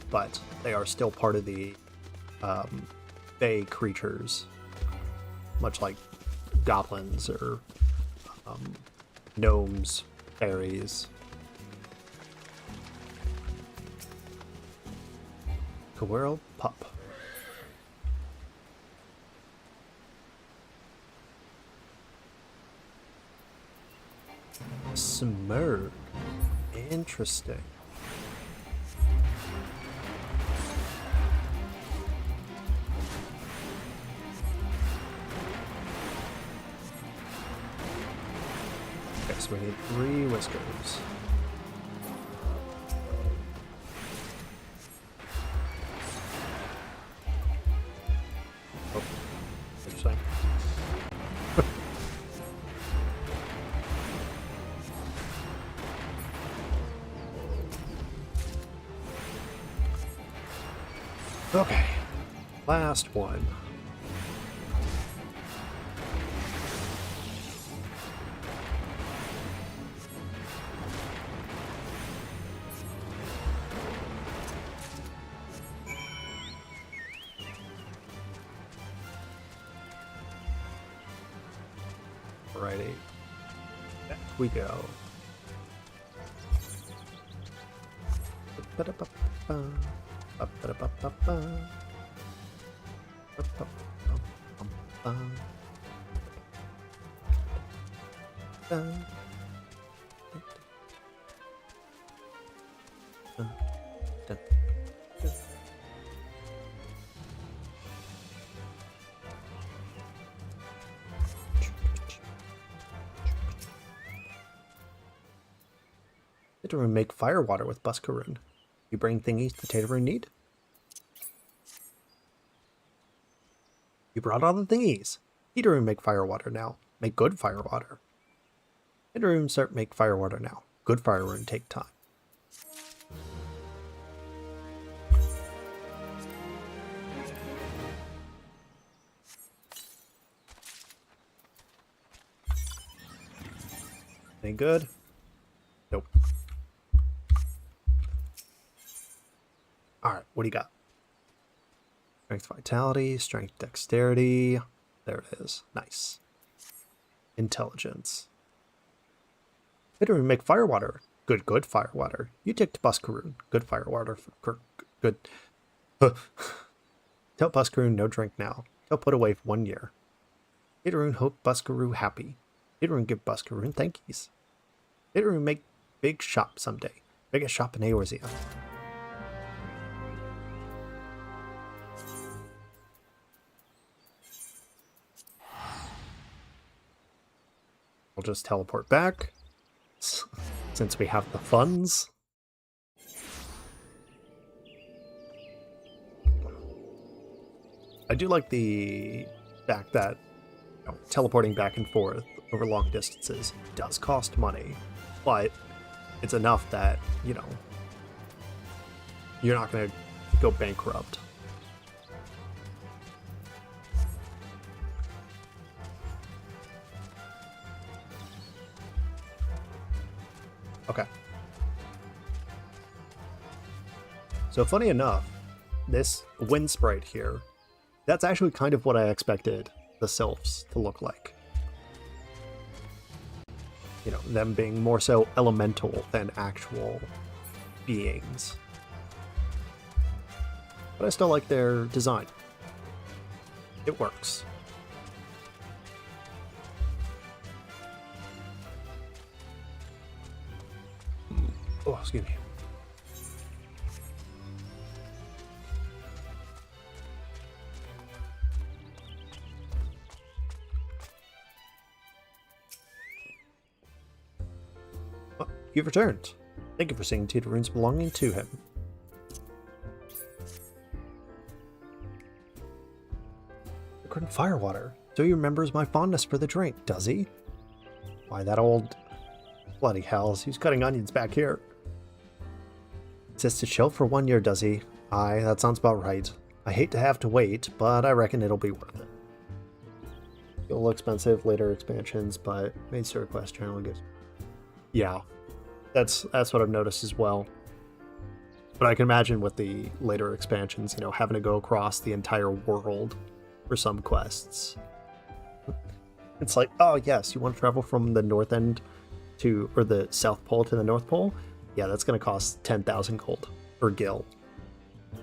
but they are still part of the fey creatures, much like goblins or gnomes, fairies. Coel Pup. Smurg. Interesting. Okay, so we need 3 whiskers. Oh, interesting. Okay, last one. Alrighty, back we go. Taterun make fire water with Buskarun. You bring thingies the Taterun need? You brought all the thingies. Taterun make fire water now. Make good fire water. Taterun start make fire water now. Good fire water take time. Any good? Nope. Alright, what do you got? Strength, vitality, strength, dexterity. There it is. Nice. Intelligence. Taterun make fire water. Good fire water. You take to Buskarun. Good fire water. Good. Tell Buskarun no drink now. Tell put away for 1 year. Taterun hope Buskaroo happy. Taterun give Buskarun thankies. Taterun make big shop someday. Biggest shop in Eorzea. We'll just teleport back, since we have the funds. I do like the fact that teleporting back and forth over long distances does cost money, but it's enough that, you're not going to go bankrupt. Okay. So funny enough, this wind sprite here, that's actually kind of what I expected the sylphs to look like. Them being more so elemental than actual beings. But I still like their design. It works. Oh, excuse me. Oh, you've returned. Thank you for seeing Taterun's belonging to him. Couldn't firewater. So he remembers my fondness for the drink, does he? Why, that old... Bloody hells, he's cutting onions back here. Says to chill for 1 year, does he? Aye, that sounds about right. I hate to have to wait, but I reckon it'll be worth it. A little expensive, later expansions, but main story quest generally gives. Yeah, that's what I've noticed as well. But I can imagine with the later expansions, having to go across the entire world for some quests. It's like, oh yes, you want to travel from the north end or the South Pole to the North Pole? Yeah, that's going to cost 10,000 gold per gil. It's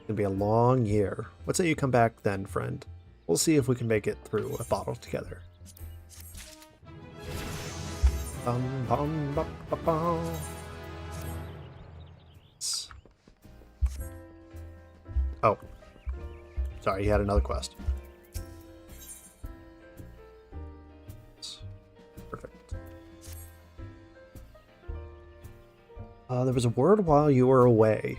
going to be a long year. What say you come back then, friend? We'll see if we can make it through a bottle together. Bum, bum, bum, bum, bum. Oh. Sorry, he had another quest. Perfect. There was a word while you were away.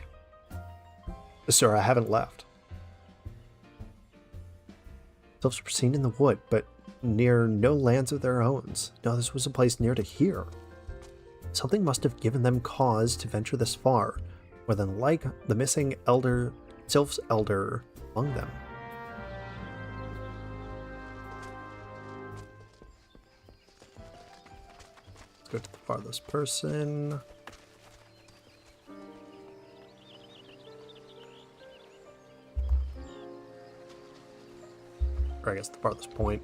Sir, I haven't left. Sylphs were seen in the wood, but near no lands of their own. No, this was a place near to here. Something must have given them cause to venture this far, more than like the missing Sylph's elder among them. Let's go to the farthest person. Or I guess the farthest point.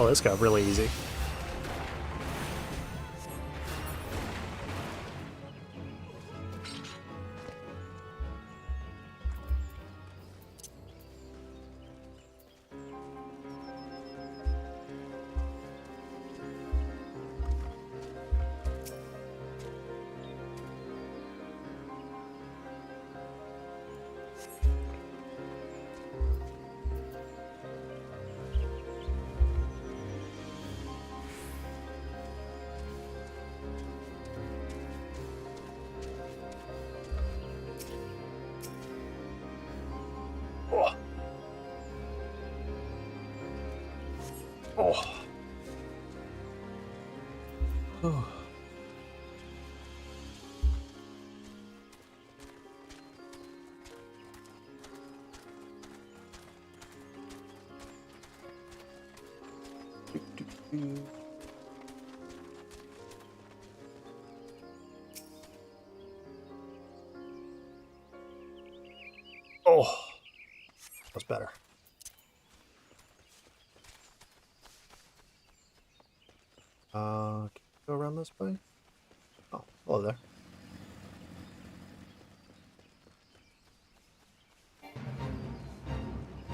Oh, this got really easy. Oh. Oh. Oh, that's better. Can we go around this way? Oh, hello there.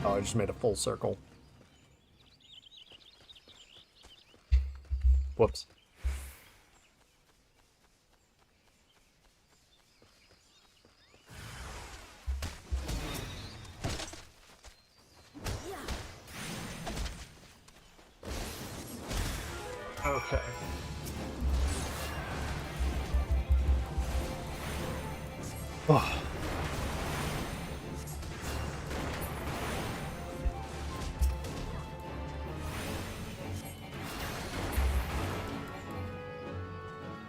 Oh, I just made a full circle. Whoops. Okay. Oh.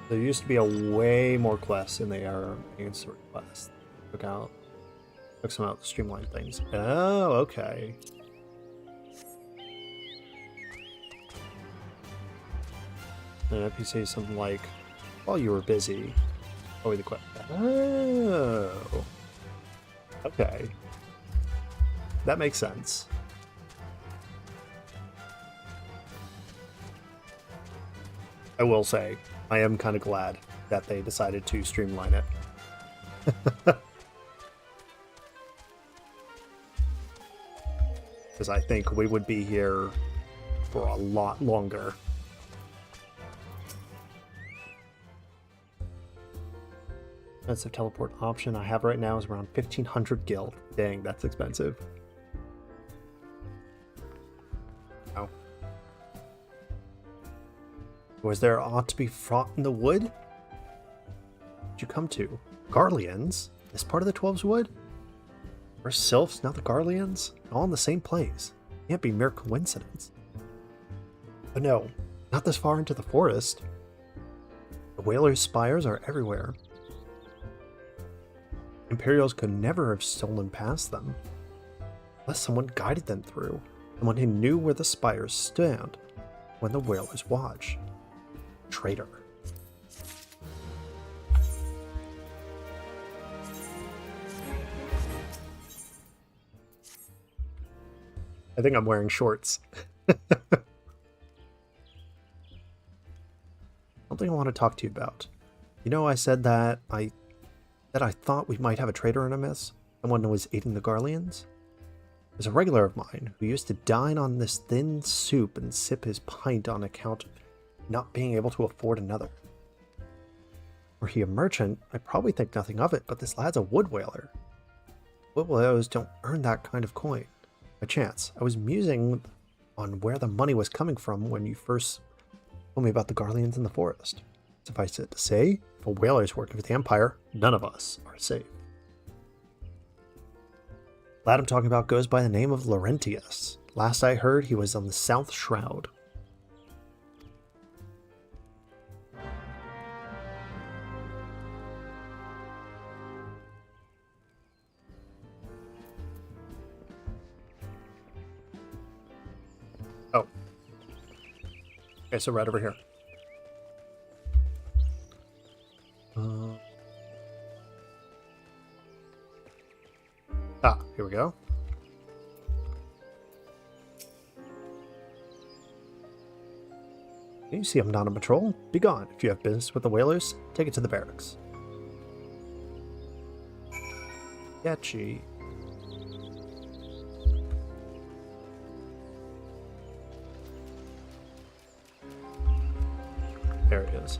There used to be a way more quests in the era answer quest. Took some out to streamline things. Oh, okay. And if you say something like, while you were busy, the quest. Oh. Okay. That makes sense. I will say, I am kind of glad that they decided to streamline it. Because I think we would be here for a lot longer. Expensive teleport option I have right now is around 1,500 gil. Dang, that's expensive. Oh. Was there aught to be fought in the wood? What'd you come to? Garleans? This part of the Twelves Wood? First Sylphs, now the Garleans? All in the same place. Can't be mere coincidence. But no, not this far into the forest. The Whaler's spires are everywhere. Imperials could never have stolen past them, unless someone guided them through, someone who knew where the spires stand when the Whalers watch. Traitor. I think I'm wearing shorts. Something I want to talk to you about. You know, I said that I thought we might have a traitor in our midst, someone who was aiding the Garleans. There's a regular of mine who used to dine on this thin soup and sip his pint on account of not being able to afford another. Were he a merchant, I probably think nothing of it, but this lad's a wood whaler. Wood whalers don't earn that kind of coin. By chance, I was musing on where the money was coming from when you first told me about the Garleans in the forest. Suffice it to say, if a whaler is working for the Empire, none of us are safe. The lad I'm talking about goes by the name of Laurentius. Last I heard, he was on the South Shroud. Oh. Okay, so right over here. Here we go. You see I'm not on patrol? Be gone. If you have business with the whalers, take it to the barracks. Sketchy. There it is.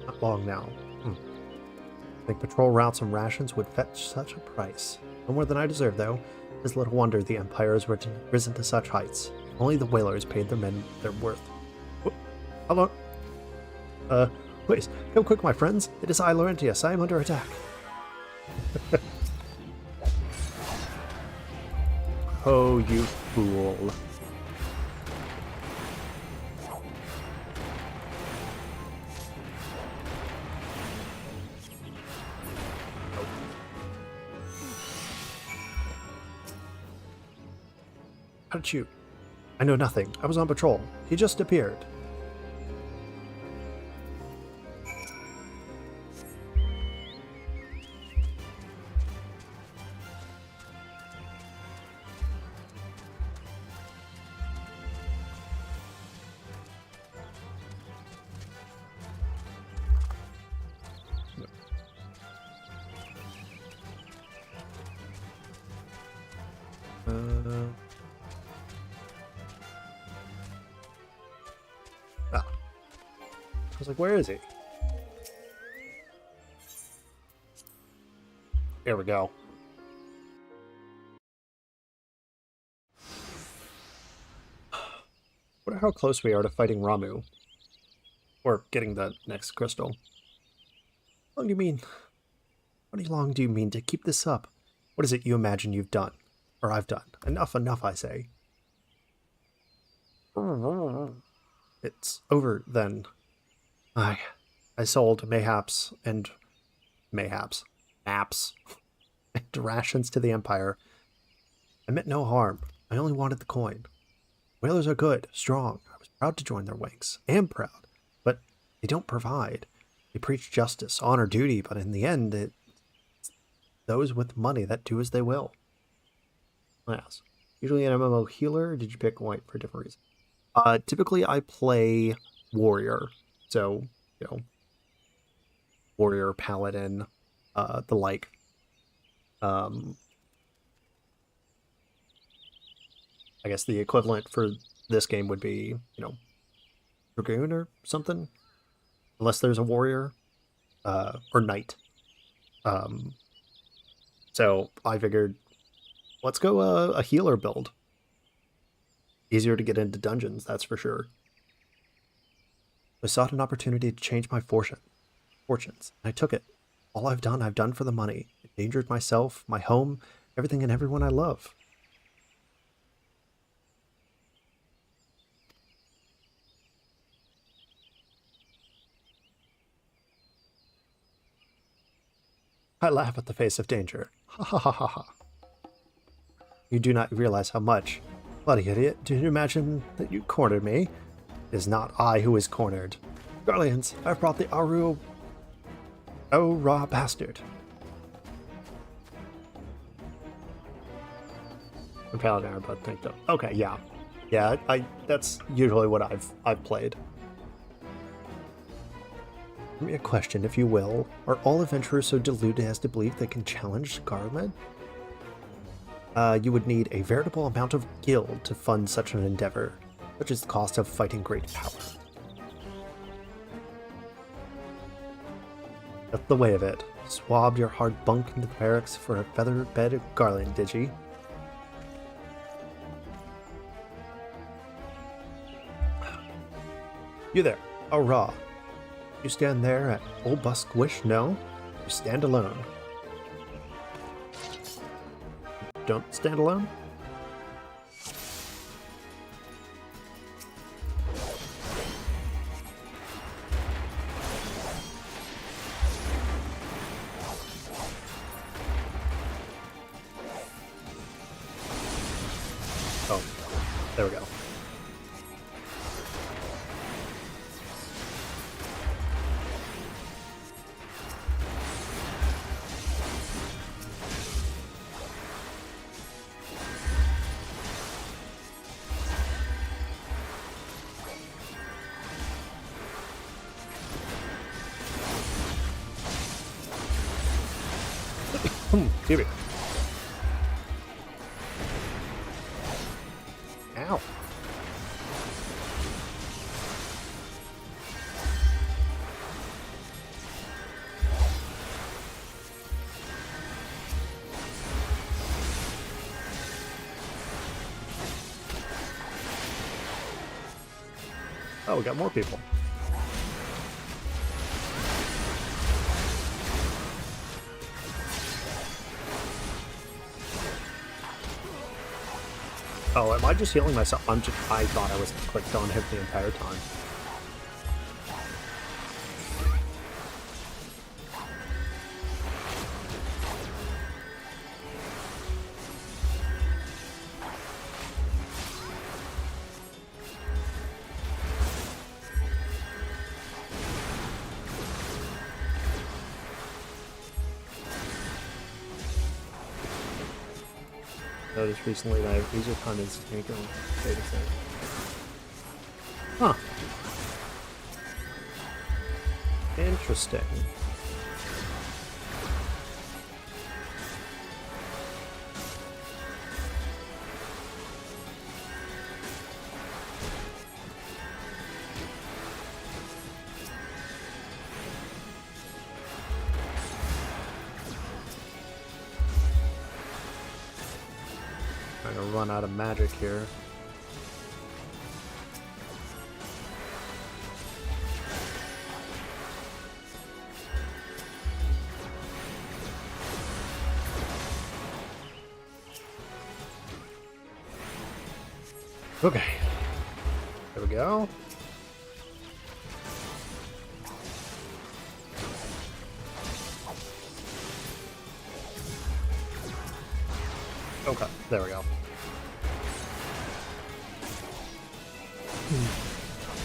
Not long now. I think patrol routes and rations would fetch such a price. No more than I deserve, though. It's little wonder the Empire has risen to such heights. Only the whalers paid their men their worth. Hello? Please, come quick, my friends. It is I, Laurentius. I am under attack. Oh, you fool. How did you? I know nothing. I was on patrol. He just appeared. I was like, where is he? Here we go. Wonder how close we are to fighting Ramu. Or getting the next crystal. How long do you mean? How long do you mean to keep this up? What is it you imagine you've done? Or I've done? Enough, I say. It's over, then. I sold maps and rations to the Empire. I meant no harm. I only wanted the coin. Whalers are good, strong. I was proud to join their ranks. Am proud. But they don't provide. They preach justice, honor, duty, but in the end, it's those with money that do as they will. Yes. Usually an MMO healer, did you pick white for a different reason? Typically I play warrior. So, you know, warrior, paladin, the like. I guess the equivalent for this game would be, you know, dragoon or something, unless there's a warrior, or knight. So I figured, let's go a healer build. Easier to get into dungeons, that's for sure. I sought an opportunity to change my fortunes. I took it. All I've done for the money. Endangered myself, my home, everything and everyone I love. I laugh at the face of danger. Ha ha ha ha ha. You do not realize how much. Bloody idiot, do you imagine that you cornered me? It is not I who is cornered. Guardians, I've brought the Aru... Oh, raw bastard. And Paladin are both think though. Okay, yeah. Yeah, that's usually what I've played. Give me a question, if you will. Are all adventurers so deluded as to believe they can challenge the government? You would need a veritable amount of guild to fund such an endeavor, such as the cost of fighting great power. That's the way of it. Swabbed your hard bunk into the barracks for a feather bed of garland, did ye? You there, hurrah! You stand there at Old Busk Wish? No? You stand alone. Don't stand alone? Oh, there we go. Give it. Ow. Oh, we got more people. Oh, am I just healing myself? I thought I was clicked on hit the entire time. Noticed recently that I have easier time in Stanko data set. Huh. Interesting. Trying to run out of magic here. Okay. There we go. Okay, there we go.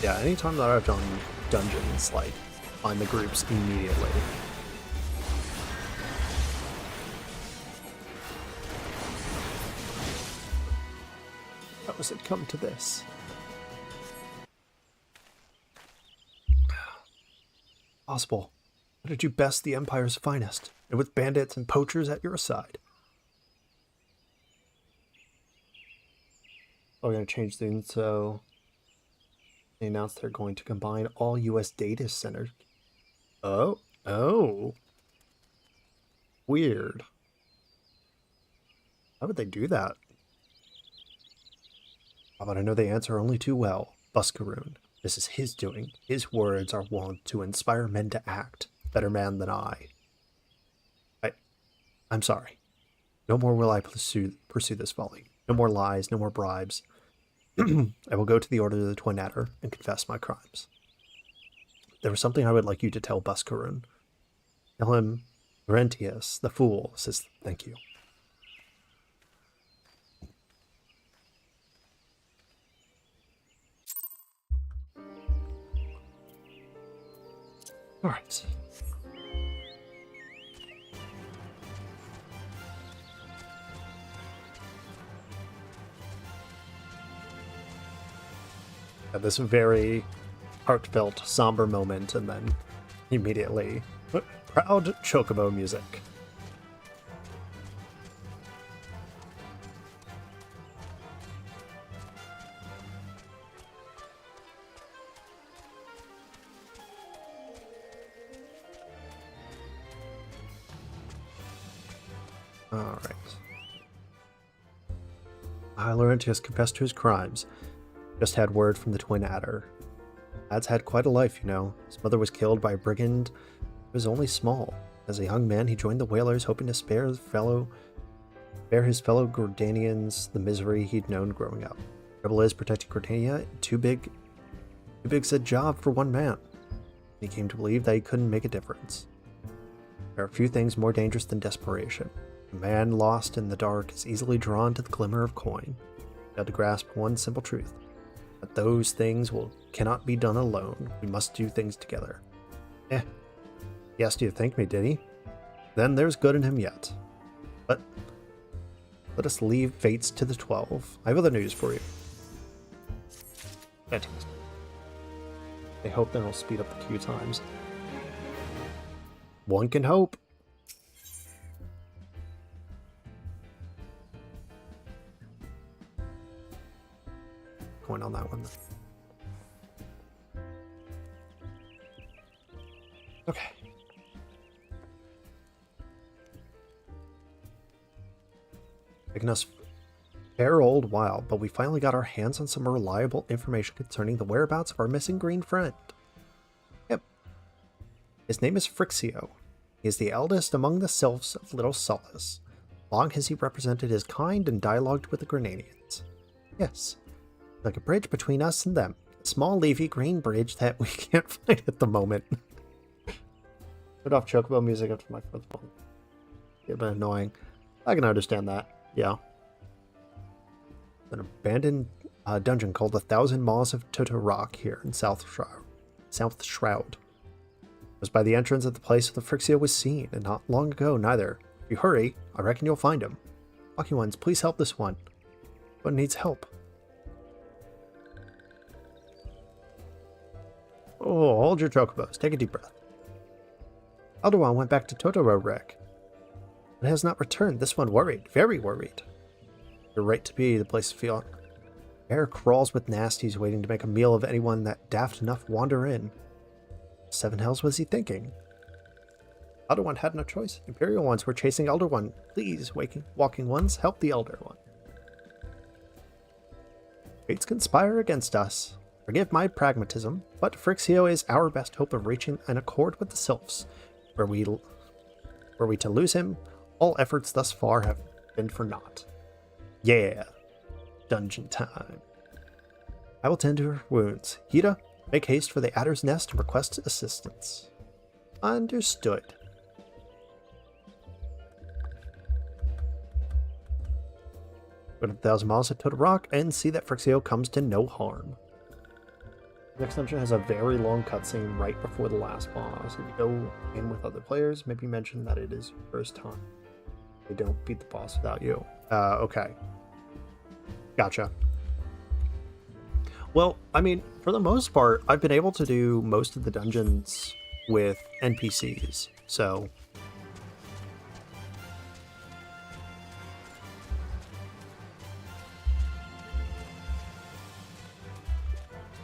Yeah, anytime that I've done dungeons, like, find the groups immediately. How does it come to this? Possible. How did you best the Empire's finest, and with bandits and poachers at your side? Oh, we're going to change things, so... They announced they're going to combine all U.S. data centers. Oh. Weird. How would they do that? But I know the answer only too well. Buskaroon. This is his doing. His words are wont to inspire men to act. Better man than I. I'm sorry. No more will I pursue this folly. No more lies, no more bribes. I will go to the Order of the Twin Adder and confess my crimes. There was something I would like you to tell Buskaroon. Tell him Laurentius, the fool, says thank you. Alright. At this very heartfelt, somber moment, and then immediately proud chocobo music. Alright. Laurentius confessed to his crimes. Just had word from the Twin Adder. Lad's had quite a life, you know. His mother was killed by a brigand who was only small. As a young man, he joined the Whalers, hoping to spare his fellow Gordanians the misery he'd known growing up. Trouble is, protecting Gordania, too big said job for one man. He came to believe that he couldn't make a difference. There are few things more dangerous than desperation. A man lost in the dark is easily drawn to the glimmer of coin. You have to grasp one simple truth. But those things cannot be done alone. We must do things together. He asked you to thank me, did he? Then there's good in him yet. But let us leave fates to the 12. I have other news for you. Fantastic. I hope that it'll speed up the queue times. One can hope. coin on that one. Okay. Taking us a fair old while, but we finally got our hands on some reliable information concerning the whereabouts of our missing green friend. Yep. His name is Phrixio. He is the eldest among the sylphs of Little Solace. Long has he represented his kind and dialogued with the Grenadians. Yes, like a bridge between us and them. A small leafy green bridge that we can't find at the moment. Put off Chocobo music after my fourth one. It's been annoying. I can understand that. Yeah. An abandoned dungeon called the Thousand Maws of Toto Rock here in South Shroud. It was by the entrance of the place where the Phrixio was seen, and not long ago neither. If you hurry, I reckon you'll find him. Lucky ones, please help this one. One needs help. Oh, hold your chocobos. Take a deep breath. Elderwan went back to Totoro Wreck, but has not returned. This one worried, very worried. You're right to be the place to feel. Air crawls with nasties waiting to make a meal of anyone that daft enough wander in. Seven hells was he thinking? Elder One had no choice. Imperial ones were chasing Elder One. Please, walking ones, help the Elder One. Fates conspire against us. Forgive my pragmatism, but Phrixio is our best hope of reaching an accord with the Sylphs. Were we to lose him, all efforts thus far have been for naught. Yeah, dungeon time. I will tend to her wounds. Hida, make haste for the Adder's Nest and request assistance. Understood. Go to the Thousand Miles of Toto Rock and see that Phrixio comes to no harm. The next dungeon has a very long cutscene right before the last boss. If you go in with other players, maybe mention that it is your first time. They don't beat the boss without you. Okay. Gotcha. Well, I mean, for the most part, I've been able to do most of the dungeons with NPCs, so...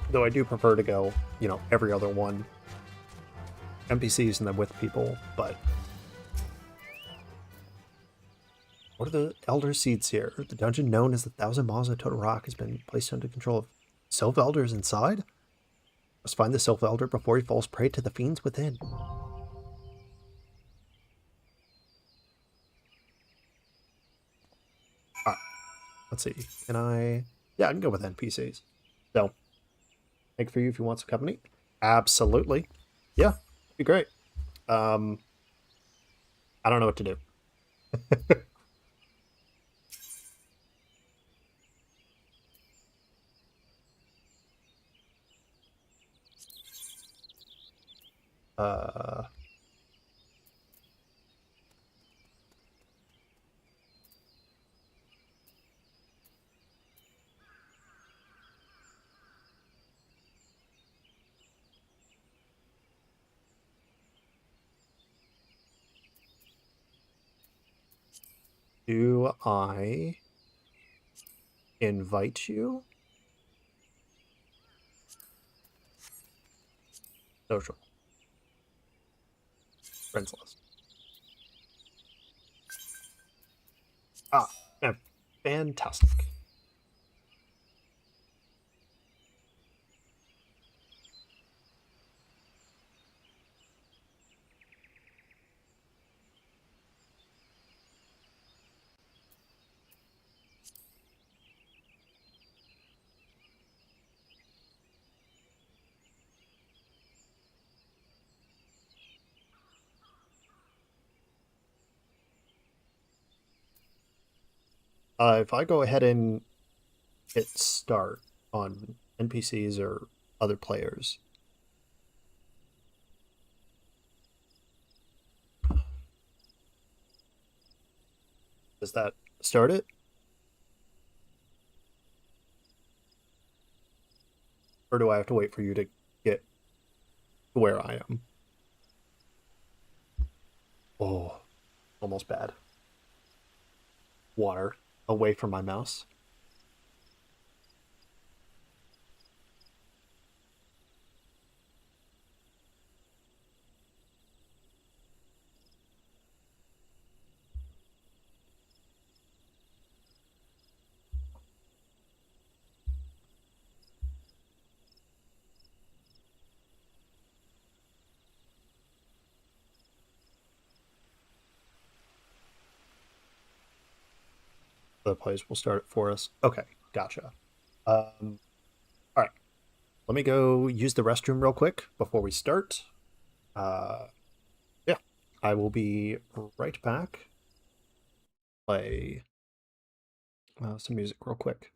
Though I do prefer to go, you know, every other one. NPCs and then with people, but... What are the Elder Seeds here? The dungeon known as the Thousand Maws of Toto Rock has been placed under control of Sylph Elders inside? Must find the Sylph Elder before he falls prey to the fiends within. Alright. Let's see. Can I... Yeah, I can go with NPCs. So... Make for you if you want some company. Absolutely. Yeah, be great. I don't know what to do. Do I invite you? Social. Friends list. Ah, yeah, fantastic. If I go ahead and hit start on NPCs or other players, does that start it? Or do I have to wait for you to get to where I am? Oh, almost bad. Water away from my mouse. The players will start it for us. Okay, gotcha. All right. Let me go use the restroom real quick before we start. Yeah, I will be right back. Play some music real quick.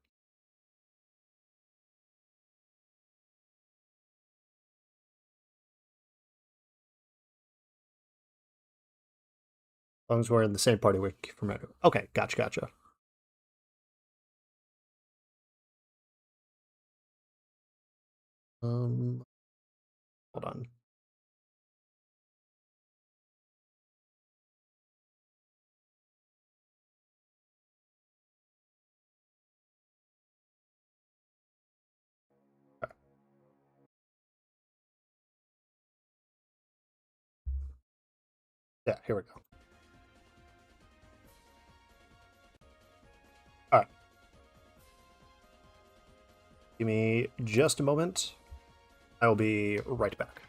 As long as we're in the same party, we can keep from it. Okay, gotcha. Hold on. Okay. Yeah, here we go. All right. Give me just a moment. I will be right back.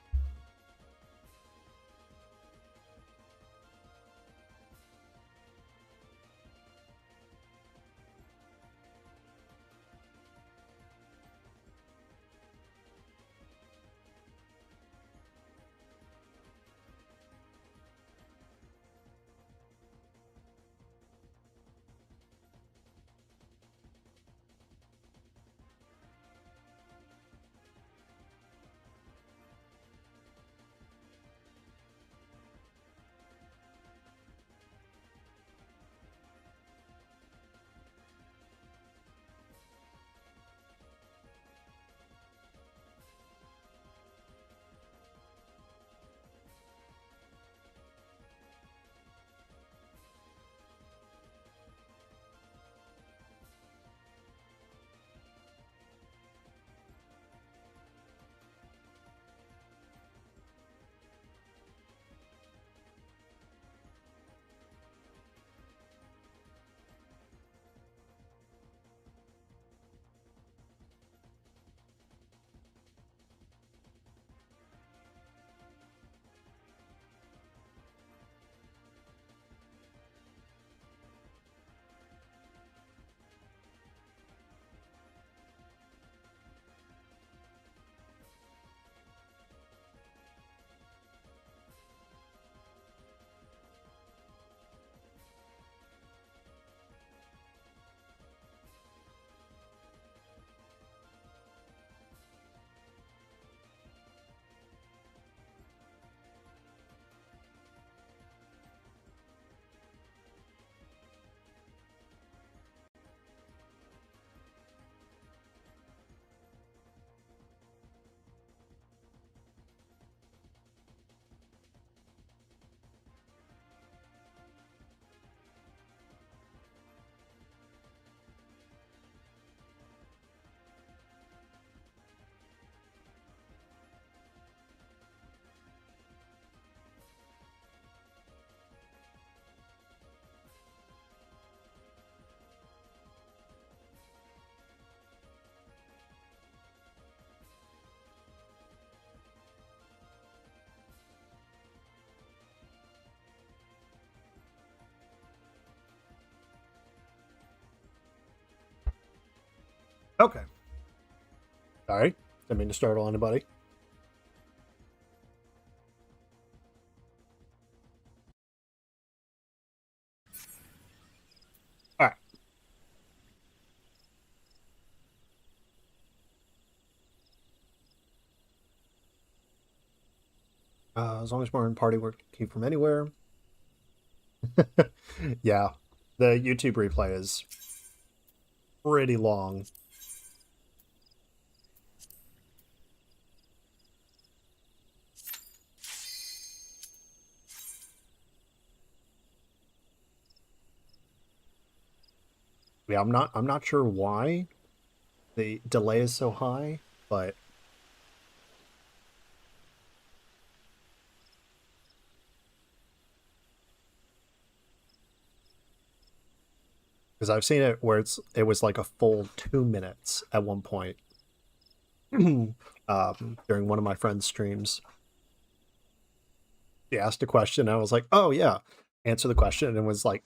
Okay. Sorry, didn't mean to startle anybody. All right. As long as we're in party, we're keep from anywhere. Yeah, the YouTube replay is pretty long. Yeah, I'm not sure why the delay is so high, but because I've seen it where it was like a full 2 minutes at one point during one of my friend's streams. He asked a question, and I was like, "Oh yeah, answer the question," and it was like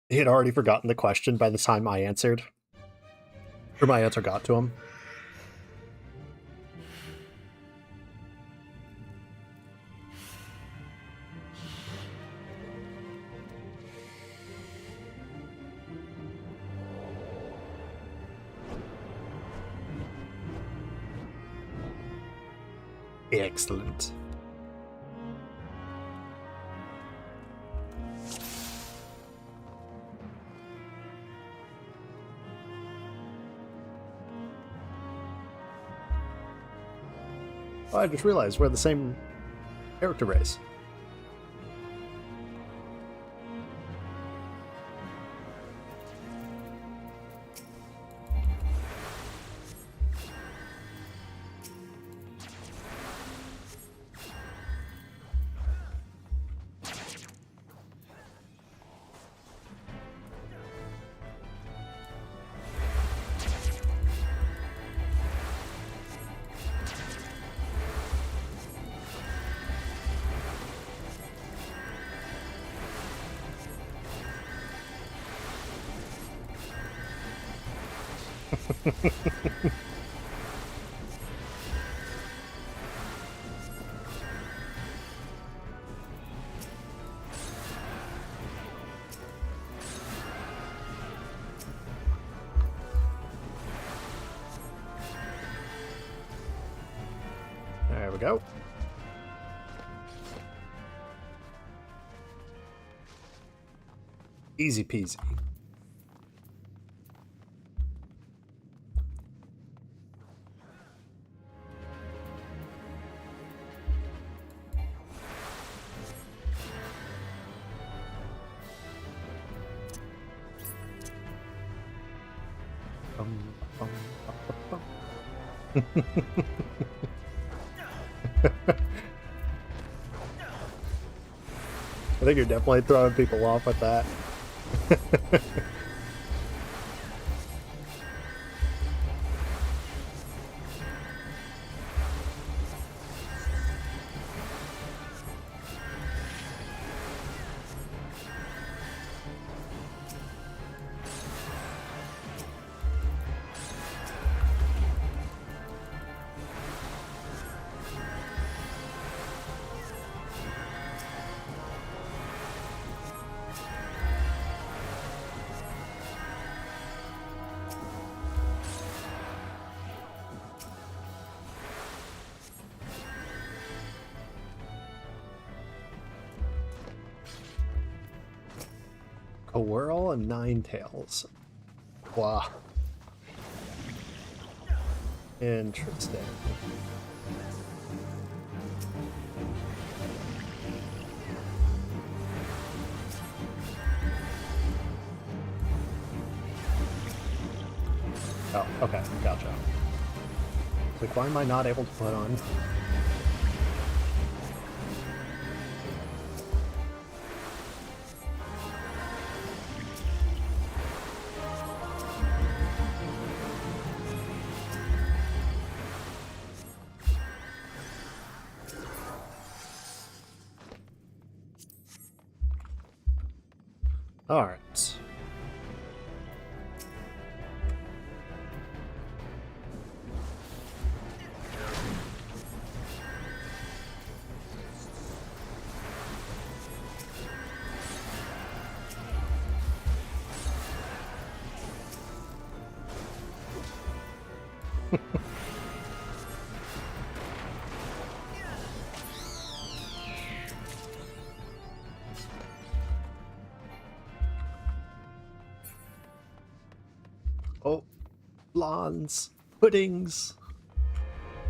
He had already forgotten the question by the time I answered. Or my answer got to him. Excellent. Oh, I just realized we're the same character race. There we go. Easy peasy. I think you're definitely throwing people off with that. A whirl and 9 tails. Wow. Interesting. Oh, okay, gotcha. Like, why am I not able to put on? All right. Oh, blondes, puddings,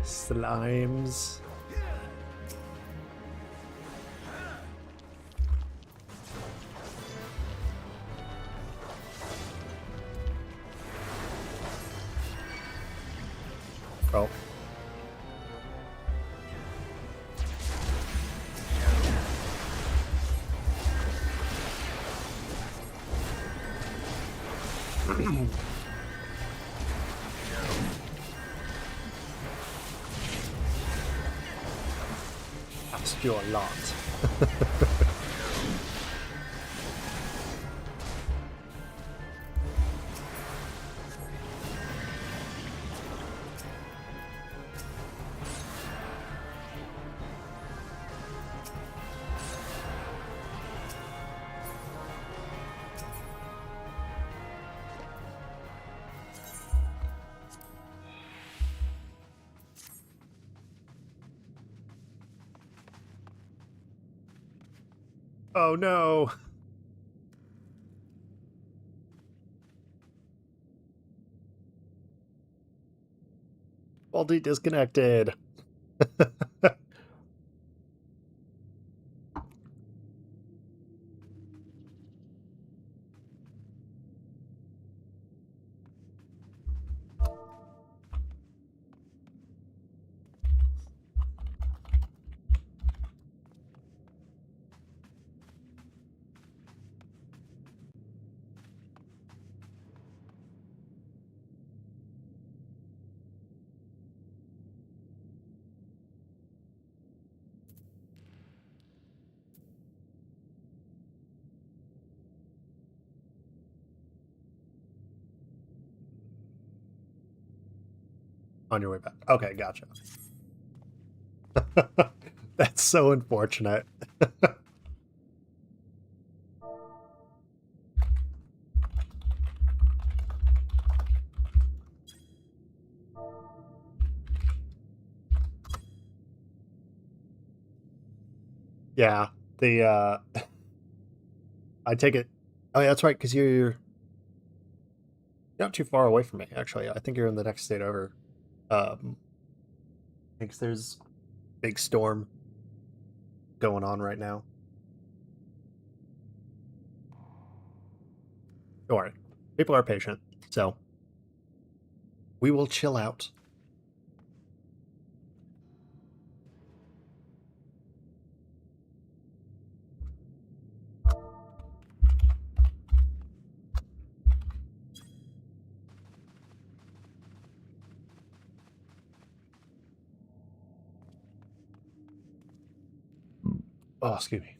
slimes. Oh. Asked you a lot. Oh no. Baldy disconnected. On your way back. Okay, gotcha. That's so unfortunate. Yeah, the I take it. Oh yeah, that's right, because you're not too far away from me, actually. I think you're in the next state over. I think there's a big storm going on right now. Don't worry. People are patient, so we will chill out. Oh, excuse me.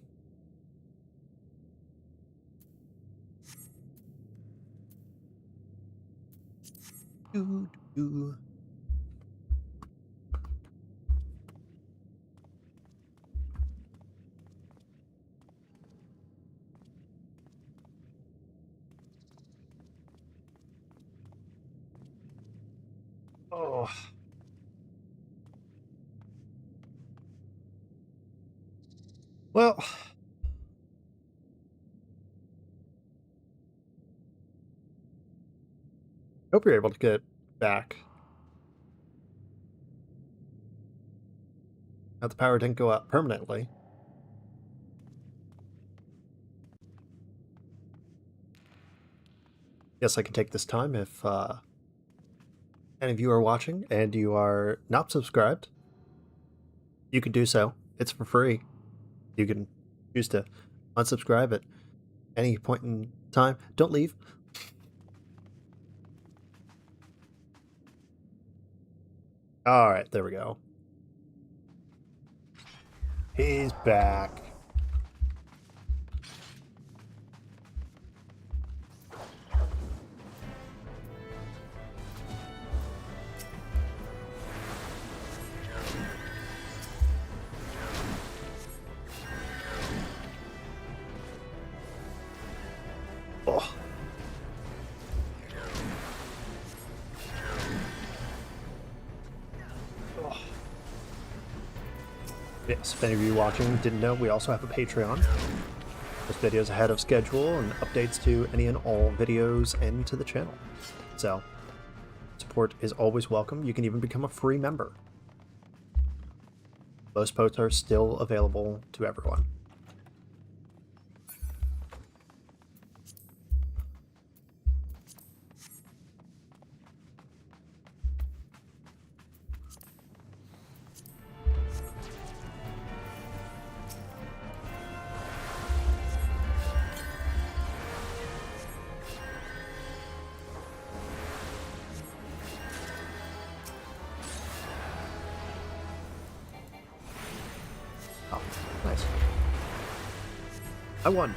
Oh. Well, hope you're able to get back. Now the power didn't go out permanently. Yes, I can take this time if any of you are watching and you are not subscribed. You can do so. It's for free. You can choose to unsubscribe at any point in time. Don't leave. All right, there we go. He's back. Oh. Oh. Yes, if any of you watching didn't know, we also have a Patreon. Post videos ahead of schedule and updates to any and all videos into the channel. So, support is always welcome. You can even become a free member. Most posts are still available to everyone. Oh, nice. I won.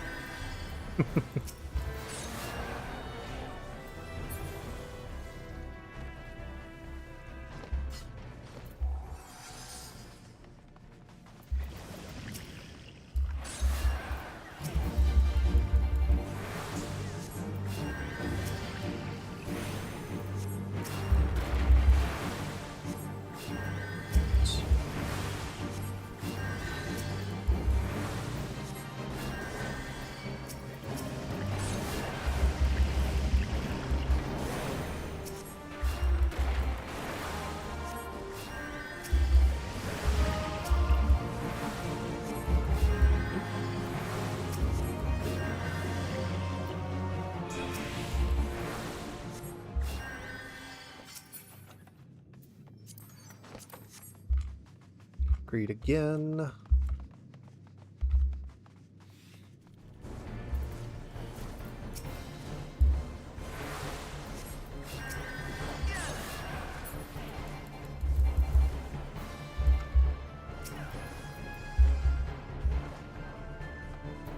Upgrade again.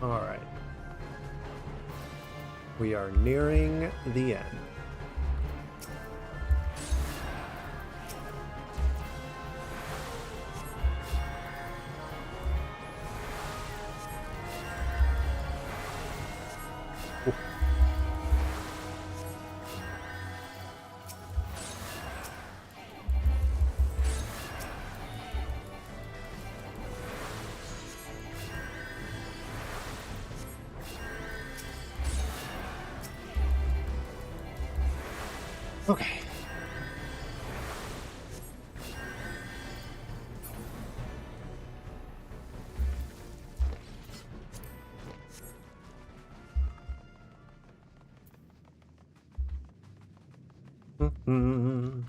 Alright. We are nearing the end. Okay. Mm-hmm.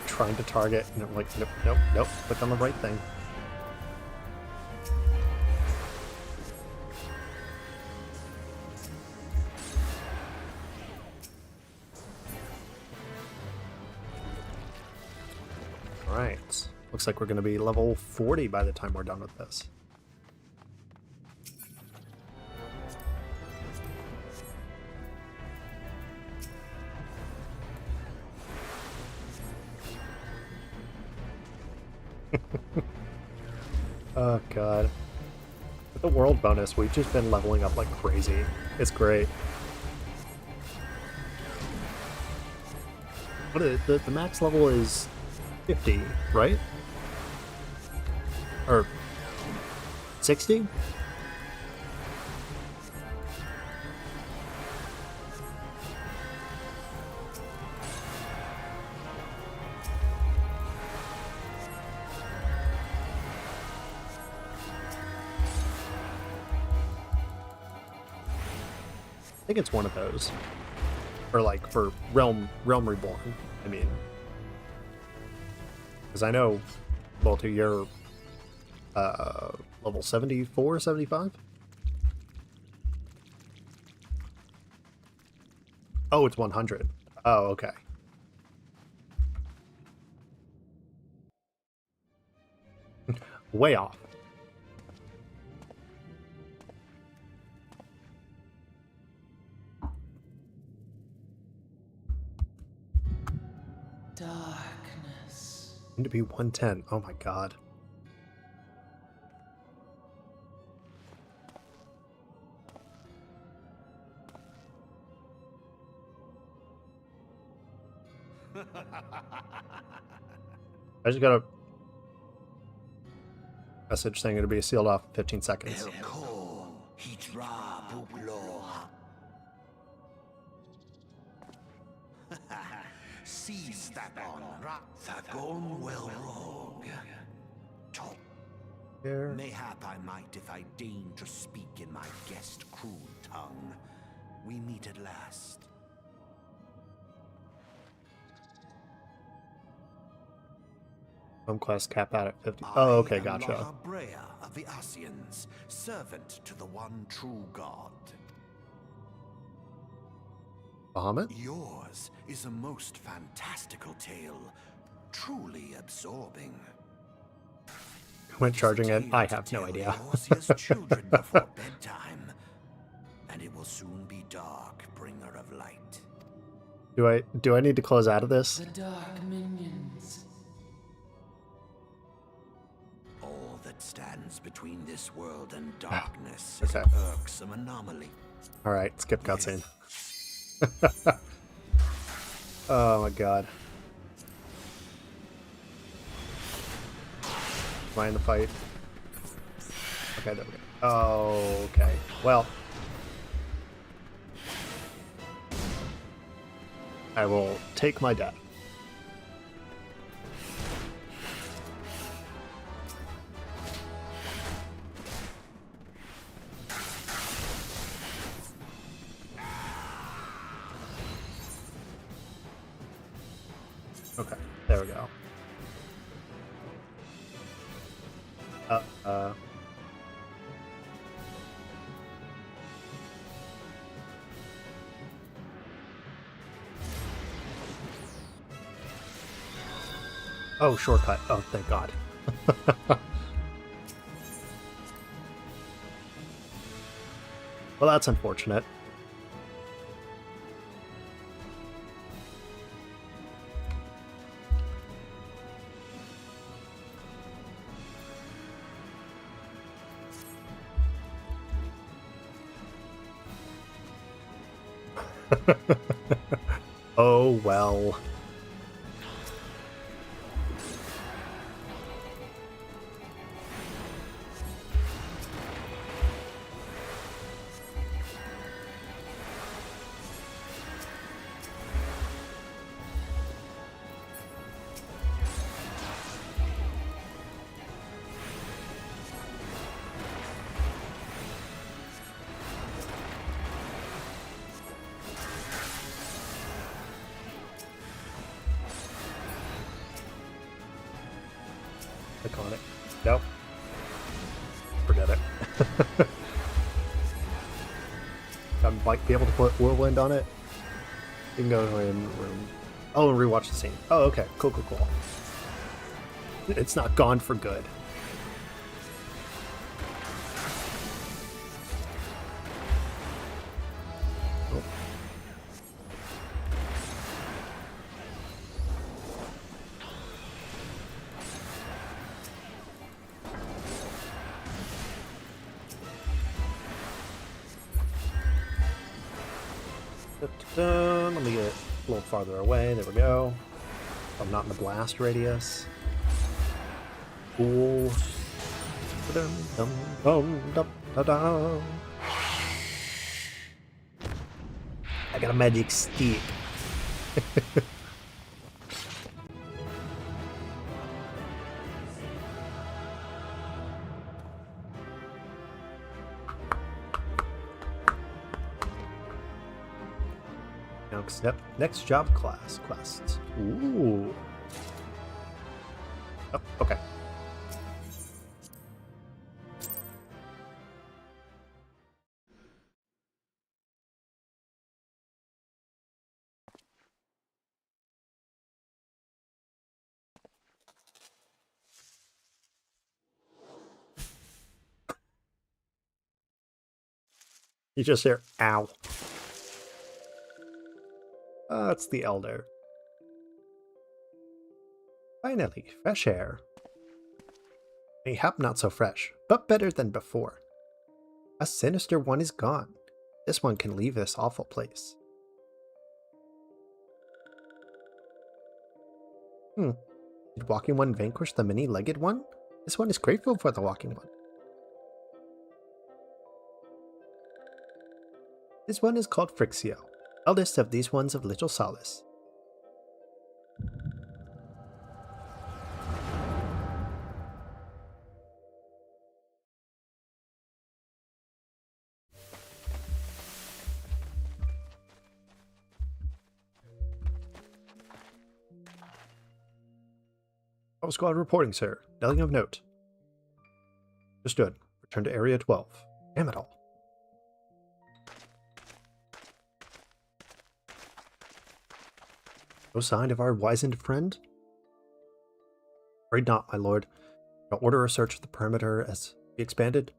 Trying to target, and I'm like, nope, nope, nope, click on the right thing. Alright, looks like we're going to be level 40 by the time we're done with this. Oh god. With the world bonus, we've just been leveling up like crazy. It's great. What is the max level is 50, right? Or 60? I think it's one of those. Or like for Realm Reborn, I mean. Because I know, Bolter, you're level 74, 75? Oh, it's 100. Oh, okay. Way off. Darkness. Need to be 110. Oh my god. I just got a message saying it'll be sealed off in 15 seconds. Seize that on Thagon well rogue. Talk. Here. Mayhap I might if I deign to speak in my guest crude tongue. We meet at last. Home quest cap out at 50. Oh, okay, gotcha. I am Brea of the Asians, servant to the one true God. Bahamut? Yours is a most fantastical tale, truly absorbing. Went charging it. I have no idea. Children before bedtime, and it will soon be dark, bringer of light. Do I need to close out of this? The dark minions. All that stands between this world and darkness Okay. is an irksome anomaly. All right, skip cutscene. Oh my god. Am I in the fight? Okay, there we go. Oh, okay. Well, I will take my death. There we go. Oh, shortcut. Oh, thank God. Well, that's unfortunate. Oh, well. Click on it. Nope. Forget it. I might be able to put Whirlwind on it. You can go in room. Oh, and rewatch the scene. Oh, okay. Cool. It's not gone for good. Oh. Let me get a little farther away. There we go. I'm not in the blast radius. Cool. I got a magic stick. Next job class quests. Ooh. Oh, okay. You just hear, ow. It's the Elder. Finally, fresh air. Mayhap not so fresh, but better than before. A sinister one is gone. This one can leave this awful place. Did Walking One vanquish the many-legged one? This one is grateful for the Walking One. This one is called Frixio, eldest of these ones of little solace. Bravo Squad reporting, sir. Nothing of note. Understood. Return to Area 12. Damn it all. No sign of our wizened friend? Afraid not, my lord. I'll order a search of the perimeter as we expanded?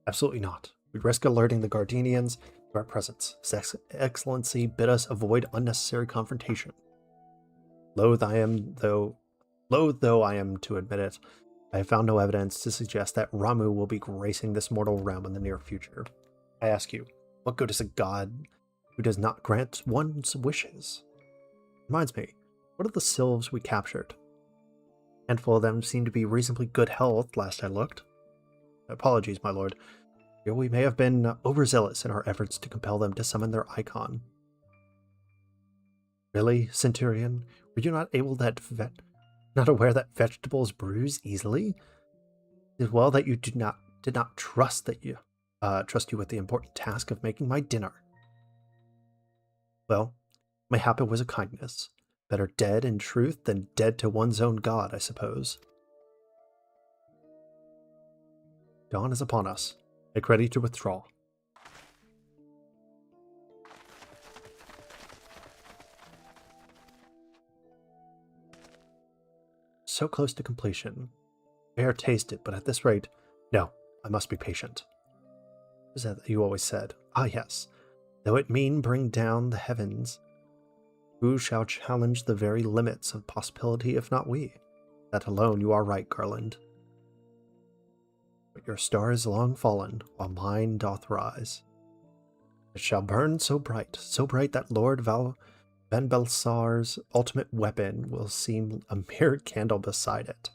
Absolutely not. We'd risk alerting the Gardenians to our presence. His Excellency bid us avoid unnecessary confrontation. Loath though I am to admit it, I have found no evidence to suggest that Ramu will be gracing this mortal realm in the near future. I ask you, what good is a god who does not grant one's wishes? Reminds me, what of the sylphs we captured? A handful of them seemed to be reasonably good health last I looked. Apologies, my lord. We may have been overzealous in our efforts to compel them to summon their icon. Really, Centurion? Were you not not aware that vegetables bruise easily? It is well that you did not trust you with the important task of making my dinner. Well, mayhap it was a kindness. Better dead in truth than dead to one's own god, I suppose. Dawn is upon us. Make ready to withdraw. So close to completion. Fair tasted, but at this rate, no, I must be patient. Is that you always said? Ah, yes. Though it mean bring down the heavens, who shall challenge the very limits of possibility if not we? That alone you are right, Garland. But your star is long fallen, while mine doth rise. It shall burn so bright that Lord Van Belsar's ultimate weapon will seem a mere candle beside it.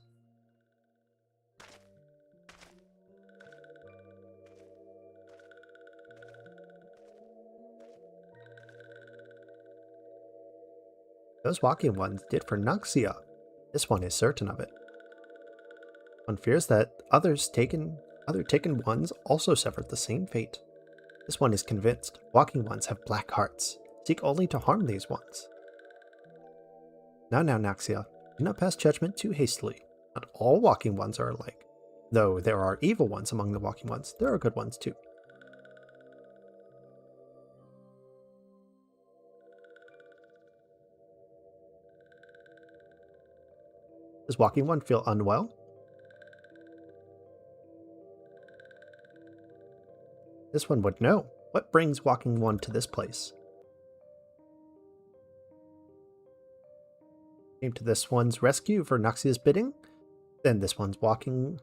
Those walking ones did for Noxia. This one is certain of it. One fears that other taken ones also suffered the same fate. This one is convinced walking ones have black hearts, seek only to harm these ones. Now, Noxia, do not pass judgment too hastily. Not all walking ones are alike. Though there are evil ones among the walking ones, there are good ones too. Does walking one feel unwell? This one would know. What brings walking one to this place? Came to this one's rescue for Noxia's bidding? Then this one's walking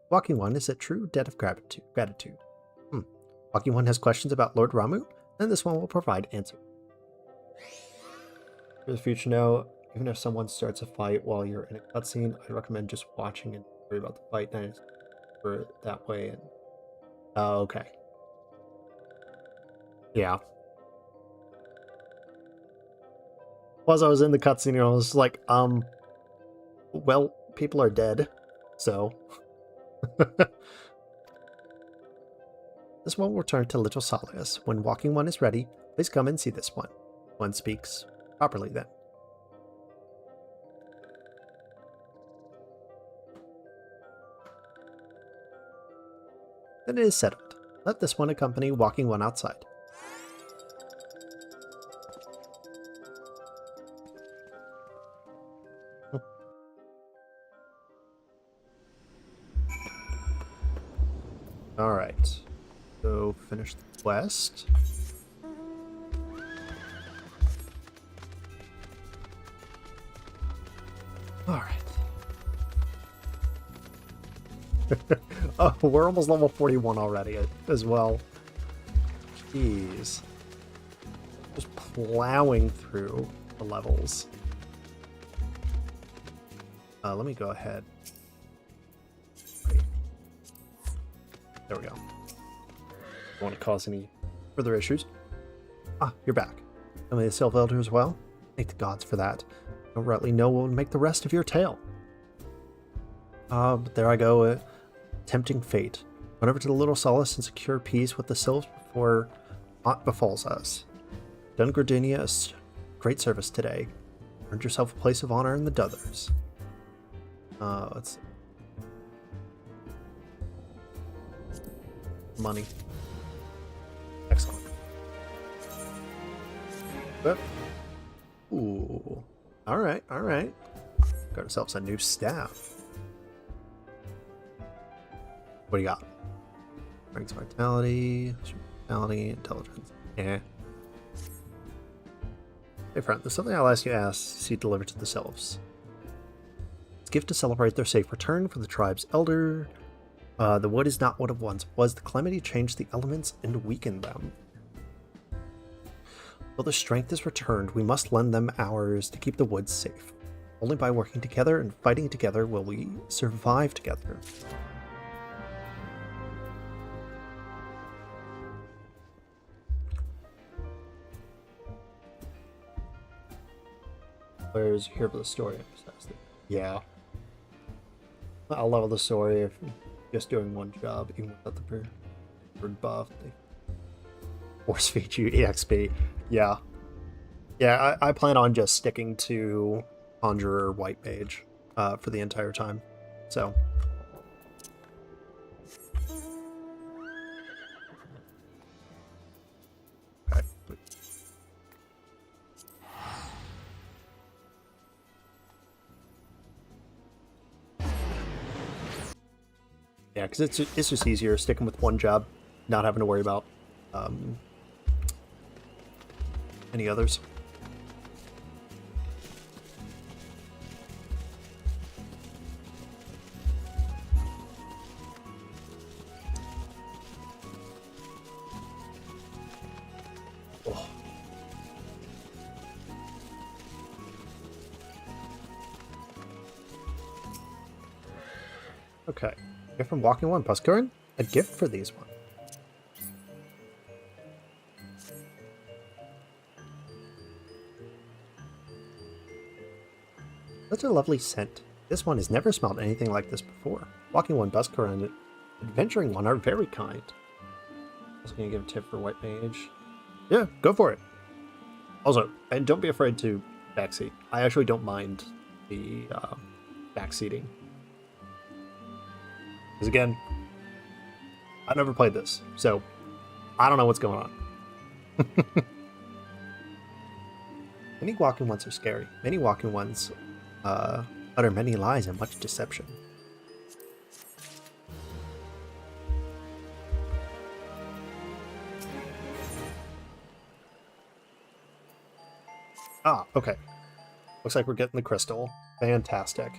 one is a true debt of gratitude. Walking one has questions about Lord Ramu, then this one will provide answer. For the future now, even if someone starts a fight while you're in a cutscene, I recommend just watching and worry about the fight night for that way. And okay. Yeah. As I was in the cutscene, I was like, well, people are dead, so. This one will return to Little Solace. When walking one is ready, please come and see this one. One speaks properly then. Then it is settled. Let this one accompany walking one outside. Alright. So finish the quest. Alright. Oh, we're almost level 41 already as well. Jeez. Just plowing through the levels. Let me go ahead. Right. There we go. Don't want to cause any further issues. Ah, you're back. Am I a Sylph Elder as well? Thank the gods for that. I don't rightly know what would make the rest of your tale. But there I go, tempting fate. Run over to the Little Solace and secure peace with the Sylphs before aught befalls us. Done Gridania a great service today. Earned yourself a place of honor in the Dothers. Let's see. Money. Excellent. But, ooh. Alright, alright. Got ourselves a new staff. What do you got? Brings vitality, intelligence. Yeah. Hey friend, there's something I'll ask you to see delivered to the Sylphs. It's a gift to celebrate their safe return for the tribe's elder. The wood is not what it once was. The calamity changed the elements and weakened them. While their strength is returned, we must lend them ours to keep the woods safe. Only by working together and fighting together will we survive together. Players here for the story. Yeah. I'll level the story if just doing one job, even without the preferred buff. They force feed you EXP. Yeah. Yeah, I plan on just sticking to Conjurer White Mage for the entire time. So. Okay. Yeah, because it's just easier sticking with one job, not having to worry about any others. Oh. Okay. Gift from Walking One, Buskarin. A gift for these one. Such a lovely scent. This one has never smelled anything like this before. Walking One, Buskarin, and Adventuring One are very kind. Also gonna give a tip for White Mage. Yeah, go for it. Also, and don't be afraid to backseat. I actually don't mind the backseating. Because again, I've never played this, so I don't know what's going on. Many walking ones are scary. Many walking ones utter many lies and much deception. Ah, okay. Looks like we're getting the crystal. Fantastic.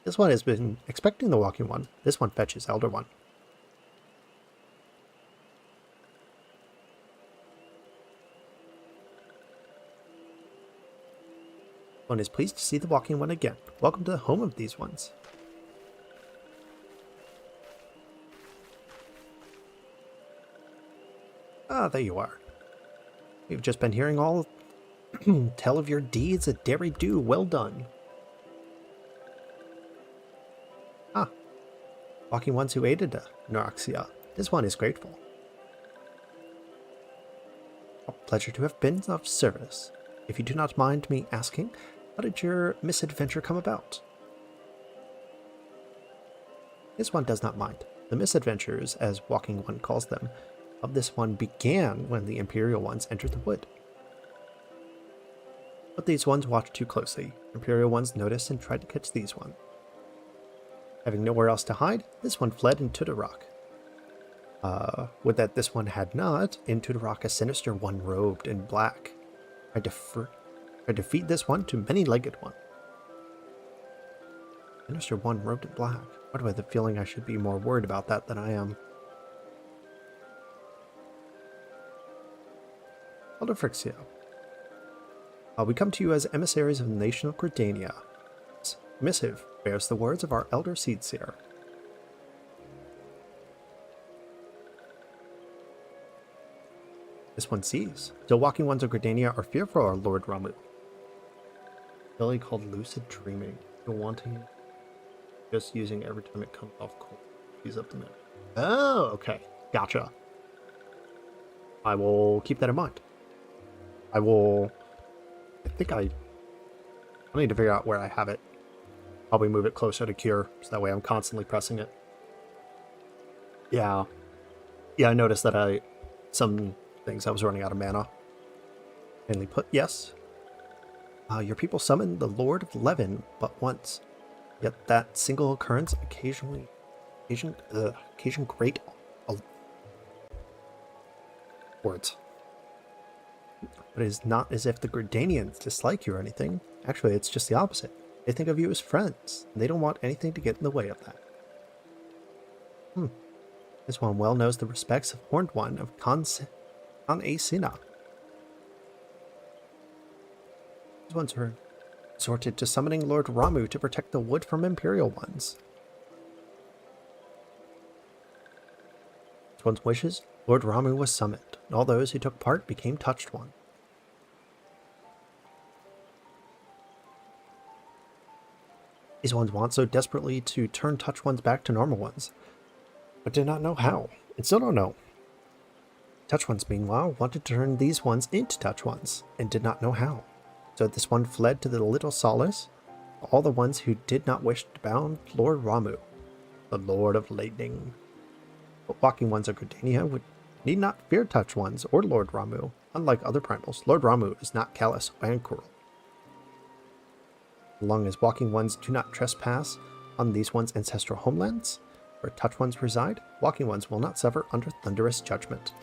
This one has been expecting the Walking One. This one fetches Elder One. One is pleased to see the Walking One again. Welcome to the home of these ones. Ah, there you are. We've just been hearing all tell of your deeds at Derry Do. Well done. Ah, Walking Ones who aided Noraxia. This one is grateful. A pleasure to have been of service. If you do not mind me asking, how did your misadventure come about? This one does not mind. The misadventures, as Walking One calls them, of this one began when the Imperial ones entered the wood. But these ones watched too closely. Imperial ones noticed and tried to catch these ones. Having nowhere else to hide, this one fled into the rock. Would that this one had not, into the rock a sinister one robed in black. Tried to defeat this one to many-legged one. Sinister one robed in black. Why do I have the feeling I should be more worried about that than I am? Elder Frixia. We come to you as emissaries of the nation of Gridania. This missive bears the words of our elder Seedseer. This one sees. The Walking Ones of Gridania are fearful of Lord Ramu. Ability called Lucid Dreaming. You're wanting just using every time it comes off cold. He's up the minute. Oh, okay. Gotcha. I will keep that in mind. I need to figure out where I have it. Probably move it closer to Cure, so that way I'm constantly pressing it. Yeah. Yeah, I noticed that some things I was running out of mana. Mainly put, yes. Your people summoned the Lord of Levin but once. Yet that single occurrence occasioned great words. But it is not as if the Gridanians dislike you or anything. Actually, it's just the opposite. They think of you as friends, and they don't want anything to get in the way of that. This one well knows the respects of Horned One of Asina. These ones are resorted to summoning Lord Ramu to protect the wood from Imperial ones. This one's wishes, Lord Ramu was summoned, and all those who took part became touched one. These ones want so desperately to turn touch ones back to normal ones, but did not know how, and still don't know. Touch ones, meanwhile, wanted to turn these ones into touch ones, and did not know how. So this one fled to the little solace of all the ones who did not wish to bound Lord Ramuh, the Lord of Lightning. But walking ones of Gridania need not fear touch ones or Lord Ramuh. Unlike other primals, Lord Ramuh is not callous and cruel. As long as walking ones do not trespass on these ones' ancestral homelands, where touch ones reside, walking ones will not suffer under thunderous judgment.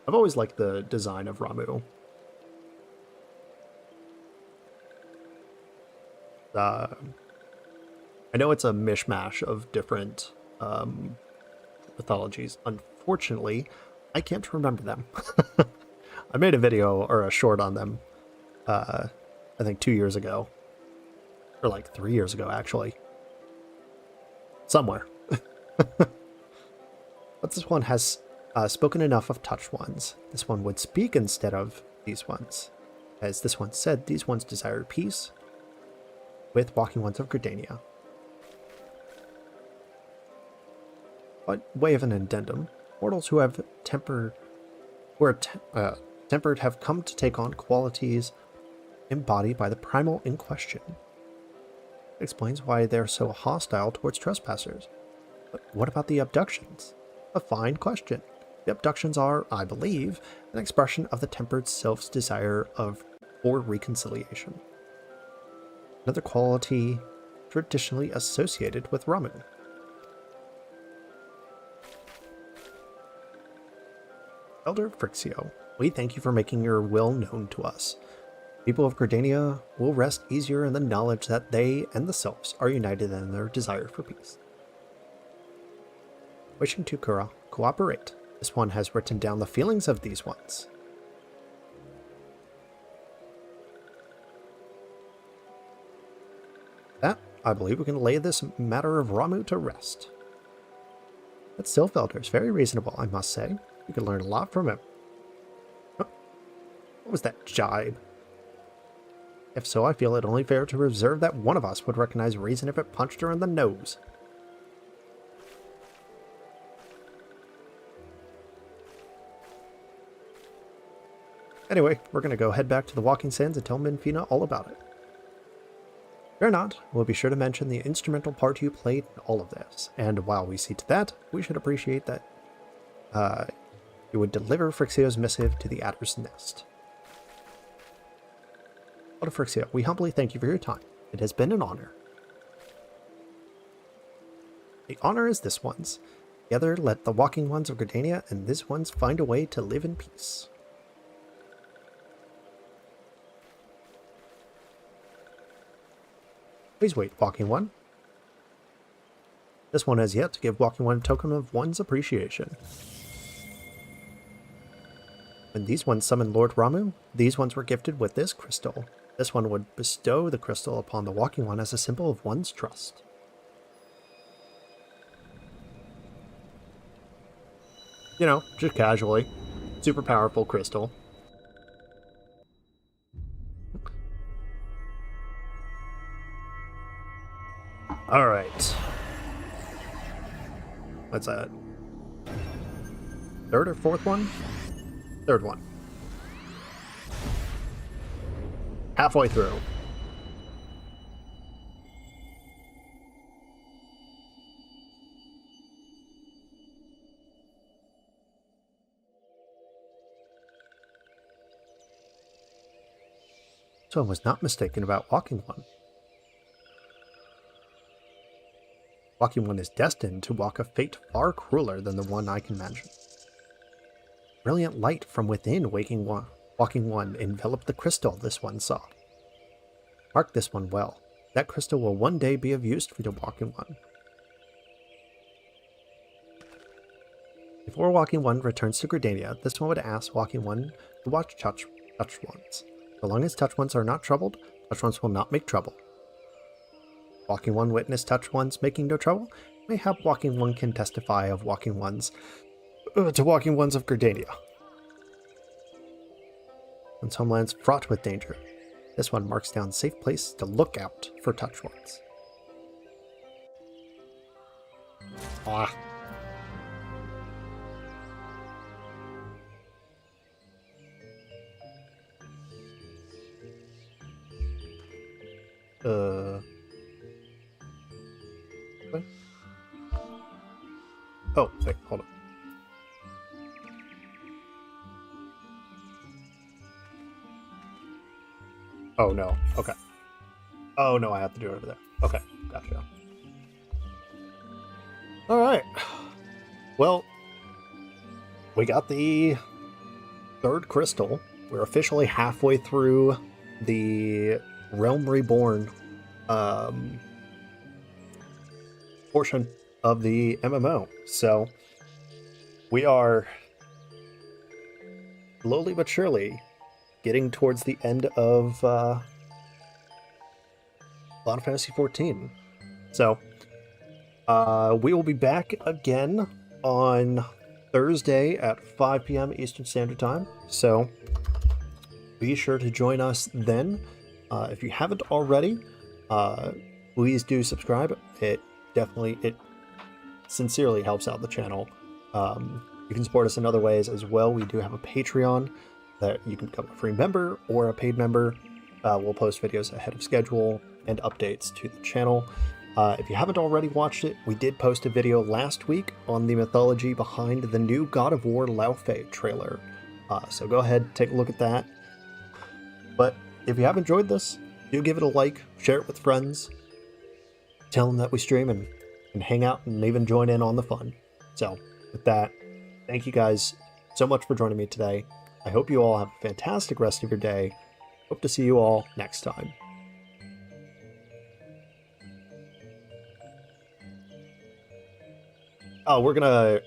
I've always liked the design of Ramuh. I know it's a mishmash of different mythologies. Unfortunately, I can't remember them. I made a video or a short on them, I think 2 years ago. Or like 3 years ago, actually. Somewhere. But this one has spoken enough of touch ones. This one would speak instead of these ones. As this one said, these ones desire peace with walking ones of Gridania. By way of an addendum, mortals who have tempered have come to take on qualities embodied by the primal in question. It explains why they're so hostile towards trespassers. But what about the abductions? A fine question. The abductions are, I believe, an expression of the tempered self's desire for reconciliation. Another quality traditionally associated with Ramuh. Elder Frixio, we thank you for making your will known to us. People of Gridania will rest easier in the knowledge that they and the selves are united in their desire for peace. Wishing to cooperate, this one has written down the feelings of these ones. That, I believe we can lay this matter of Ramuh to rest. That Sylph Elder is very reasonable, I must say. You can learn a lot from him. Oh, what was that jibe? If so, I feel it only fair to observe that one of us would recognize reason if it punched her in the nose. Anyway, we're going to go head back to the Walking Sands and tell Minfina all about it. Fear not, we'll be sure to mention the instrumental part you played in all of this, and while we see to that, we should appreciate that you would deliver Frixio's missive to the Adder's Nest. Elder Frixio, we humbly thank you for your time. It has been an honor. The honor is this one's. Together, let the walking ones of Gridania and this one's find a way to live in peace. Please wait, Walking One. This one has yet to give Walking One a token of one's appreciation. When these ones summoned Lord Ramuh, these ones were gifted with this crystal. This one would bestow the crystal upon the Walking One as a symbol of one's trust. You know, just casually. Super powerful crystal. Alright. What's that? Third or fourth one? Third one. Halfway through. So I was not mistaken about Walking One. Walking One is destined to walk a fate far crueler than the one I can imagine. Brilliant light from within Walking One enveloped the crystal this one saw. Mark this one well. That crystal will one day be of use for the Walking One. Before Walking One returns to Gridania, this one would ask Walking One to watch Touch Ones. So long as Touch Ones are not troubled, Touch Ones will not make trouble. Walking One witness Touch Ones making no trouble, mayhap Walking One can testify of Walking Ones to Walking Ones of Gridania. One's homeland's fraught with danger. This one marks down a safe place to look out for touch ones. Ah. What? Oh, wait, hold on. Oh, no. Okay. Oh, no, I have to do it over there. Okay, gotcha. Alright. Well, we got the third crystal. We're officially halfway through the Realm Reborn portion of the MMO. So, we are slowly but surely getting towards the end of Final Fantasy XIV. So, we will be back again on Thursday at 5 p.m. Eastern Standard Time. So, be sure to join us then. If you haven't already, please do subscribe. It sincerely helps out the channel. You can support us in other ways as well. We do have a Patreon that you can become a free member or a paid member. We'll post videos ahead of schedule and updates to the channel. If you haven't already watched it, we did post a video last week on the mythology behind the new God of War Laufey trailer. So go ahead, take a look at that. But if you have enjoyed this, do give it a like, share it with friends, tell them that we stream and hang out and even join in on the fun. So with that, thank you guys so much for joining me today. I hope you all have a fantastic rest of your day. Hope to see you all next time. Oh, we're gonna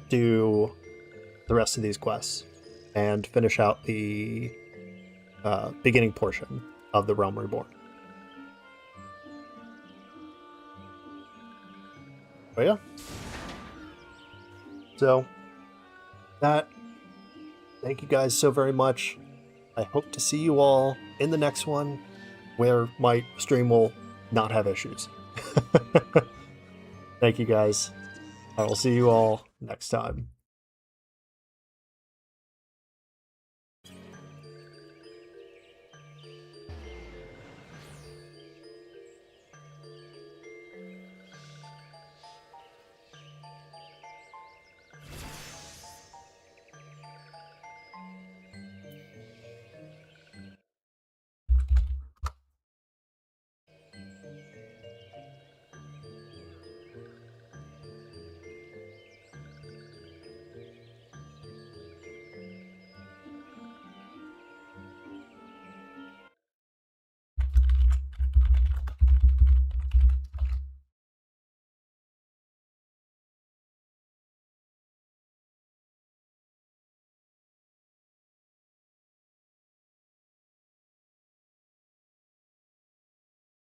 do the rest of these quests and finish out the beginning portion of the Realm Reborn. Oh yeah. So thank you guys so very much. I hope to see you all in the next one where my stream will not have issues. Thank you guys. I will see you all next time.